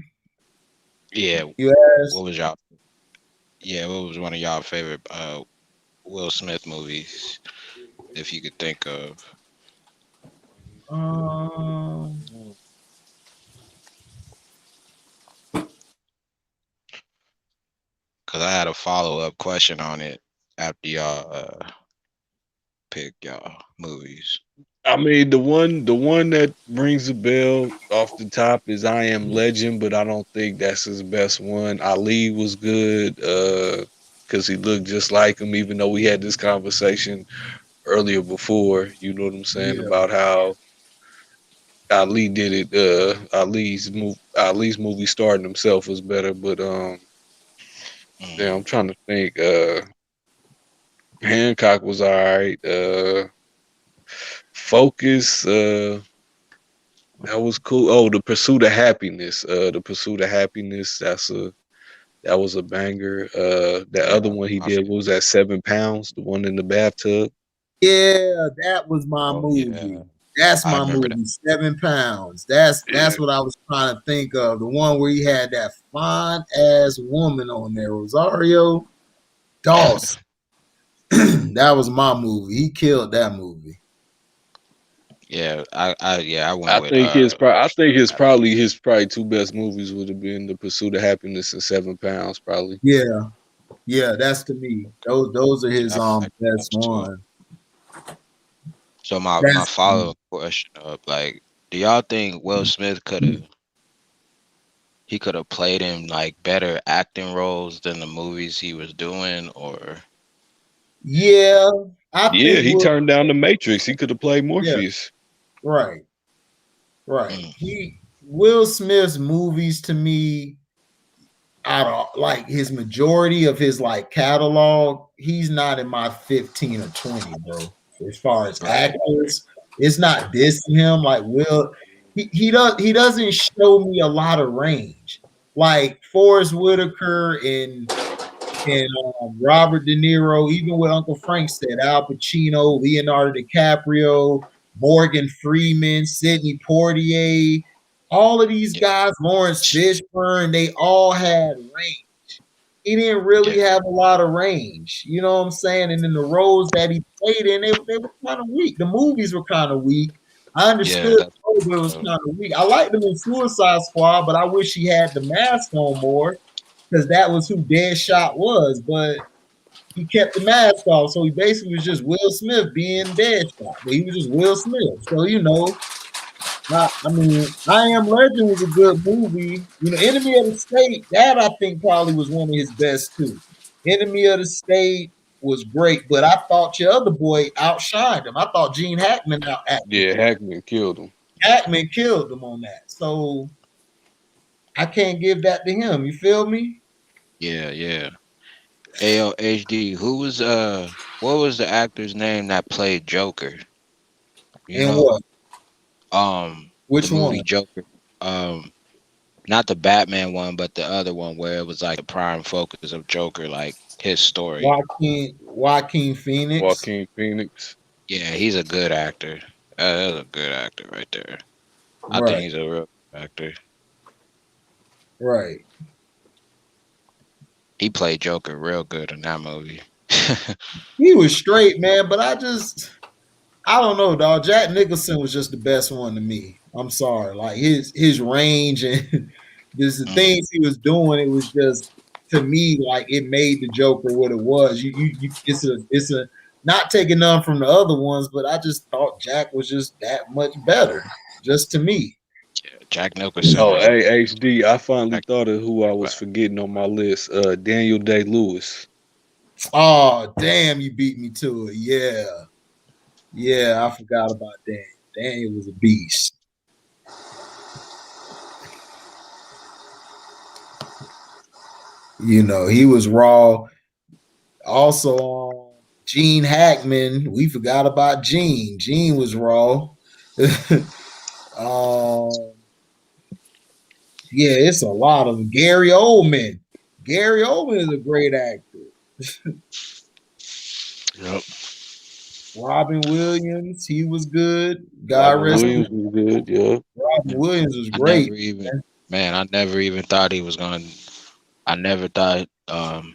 Yeah. You asked. What was y'all? Yeah. What was one of y'all favorite Will Smith movies, if you could think of? Because I had a follow-up question on it after y'all pick y'all movies. I mean, the one that rings a bell off the top is I Am Legend, but I don't think that's his best one. Ali was good because he looked just like him, even though we had this conversation earlier before. You know what I'm saying about how Ali did it. Ali's movie starring himself was better, but yeah, I'm trying to think. Hancock was all right. Focus, that was cool. Oh, The Pursuit of Happiness. The Pursuit of Happiness. That was a banger. That other one he did was that 7 Pounds, the one in the bathtub. Yeah, that was my movie. Yeah. That's my movie. 7 Pounds. That's what I was trying to think of. The one where he had that fine ass woman on there, Rosario Dawson. That was my movie. He killed that movie. Yeah, I went I with. think his probably two best movies would have been The Pursuit of Happiness and 7 Pounds, probably. Yeah, that's to me. Those are his best one. So my follow-up question like, do y'all think Will Smith could have played in like better acting roles than the movies he was doing, or? Yeah, think he turned down The Matrix. He could have played Morpheus. Yeah. Right. Will Smith's movies to me, out of like his majority of his like catalog, he's not in my 15 or 20, bro. As far as actors, it's not dissing him. Like Will, he doesn't show me a lot of range. Like Forrest Whitaker and Robert De Niro, even what Uncle Frank said, Al Pacino, Leonardo DiCaprio, Morgan Freeman, Sidney Poitier, all of these guys, Lawrence Fishburne, they all had range. He didn't really have a lot of range. You know what I'm saying? And in the roles that he played in, they were kind of weak. The movies were kind of weak. I understood it was kind of weak. I liked him in Suicide Squad, but I wish he had the mask on more, because that was who Deadshot was. But he kept the mask off, so he basically was just Will Smith being Deadshot, but he was just Will Smith. So I mean, I Am Legend was a good movie. Enemy of the State, that I think probably was one of his best too. Enemy of the State was great, but I thought your other boy outshined him. I thought Gene Hackman out-acted. Yeah, Hackman killed him. Hackman killed him on that. So I can't give that to him. You feel me? Yeah. ALHD. What was the actor's name that played Joker? What? Which the movie one? Joker. Not the Batman one, but the other one where it was like the prime focus of Joker, like his story. Joaquin Phoenix. Joaquin Phoenix. Yeah, he's a good actor. That's a good actor right there. I Right. think he's a real actor. Right. He played Joker real good in that movie. He was straight, man, but I don't know, dog. Jack Nicholson was just the best one to me. I'm sorry. Like his range and just the things he was doing, it was just, to me, like it made the Joker what it was. It's a not taking none from the other ones, but I just thought Jack was just that much better, just to me. Yeah, Jack Nicholson. Oh, hey, HD, I finally thought of who I was forgetting on my list. Daniel Day-Lewis. Oh, damn, you beat me to it. Yeah, I forgot about Daniel. Daniel was a beast. He was raw. Also, Gene Hackman. We forgot about Gene. Gene was raw. Yeah, it's a lot of them. Gary Oldman. Gary Oldman is a great actor. Yep. Robin Williams, he was good. Williams was good, yeah. Robin Williams was great. I never even thought he was going. I never thought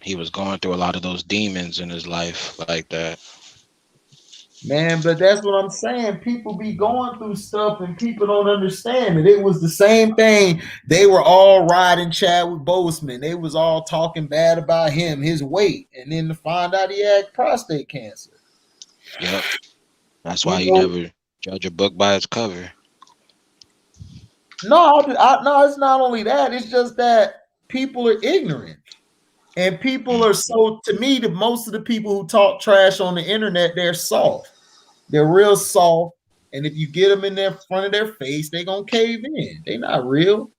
he was going through a lot of those demons in his life like that. Man, but that's what I'm saying. People be going through stuff and people don't understand it. It was the same thing. They were all riding Chadwick Boseman. They was all talking bad about him, his weight, and then to find out he had prostate cancer. Yep. That's why you never judge a book by its cover. No, it's not only that. It's just that people are ignorant. And people are to me, most of the people who talk trash on the internet, they're soft. They're real soft. And if you get them in front of their face, they're going to cave in. They're not real.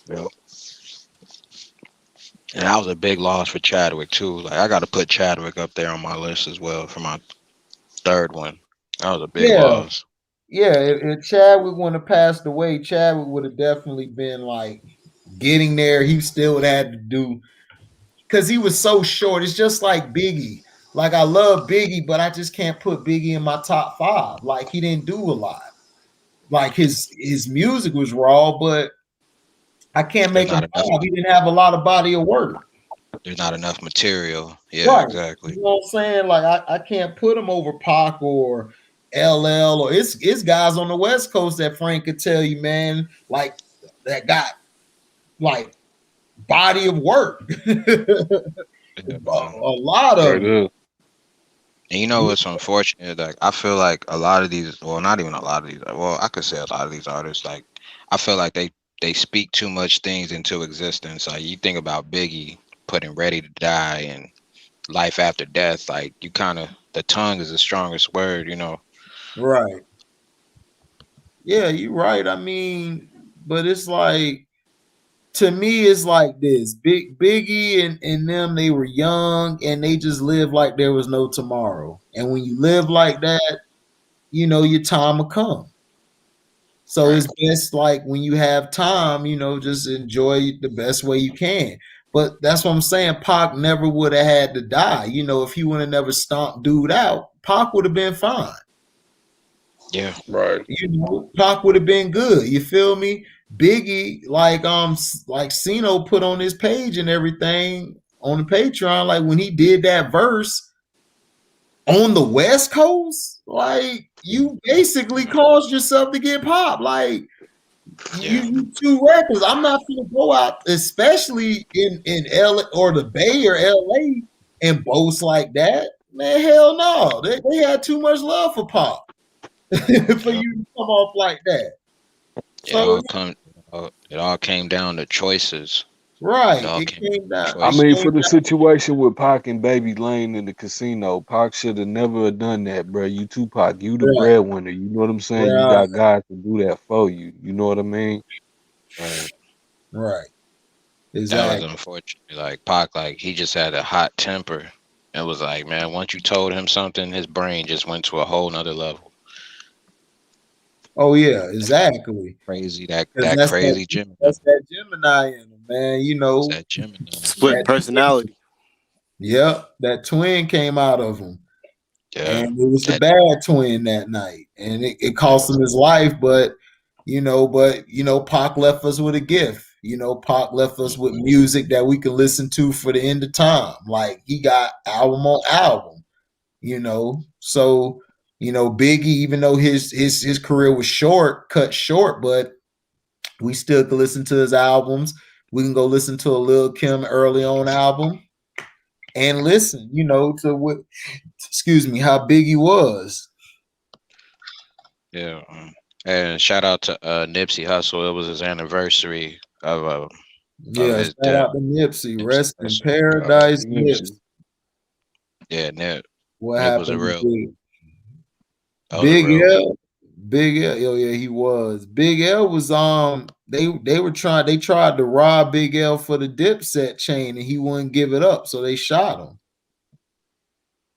Yep. And that was a big loss for Chadwick, too. Like, I got to put Chadwick up there on my list as well for my third one. That was a big loss. Yeah, if Chadwick wouldn't have passed away, Chadwick would have definitely been like getting there. He still would have had to do, because he was so short. It's just like Biggie. Like, I love Biggie, but I just can't put Biggie in my top 5. Like, he didn't do a lot. Like, his music was raw, but I can't make him fall. He didn't have a lot of body of work. There's not enough material. Yeah, right. Exactly. You know what I'm saying? Like, I can't put him over Pac or LL, or it's guys on the West Coast that Frank could tell you, man, like, that got like body of work. A lot of them. And you know what's unfortunate? Like, I feel like a lot of these, well, not even a lot of these, well, I could say a lot of these artists, like, I feel like they speak too much things into existence. Like, you think about Biggie putting Ready to Die and Life After Death, like, you kind of, the tongue is the strongest word, Right. Yeah, you're right. I mean, but it's like, to me, it's like this. Biggie and them, they were young and they just lived like there was no tomorrow. And when you live like that, your time will come. So it's best, like, when you have time, just enjoy the best way you can. But that's what I'm saying. Pac never would have had to die. If he would have never stomped dude out, Pac would have been fine. Yeah, right. Pac would have been good. You feel me? Biggie, like Sino put on his page and everything on the Patreon, like, when he did that verse on the West Coast, like, you basically caused yourself to get popped. Like, You two records. I'm not gonna go out, especially in L or the Bay or LA, and boast like that. Man, hell no. They had too much love for Pop for you to come off like that. So it all came down to choices. Right. It came down. I mean, for the situation with Pac and Baby Lane in the casino, Pac should have never done that, bro. You Tupac, you the breadwinner. You know what I'm saying? You got guys to do that for you. You know what I mean? Right. Exactly. That was unfortunate. Like Pac, like he just had a hot temper. It was like, man, once you told him something, his brain just went to a whole nother level. Oh yeah, exactly. Crazy that crazy Gemini. That's that Gemini in him, man. You know, that Gemini. Split personality. Yep, that twin came out of him. Yeah, and it was the bad twin that night, and it cost him his life. But Pac left us with a gift. Pac left us with music that we can listen to for the end of time. Like he got album on album. So Biggie, even though his career was cut short, but we still could listen to his albums. We can go listen to a Lil Kim early on album and listen, to what, how big he was. Yeah. And shout out to Nipsey Hussle. It was his anniversary of shout out to Nipsey. Rest in paradise, Nipsey. Yeah, Nip. What Nip happened was a real Big L? Big L, oh yeah, he was. Big L was they tried to rob Big L for the Dipset chain and he wouldn't give it up, so they shot him.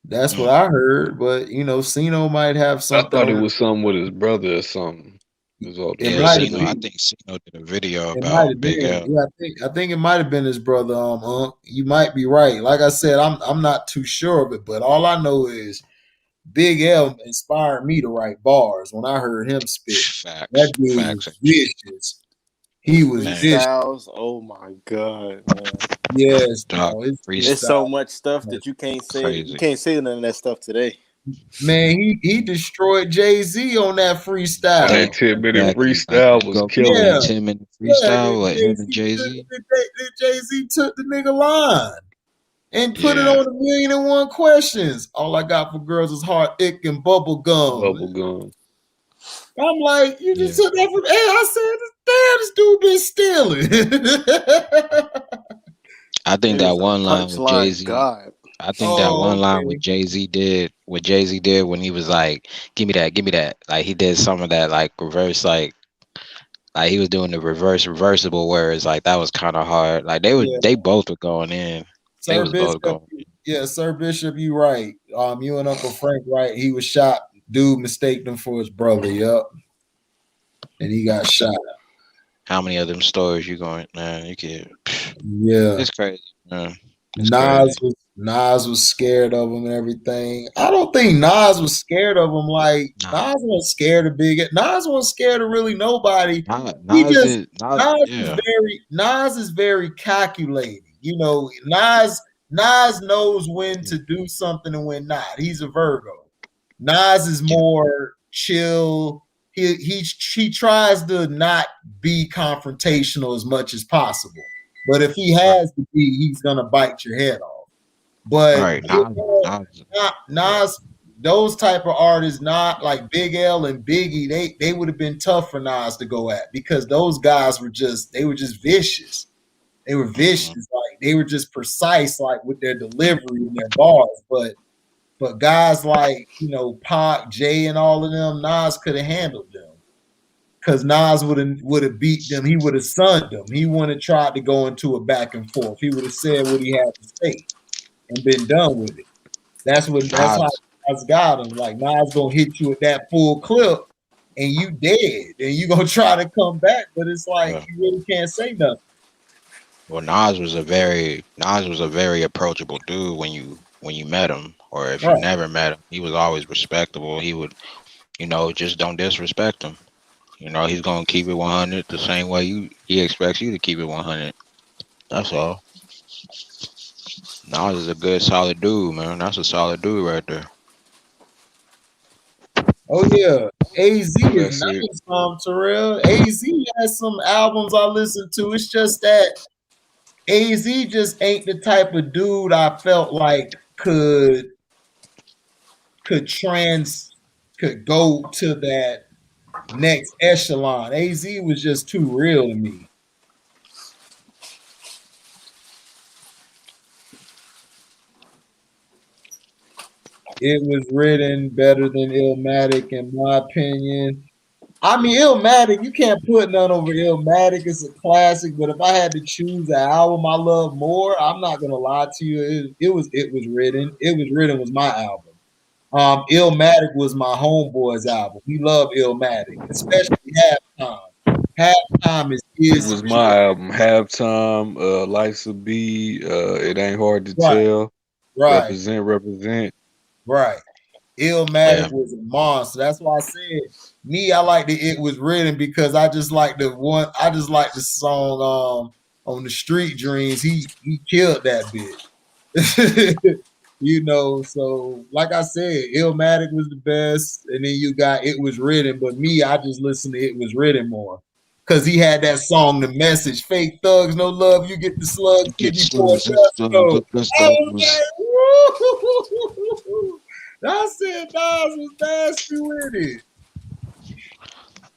That's what I heard, but Sino might have something. I thought it was something with his brother or something. I think Sino did a video about Big L. Yeah, I think it might have been his brother. You might be right. Like I said, I'm not too sure of it, but all I know is Big L inspired me to write bars when I heard him spit. That dude was vicious. He was freestyles. Oh my god, man. Yes, there's so much stuff that you can't say. Crazy. You can't say none of that stuff today. Man, he destroyed Jay-Z on that freestyle. That 10-minute freestyle was killing. 10-minute freestyle with him and Jay-Z. Jay-Z took the nigga line and put it on 1,000,001 questions. All I got for girls is hard ick and bubble gum. I'm like, you just took that from I said, damn, this dude been stealing. I think that one line with Jay-Z. I think that one line with Jay-Z did when he was like, give me that. Like he did some of that like reverse, like he was doing the reversible words. Like that was kind of hard. Like they both were going in. Sir Bishop, you right. You and Uncle Frank right. He was shot. Dude mistaked him for his brother. Yep. And he got shot. How many of them stories you going? Man, you can't. Yeah. It's crazy. Man. Nas was scared of him and everything. I don't think Nas was scared of him. Like Nas wasn't scared of Big. Nas wasn't scared of really nobody. Nas is very calculating. Nas knows when to do something and when not. He's a Virgo. Nas is more chill. He tries to not be confrontational as much as possible. But if he has to be, he's gonna bite your head off. But Nas, those type of artists, not like Big L and Biggie, they would have been tough for Nas to go at because those guys were just vicious. They were vicious, like they were just precise, like with their delivery and their bars. But guys like Pac, Jay, and all of them, Nas could have handled them. Because Nas would have beat them. He would have sunned them. He wouldn't have tried to go into a back and forth. He would have said what he had to say and been done with it. That's how Nas got him. Like Nas gonna hit you with that full clip and you dead. And you gonna try to come back, but it's like you really can't say nothing. Well, Nas was a very approachable dude when you met him, or if you never met him, he was always respectable. He would, just don't disrespect him. He's gonna keep it 100 the same way he expects you to keep it 100. That's all. Nas is a good, solid dude, man. That's a solid dude right there. Oh yeah, AZ is That's it. nice, Terrell. AZ has some albums I listen to. It's just that AZ just ain't the type of dude I felt like could go to that next echelon. AZ was just too real to me. It was written better than Illmatic, in my opinion. I mean, Illmatic, you can't put none over Illmatic. It's a classic, but if I had to choose an album I love more, I'm not gonna lie to you. It was written. It was written was my album. Illmatic was my homeboy's album. He loved Illmatic, especially Halftime. Halftime is It was my album. Halftime, Life's a B, It Ain't Hard to Tell. Right. Represent. Right. Illmatic was a monster. That's why I said me, I like It Was Written because I just like the song on the Street Dreams. He killed that bitch. You know, so like I said, Illmatic was the best, and then you got It Was Written, but me, I just listen to It Was Written more. Cause he had that song, The Message, Fake Thugs, No Love, You Get the Slugs, Get before slugs. I said Nas was nasty with it.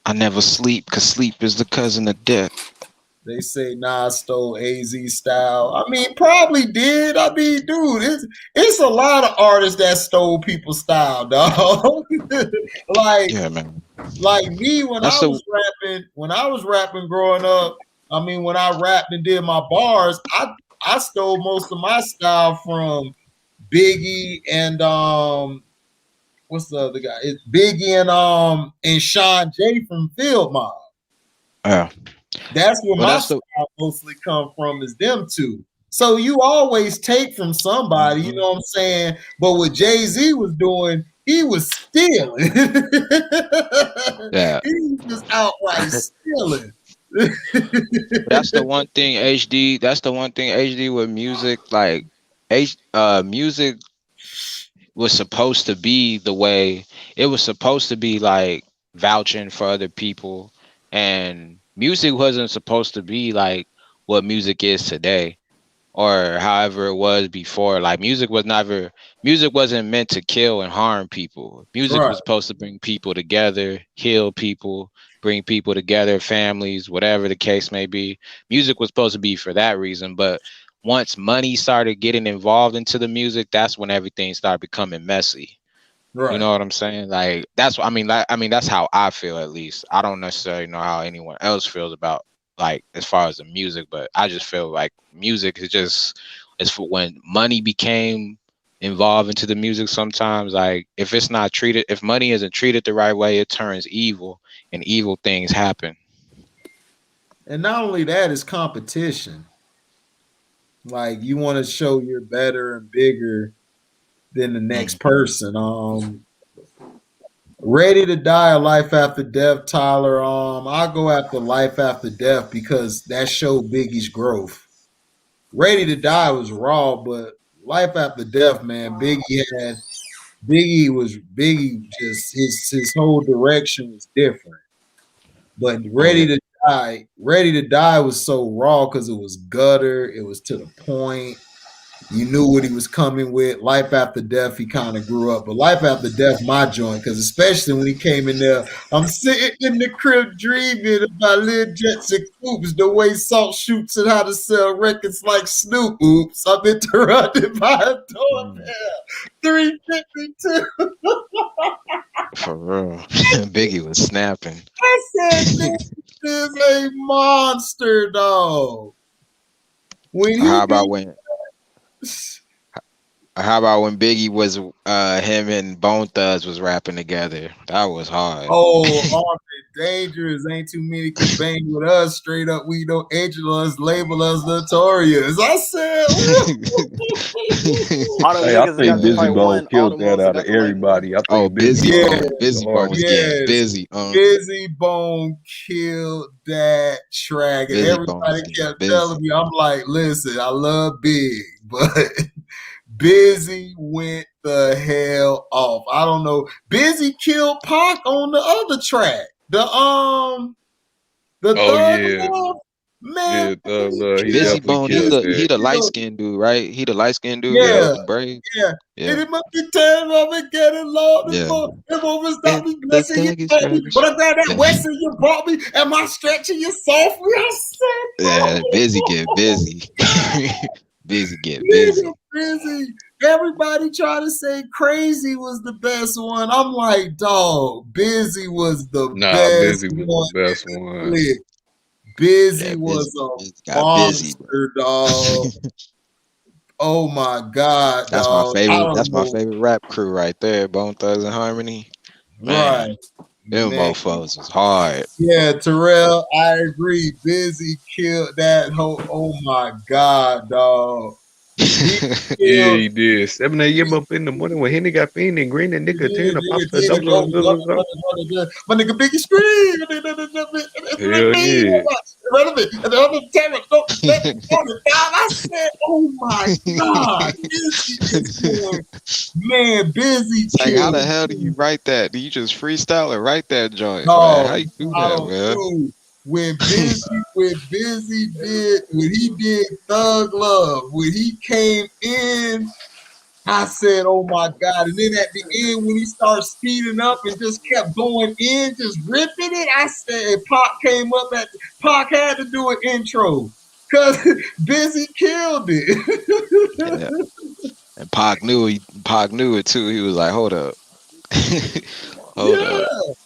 I never sleep, cause sleep is the cousin of death. They say Nas stole AZ style. I mean, probably did. I mean, dude, it's a lot of artists that stole people's style, dog. Like, yeah, man. Like me when I was rapping growing up. I mean, when I rapped and did my bars, I stole most of my style from Biggie and what's the other guy? It's Biggie and Sean J from Field Mob. Yeah. That's where my style mostly come from, is them two. So you always take from somebody, you know what I'm saying? But what Jay-Z was doing, he was stealing. Yeah. He was just outright stealing. That's the one thing HD with music, like music was supposed to be the way it was supposed to be, like vouching for other people, and music wasn't supposed to be like what music is today or however it was before. Like music wasn't meant to kill and harm people. Music was supposed to bring people together, heal people, bring people together, families, whatever the case may be. Music was supposed to be for that reason. But once money started getting involved into the music, that's when everything started becoming messy. Right. You know what I'm saying? Like that's what I mean. That's how I feel, at least. I don't necessarily know how anyone else feels about, like, as far as the music, but I just feel like music is for when money became involved into the music. Sometimes, like, if money isn't treated the right way, it turns evil, and evil things happen. And not only that, it's competition. Like, you want to show you're better and bigger than the next person. Ready to Die, Life After Death, Tyler. I go after Life After Death because that showed Biggie's growth. Ready to Die was raw, but Life After Death, man, Biggie just his whole direction was different. But Ready to Die was so raw because it was gutter, it was to the point. You knew what he was coming with. Life After Death, he kind of grew up. But Life After Death, my joint, because especially when he came in there, I'm sitting in the crib dreaming about little jets and coops, the way Salt shoots and how to sell records like Snoop. Oops, I'm interrupted by a doorbell. 352. For real. Biggie was snapping. I said, this is a monster, dog. How about when Biggie was him and Bone Thugs was rapping together? That was hard. Oh, dangerous. Ain't too many can bang with us. Straight up, we don't angel us, label us notorious. I said, I think Busy Bone killed that out of everybody. I think Busy Bone was getting busy. Busy Bone killed that track. And everybody kept telling me, I'm like, listen, I love Big, but Busy went the hell off. I don't know. Busy killed Pac on the other track. The Thug Love. Man, he Busy Bone, he definitely the light skinned dude, right? He the light skinned dude, yeah, with braids. yeah. Yeah. And it must be time of it getting low. Yeah. It won't stop me blessing you. But I grab that Western you brought me. Am I stretching you softly? I said, yeah, Busy get busy. Busy get busy. Busy. Everybody try to say Crazy was the best one. I'm like, dog, Busy was the best Busy was one. the best one. Busy was a monster, dog. Oh my God, that's dog. my favorite. That's my favorite rap crew right there. Bone Thugs and Harmony. Man, right. them mofos was hard. Yeah, Terrell, I agree. Busy killed that whole. Oh my God, dog. Yeah, he did. 7 a.m. up in the morning when Henny got fiend and green and nigga 10 pops the double. My nigga Biggie scream. Hell yeah. I said, oh my God. Man, Busy like, how the hell do you write that? Do you just freestyle and write that joint? No, like, how you do that, man? Know. When Busy did Thug Love, when he came in, I said, oh my God. And then at the end, when he started speeding up and just kept going in, just ripping it, I said, Pac came up Pac had to do an intro because Busy killed it. Yeah. And Pac knew it too. He was like, hold up. Hold up.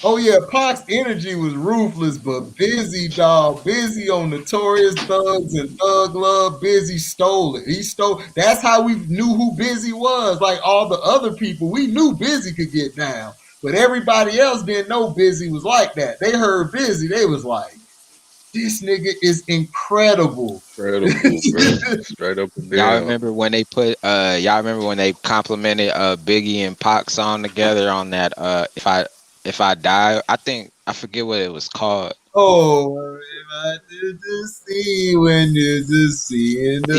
Oh yeah, Pac's energy was ruthless, but Busy, dog, Busy on Notorious Thugs and Thug Love, Busy stole it. He stole. That's how we knew who Busy was. Like all the other people, we knew Busy could get down, but everybody else didn't know Busy was like that. They heard Busy, they was like, this nigga is incredible. Straight up and down. Y'all remember when they put complimented Biggie and Pac song together on that If I Die? I forget what it was called. Oh, if I did to see when there's a sea in the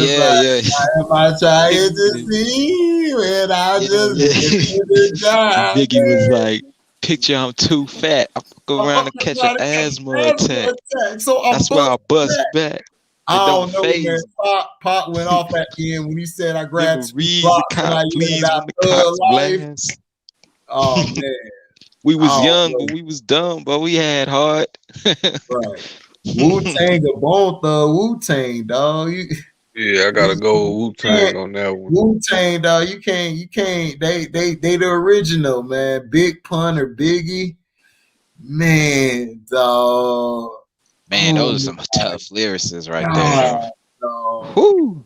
am I trying to see when I just die? Biggie was like, picture I'm too fat. I go around and catch an asthma attack. So that's why I bust back. I don't know, man. Pop went off at the end when he said I grabbed please when the cops blast. Oh man. We was young, but we was dumb, but we had heart. Right. Wu-Tang a Bone Thug, Wu-Tang, dog. Yeah, I gotta go Wu-Tang on that one. Wu-Tang, dog. You can't. They the original, man. Big Pun or Biggie, man, dog. Man, those are some tough lyricists right there. Whoo.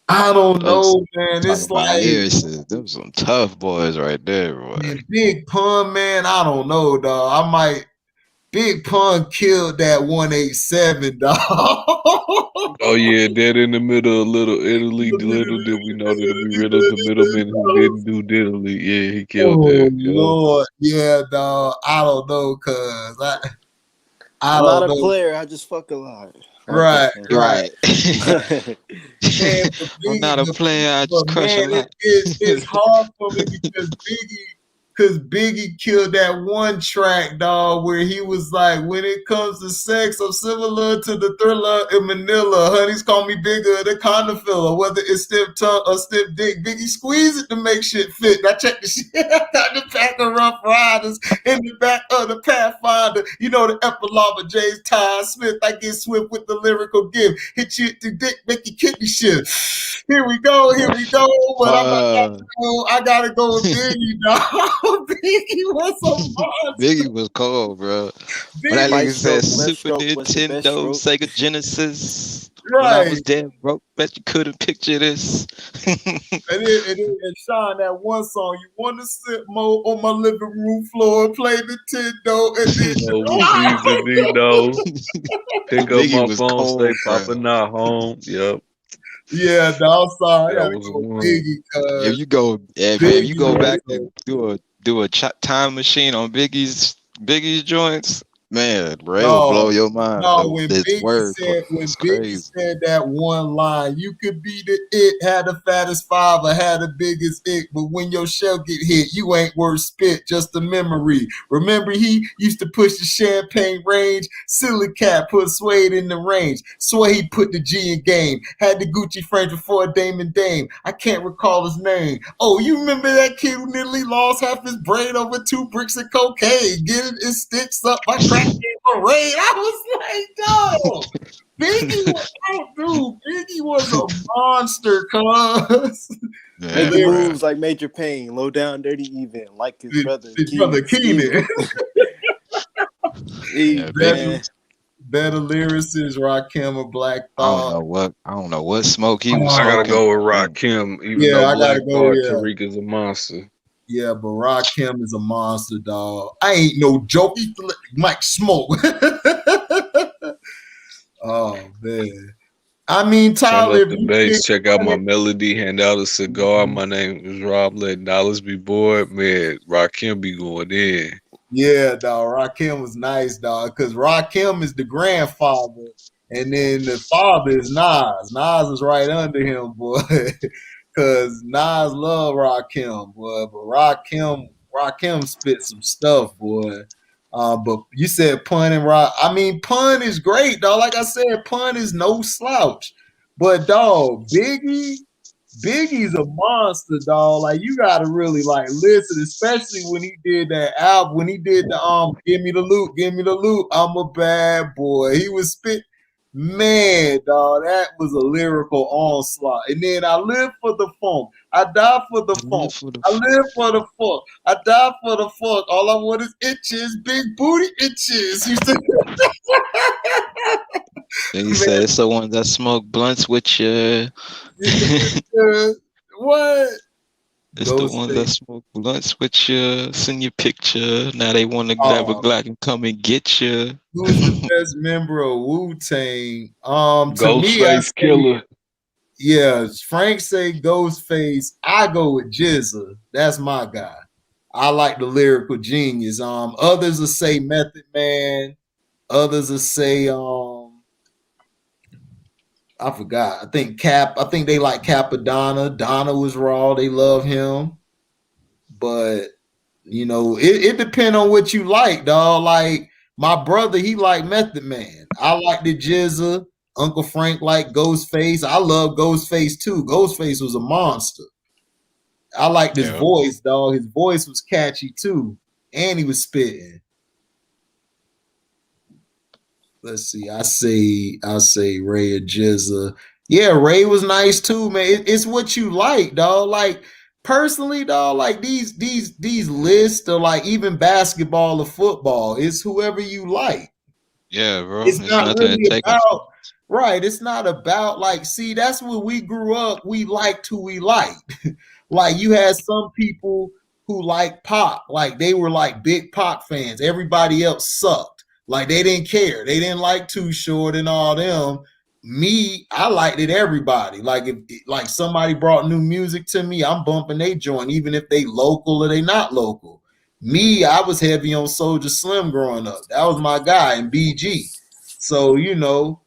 I don't know, man. It's like lyricists. Them some tough boys right there, boy. Man, Big Pun, man. I don't know, dog. Big Pun killed that 187, dog. Oh yeah, dead in the middle of Little Italy. Little did we know that we rid of the middleman who didn't do diddly. Yeah, he killed that. Lord, yeah, dog. I don't know, cuz I'm not a player. I just fuck a lot. Right. I'm not a player. I just crush a lot. It's hard for me because Biggie killed that one track, dog, where he was like, when it comes to sex, I'm similar to the Thriller in Manila. Honeys call me bigger than condom filler. Whether it's stiff tongue or stiff dick, Biggie squeeze it to make shit fit. I check the shit out the back of Rough Riders, in the back of the Pathfinder. You know the epilogue of James Ty Smith. I get swift with the lyrical gift. Hit you to dick, make you kidney shift. Here we go. But I gotta go with Biggie, dog. Biggie was so hard. Biggie was cold, bro. When that nigga said Super Nintendo, Sega Genesis. Right. When I was dead broke, bet you couldn't picture this. and Sean, that one song, you want to sit more on my living room floor, play Nintendo, and then pick up my phone, stay popping out home. Yep. Yeah, dog. Sorry, I was Biggie. If you go back and do a time machine on Biggie's joints, Man, Ray will blow your mind. When This Biggie said that one line, you could be the it, had the fattest five, or had the biggest ick, but when your shell get hit, you ain't worth spit, just a memory. Remember he used to push the champagne range, silly cat put Suede in the range. Suede put the G in game, had the Gucci frames before Damon Dame. I can't recall his name. Oh, you remember that kid who nearly lost half his brain over 2 bricks of cocaine, getting his sticks up by cracking parade. I was like, dog, Biggie was a monster, cuz. Making moves like Major Payne, low down, dirty even, like his brother Keenan. Better lyricist, Rakim or Black Thought. I don't know what smoke he was. I gotta go with Rakim, even though Black Thought Tariq is a monster. Yeah, but Rakim is a monster, dog. I ain't no joke. He Mike Smoke. Oh man. I mean, Tyler. Turn up the bass, check out my melody, hand out a cigar. My name is Rob. Let dollars be bored. Man, Rakim be going in. Yeah, dog. Rakim was nice, dog, because Rakim is the grandfather, and then the father is Nas. Nas is right under him, boy. Because Nas love Rakim, boy. But Rakim spit some stuff, boy. But you said Pun and Rock. I mean, Pun is great, dog. Like I said, Pun is no slouch. But dog, Biggie's a monster, dog. Like you gotta really like listen, especially when he did that album, when he did the Give Me the Loot, I'm a bad boy. He was spit. Man, dog, that was a lyrical onslaught. And then I live for the funk. I die for the funk. I live for the funk. I die for the funk. All I want is itches, big booty itches. Then he said it's the one that smoke blunts with you. What? It's the one that smoke blunts with you. Send your picture. Now they want to grab a Glock and come and get you. Who's the best member of Wu-Tang? Ghostface Killer. Yeah, Frank say Ghostface. I go with GZA. That's my guy. I like the lyrical genius. Others will say Method Man. Others will say I forgot. I think they like Capadonna. Donna was raw. They love him. But you know, it depends on what you like, dog. Like my brother, he like Method Man. I like the GZA. Uncle Frank like Ghostface. I love Ghostface too. Ghostface was a monster. I liked his voice, dog. His voice was catchy too. And he was spitting. Let's see. I say Ray or GZA. Yeah, Ray was nice too, man. It's what you like, dog. Like personally, dog, like these lists are like even basketball or football. It's whoever you like. Yeah, bro. It's not really about right. It's not about like, see, that's where we grew up. We liked who we liked. Like you had some people who like Pac, like they were like big Pac fans. Everybody else sucked. Like they didn't care. They didn't like Too Short and all them. Me, I liked it. Everybody. Like if like somebody brought new music to me, I'm bumping they joint, even if they local or they not local. Me, I was heavy on Soulja Slim growing up. That was my guy in BG. So you know,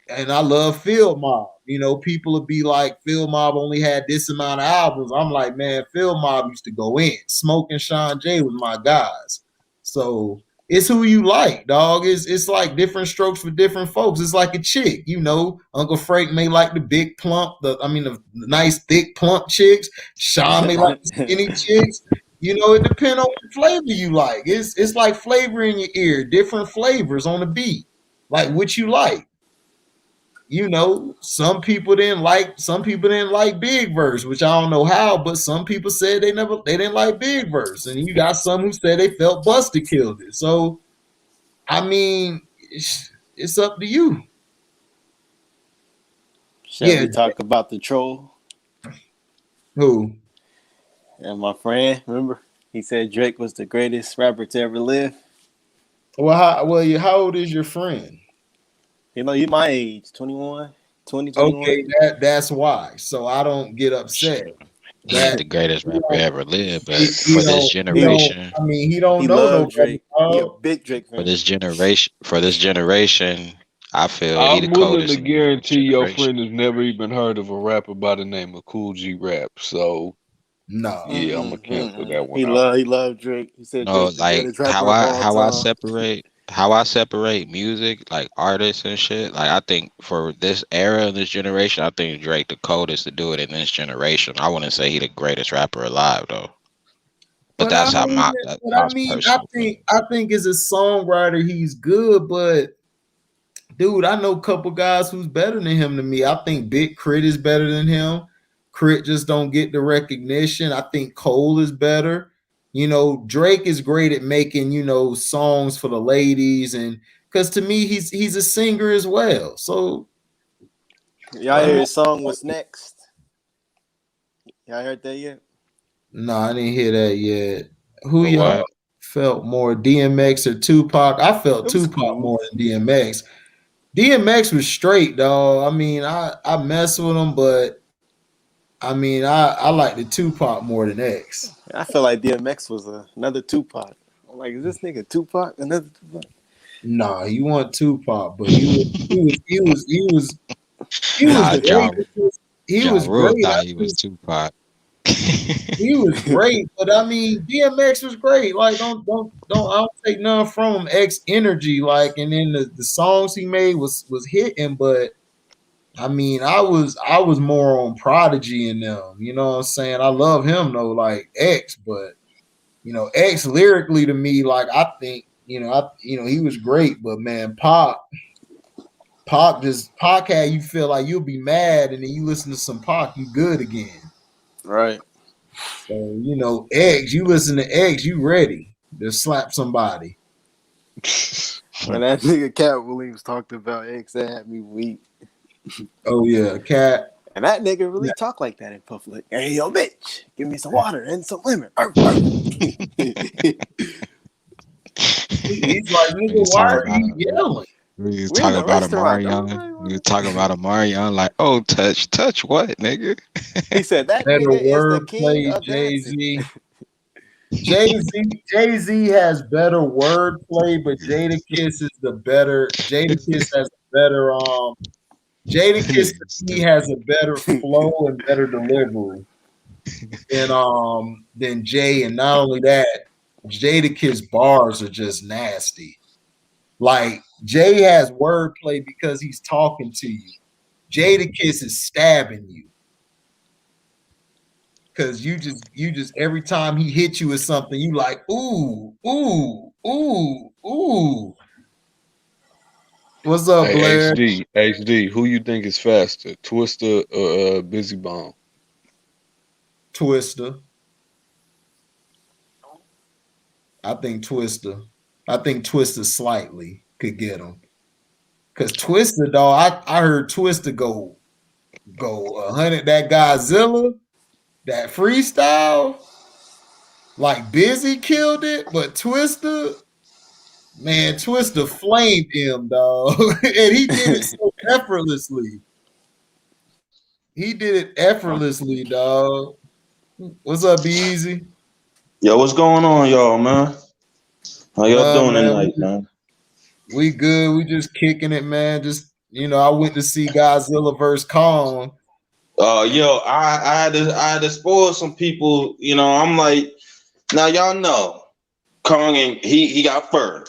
and I love Field Mob. You know, people would be like, Field Mob only had this amount of albums. I'm like, man, Field Mob used to go in. Smoke and Sean J was my guys. So it's who you like, dog. It's like different strokes for different folks. It's like a chick, you know. Uncle Frank may like the big plump, the nice thick plump chicks. Sean may like the skinny chicks. You know, it depends on what flavor you like. It's like flavor in your ear, different flavors on the beat, like what you like. You know, some people didn't like Big Verse, which I don't know how, but some people said they didn't like Big Verse, and you got some who said they felt Busta killed it. So, I mean, it's up to you. Shall we talk about the troll? Who? And my friend, remember, he said Drake was the greatest rapper to ever live. Well, how old is your friend? You know, you my age, 21, 20, 21. Okay, that's why. So I don't get upset. He ain't that the greatest rapper ever lived, but he for this don't, generation, I mean, he don't He know loved nobody. Drake. He a big Drake fan. for this generation, I feel he the I'm willing coldest to in this guarantee your generation. friend has never even heard of a rapper by the name of Cool G Rap. So No. yeah, I'm gonna cancel that one out. He loved Drake. He said No, Drake the like greatest rapper of all time. how I separate music, like artists and shit. Like I think for this era and this generation, I think Drake the coldest to do it in this generation. I wouldn't say he the greatest rapper alive though. But But I that's how mean, that's I my mean, personal opinion. I think as a songwriter, he's good, but dude, I know a couple guys who's better than him to me. I think Big Crit is better than him. Crit just don't get the recognition. I think Cole is better. You know, Drake is great at making, you know, songs for the ladies, and because to me, he's a singer as well. So Y'all hear his song What's Next? Y'all heard that yet? no, I didn't hear that yet. Who But y'all what? felt more, DMX or Tupac? I felt It was Tupac cool. more than DMX. DMX was straight, dog. I mean, I mess with him, but I mean, I like the Tupac more than X. I feel like DMX was another Tupac. I'm like, is this nigga Tupac? Another Tupac? Nah, you want Tupac, but he was Nah, great. He Ja was Rule great. thought he was Tupac. He was great, but I mean, DMX was great. Like, I don't take none from him. X energy, like, and then the songs he made was hitting, but I mean, I was more on Prodigy in them. You know what I'm saying? I love him though, like X, but you know, X lyrically to me, like I think, you know, he was great, but man, Pac had you feel like you'll be mad, and then you listen to some Pac, you good again. Right. So, you know, X, you listen to X, you ready to slap somebody. When that nigga Cat Williams talked about X, that had me weak. Oh yeah, Cat. And that nigga really talk like that in public. Hey, yo, bitch, give me some water and some lemon. He's like, nigga, why are you yelling? We was We in talking a about restaurant. Amarion. We was talking about Amarion like, oh, touch what, nigga? He said that Better nigga is the king wordplay, of dancing. Jay-Z has better wordplay, but Jadakiss has a better Jadakiss to me has a better flow and better delivery than Jay. And not only that, Jadakiss bars are just nasty. Like Jay has wordplay because he's talking to you. Jadakiss is stabbing you. Cause you just every time he hits you with something, you like, ooh. What's up, Blair? HD, who you think is faster, Twister or Busy Bone? Twister. I think Twister. I think Twister slightly could get him. Cause Twister, dog, I heard Twister go 100. That GodZilla, that freestyle, like Busy killed it, but Twister flamed him, dog. And he did it so effortlessly. He did it effortlessly, dog. What's up, Easy? Yo, what's going on, y'all, man? How y'all doing tonight, man? We good. We just kicking it, man. Just, you know, I went to see GodZilla vs Kong. Yo, I had to spoil some people. You know, I'm like, now y'all know, Kong and he got fur.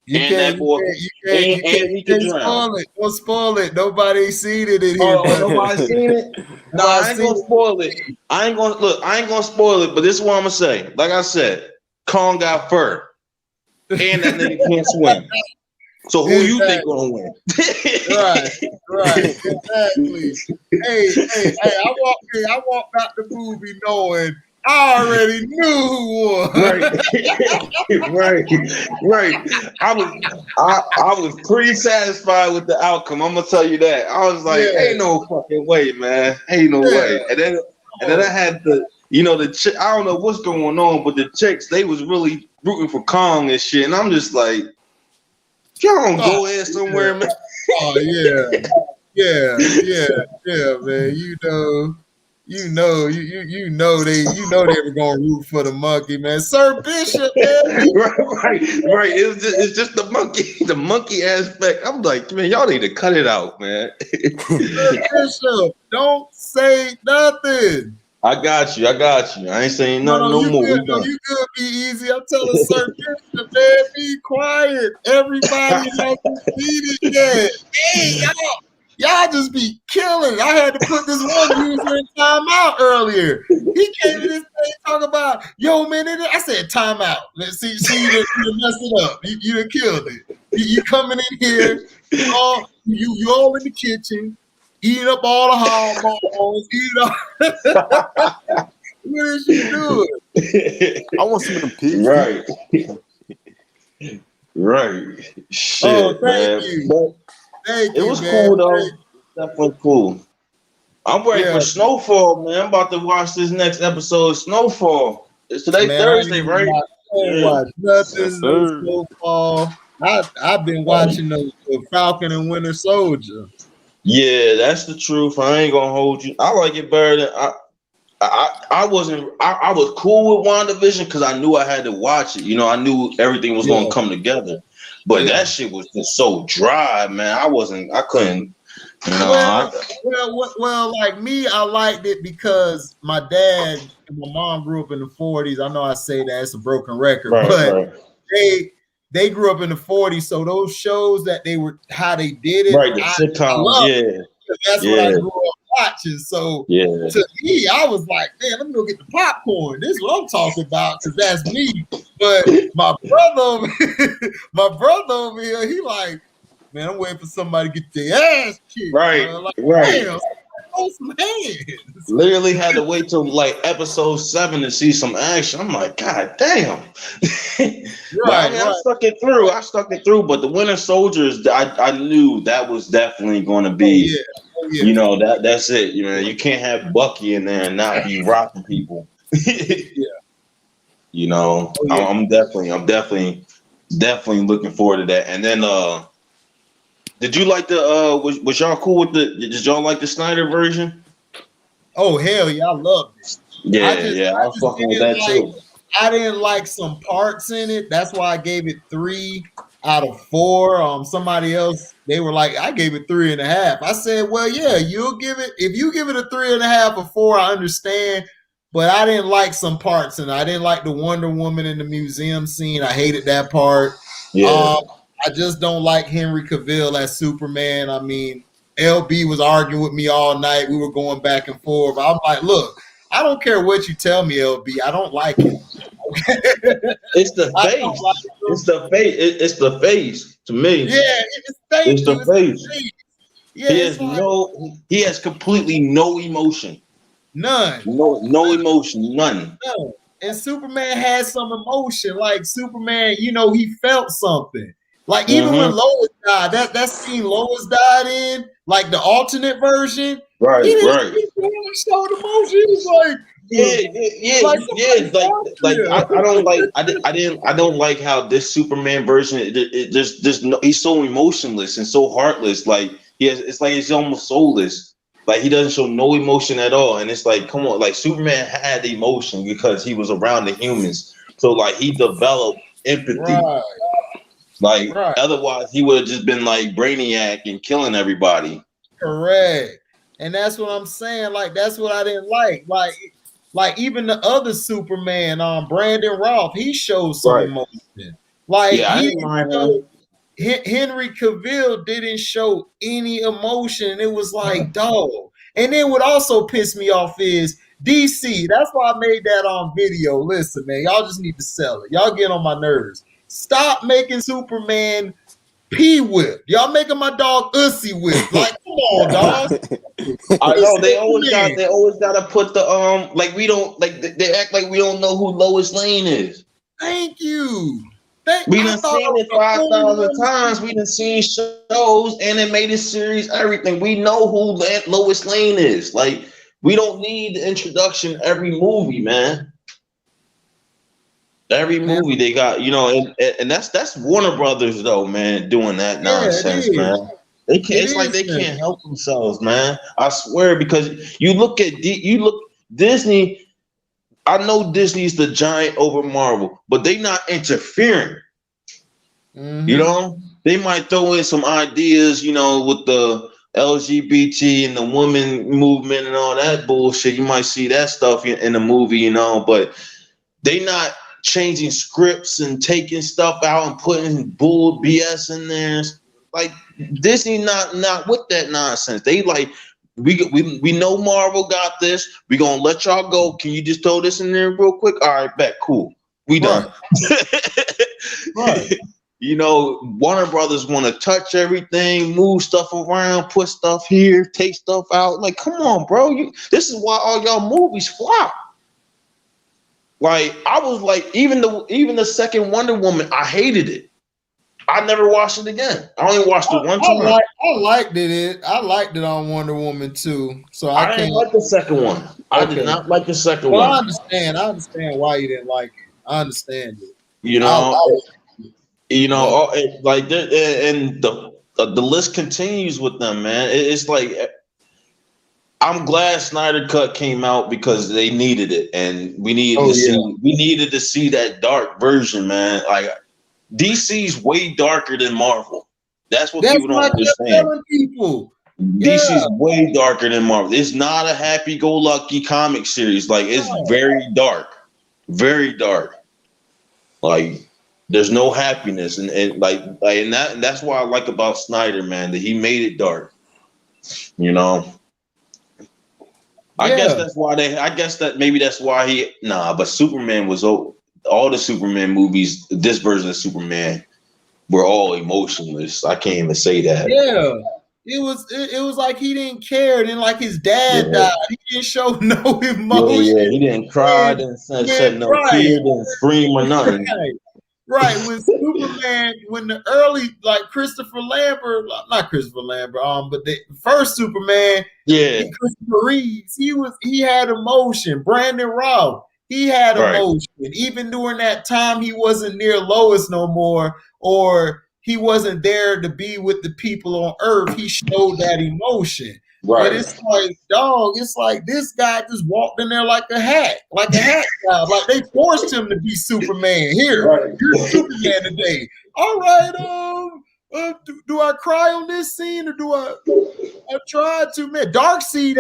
You can't spoil it. Don't spoil it. Nobody seen it in here. Nobody seen it? No, I ain't gonna spoil it. I ain't gonna spoil it, but this is what I'm gonna say. Like I said, Kong got fur. And that nigga can't swim. So who you think gonna win? Right, exactly. Hey, I walked out the movie knowing I already knew who won. Right. I was pretty satisfied with the outcome. I'm gonna tell you that. I was like, ain't no fucking way, man. Ain't no way. And then I had the, you know, I don't know what's going on, but the chicks, they was really rooting for Kong and shit. And I'm just like, y'all don't go in somewhere, man. Oh yeah, man. You know, You know they were gonna root for the monkey, man. Sir Bishop, man. right. It's just the monkey aspect. I'm like, man, y'all need to cut it out, man. Sir Bishop, don't say nothing. I got you. I ain't saying nothing no more. You could be easy. I'm telling Sir Bishop, man, be quiet. Everybody hasn't seen it yet. Hey, y'all just be killing. I had to put this one user in timeout earlier. He came in this thing talking about, yo, man, I said timeout. Let's see, you done messed it up. You done killed it. You coming in here, you all in the kitchen, eating up all the hog balls, what is you doing? I want some of them pigs. Right. Shit, thank you. It was cool though. Definitely cool. I'm ready for Snowfall, man. I'm about to watch this next episode of Snowfall. It's today Thursday, right? Watch nothing. Snowfall. I've been watching the Falcon and Winter Soldier. Yeah, that's the truth. I ain't gonna hold you. I like it better than I was cool with WandaVision because I knew I had to watch it. You know, I knew everything was gonna come together. But that shit was just so dry, man. I couldn't. Well, like me, I liked it because my dad and my mom grew up in the 40s. I know I say that it's a broken record, but they grew up in the 40s. So those shows that how they did it, right? The sitcoms, that's what I grew up watching. So to me, I was like, man, let me go get the popcorn. This is what I'm talking about because that's me. But my brother over here, he like, man, I'm waiting for somebody to get their ass kicked. Right. Like, damn, some hands. Literally had to wait till like episode 7 to see some action. I'm like, God damn. I stuck it through. But the Winter Soldiers, I knew that was definitely going to be. You know, that's it. You know, you can't have Bucky in there and not be rocking people. You know, I'm definitely looking forward to that. And then did you like the was y'all cool with did y'all like the Snyder version? Oh hell yeah, I loved it. I was fucking with that too. I didn't like some parts in it. That's why I gave it 3 out of 4. Somebody else, they were like, I gave it 3.5. I said, well, yeah, if you give it a 3.5 or 4, I understand. But I didn't like some parts, and I didn't like the Wonder Woman in the museum scene. I hated that part. I just don't like Henry Cavill as Superman. I mean, LB was arguing with me all night. We were going back and forth. I'm like, look, I don't care what you tell me, LB. I don't like it. It's the face. It's the face to me. Yeah, it's the face. Yeah, he has completely no emotion. None. No emotion. None. No. And Superman has some emotion. Like Superman, you know, he felt something. Like even when Lois died, that scene Lois died in, like the alternate version. Right. He showed emotion. He was like, I don't like how this Superman version. He's so emotionless and so heartless. Like it's like he's almost soulless. Like he doesn't show no emotion at all. And it's like, come on, like Superman had emotion because he was around the humans. So like he developed empathy. Right. Like otherwise he would have just been like Brainiac and killing everybody. Correct. And that's what I'm saying. Like that's what I didn't like. Like even the other Superman, Brandon Routh, he showed some emotion. Like I didn't mind him. Henry Cavill didn't show any emotion. It was like, dog. And then what also pissed me off is DC. That's why I made that video. Listen, man, y'all just need to sell it. Y'all get on my nerves. Stop making Superman P-whip. Y'all making my dog Ussy whip. Like, come on, dog. I know they always gotta put the like we don't like they act like we don't know who Lois Lane is. Thank you. We done seen it 5,000 times. We done seen shows, animated series, everything. We know who Lois Lane is. Like, we don't need the introduction every movie, man. Every movie they got, you know, and that's Warner Brothers though, man, doing that nonsense, man. They can't. It's like they can't help themselves, man. I swear, because you look at Disney. I know Disney's the giant over Marvel, but they not interfering. Mm-hmm. You know, they might throw in some ideas, you know, with the LGBT and the women movement and all that bullshit. You might see that stuff in the movie, you know, but they not changing scripts and taking stuff out and putting bull BS in there. Like Disney not with that nonsense. They like we know Marvel got this. We gonna let y'all go. Can you just throw this in there real quick? All right, bet, cool. We done. Right. You know, Warner Brothers want to touch everything, move stuff around, put stuff here, take stuff out. Like, come on, bro. This is why all y'all movies flop. Like, I was like, even the second Wonder Woman, I hated it. I never watched it again. I only watched it one time. I liked it. I liked it on Wonder Woman too. So I didn't like the second one. I did not like the second one. I understand why you didn't like it. I understand it. You know, like and the list continues with them, man. It's like I'm glad Snyder Cut came out because they needed it, and we needed to see that dark version, man. Like DC's way darker than Marvel. That's what people don't understand. DC's way darker than Marvel. It's not a happy-go-lucky comic series. Like it's very dark, very dark. Like there's no happiness, and that's what I like about Snyder, man. That he made it dark. You know. I guess that's why but Superman was all the Superman movies, this version of Superman were all emotionless. I can't even say that. Yeah. It was like he didn't care. Then like his dad died. He didn't show no emotion. Yeah, he didn't cry, didn't shed no tear, didn't scream or nothing. Right. With Superman, when the early not Christopher Lambert, but the first Superman, Christopher Reeves, he had emotion. Brandon Routh, he had emotion. Even during that time, he wasn't near Lois no more, or he wasn't there to be with the people on Earth. He showed that emotion. Right. But it's like, dog, it's like this guy just walked in there like a hat guy. Like they forced him to be Superman. You're Superman today. All right, do I cry on this scene or do I tried to, man. Darkseid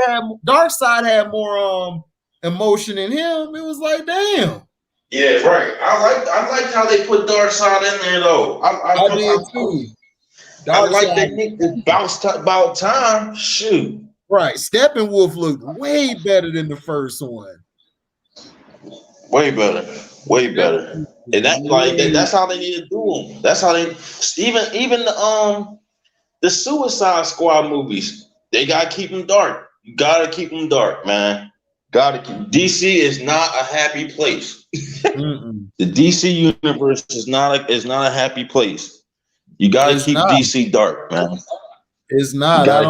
had more emotion in him. It was like, damn. Yeah, right. I like how they put Darkseid in there though. I did too. I like that nigga bounced about time. Shoot. Right. Steppenwolf looked way better than the first one. Way better. And that's how they need to do them. That's how they even the Suicide Squad movies. They gotta keep them dark. You gotta keep them dark, man. DC is not a happy place. The DC universe is not a happy place. You gotta keep DC dark, man. It's not. I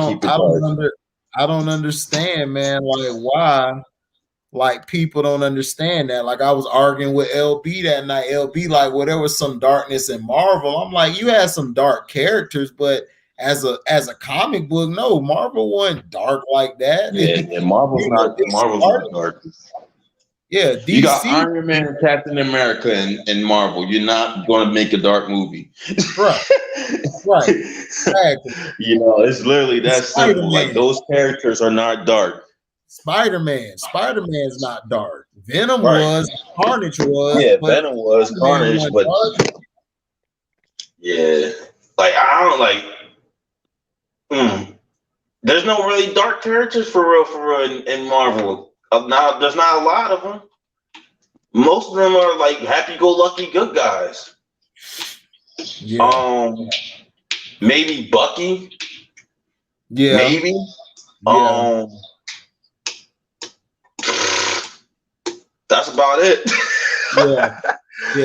don't understand, man. Like why? Like people don't understand that. Like I was arguing with LB that night. LB like, well, there was some darkness in Marvel. I'm like, you had some dark characters, but as a comic book, no, Marvel wasn't dark like that. Yeah, Marvel's not dark. Yeah, DC. You got Iron Man and Captain America in Marvel. You're not going to make a dark movie. Right. Exactly. You know, it's literally that simple. Like those characters are not dark. Spider-Man's not dark. Venom was. Carnage was. Yeah, Venom was. Carnage, but yeah. Like, I don't like... There's no really dark characters for real in Marvel. Now, there's not a lot of them. Most of them are like happy-go-lucky good guys. Yeah. Maybe Bucky. Yeah. Maybe. Yeah. That's about it. Yeah.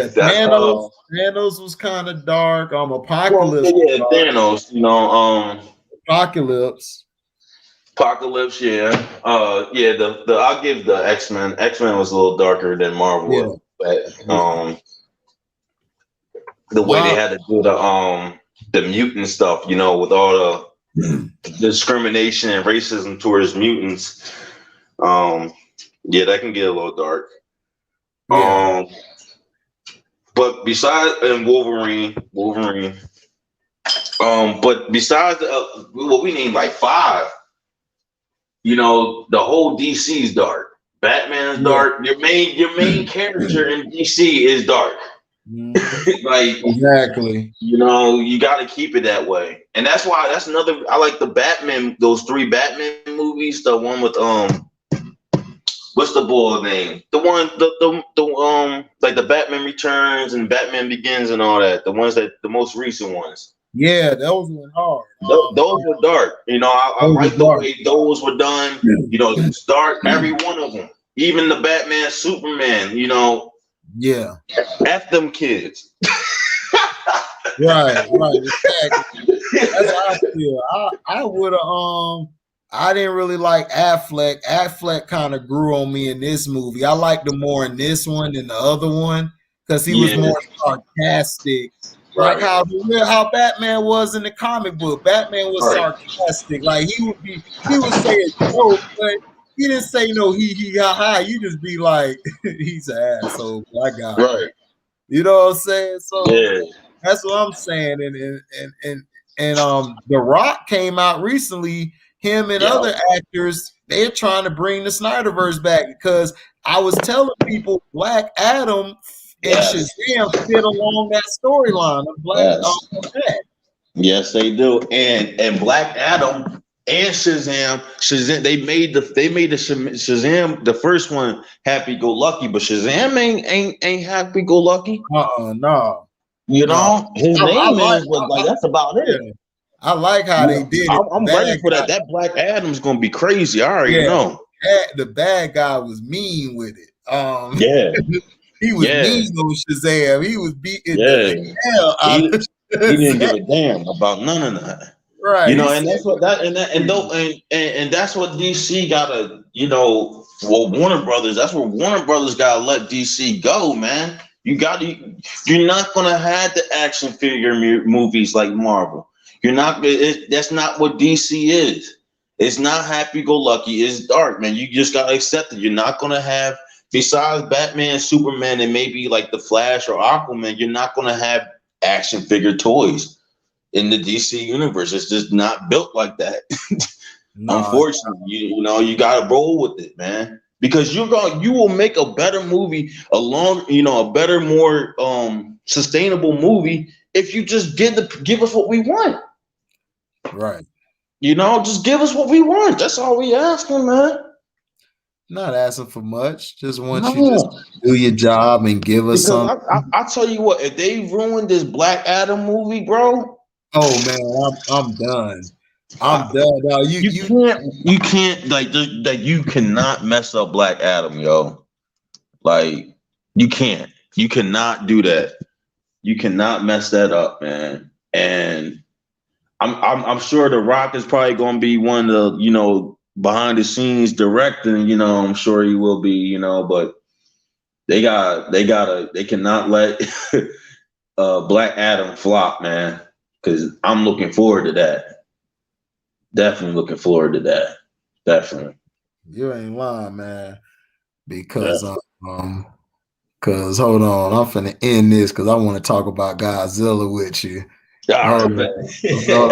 Thanos was kind of dark. Apocalypse. Well, yeah, Thanos. You know. Apocalypse. Yeah. I'll give the X-Men. X-Men was a little darker than Marvel, but the way they had to do the mutant stuff, you know, with all discrimination and racism towards mutants. Yeah, that can get a little dark. Yeah. But besides Wolverine. But besides what we named like 5, you know, the whole DC is dark. Batman is dark. Your main character in DC is dark. Like exactly. You know, you got to keep it that way, and that's why I like the Batman. Those 3 Batman movies. The one with what's the boy name? The one like the Batman Returns and Batman Begins and all that. The ones the most recent ones. Yeah, those were hard. Those were dark. You know, I like the way those were done. You know, it's dark. Every one of them, even the Batman, Superman. You know, yeah, F them kids. right, exactly. That's how I feel. I would have I didn't really like Affleck. Affleck kind of grew on me in this movie. I liked him more in this one than the other one because he was more sarcastic. Like how Batman was in the comic book. Batman was sarcastic. Like he would say a joke, but he didn't say no he ha ha. You just be like, he's an asshole. I got it. Right. You know what I'm saying? So that's what I'm saying. And The Rock came out recently. Him and other actors, they're trying to bring the Snyderverse back because I was telling people Black Adam and Shazam fit along that storyline of Black Adam. Yes, they do. And Black Adam and Shazam, they made the Shazam, the first one, happy go lucky, but Shazam ain't happy go lucky. No. You know, his name is like that's about it. I like how they did it. I'm ready for that. That Black Adam's gonna be crazy. I already know. The bad guy was mean with it. He was mean on Shazam. He was beating the hell out of Shazam. He didn't give a damn about none of that. Right. You know, and that's what and that's what DC gotta, you know, Warner Brothers, that's where Warner Brothers gotta let DC go, man. You're not gonna have the action figure movies like Marvel. You're not. That's not what DC is. It's not happy-go-lucky. It's dark, man. You just gotta accept it. You're not gonna have, besides Batman, Superman, and maybe like the Flash or Aquaman, you're not gonna have action figure toys in the DC universe. It's just not built like that. Unfortunately, you know, you gotta roll with it, man. Because you will make a better movie, a better, more sustainable movie if you just give us what we want. Right. You know, just give us what we want. That's all we asking, man. Not asking for much. Just want you to do your job and give us something. I tell you what, if they ruin this Black Adam movie, bro. Oh man, I'm done. I'm done. No, you can't like that. You cannot mess up Black Adam, yo. Like you can't. You cannot do that. You cannot mess that up, man. And I'm sure The Rock is probably going to be one of the, you know, behind the scenes directing. You know, I'm sure he will be. You know, but they cannot let Black Adam flop, man. Because I'm looking forward to that. Definitely looking forward to that. Definitely. You ain't lying, man. Because because hold on, I'm finna end this because I want to talk about Godzilla with you. All right, man.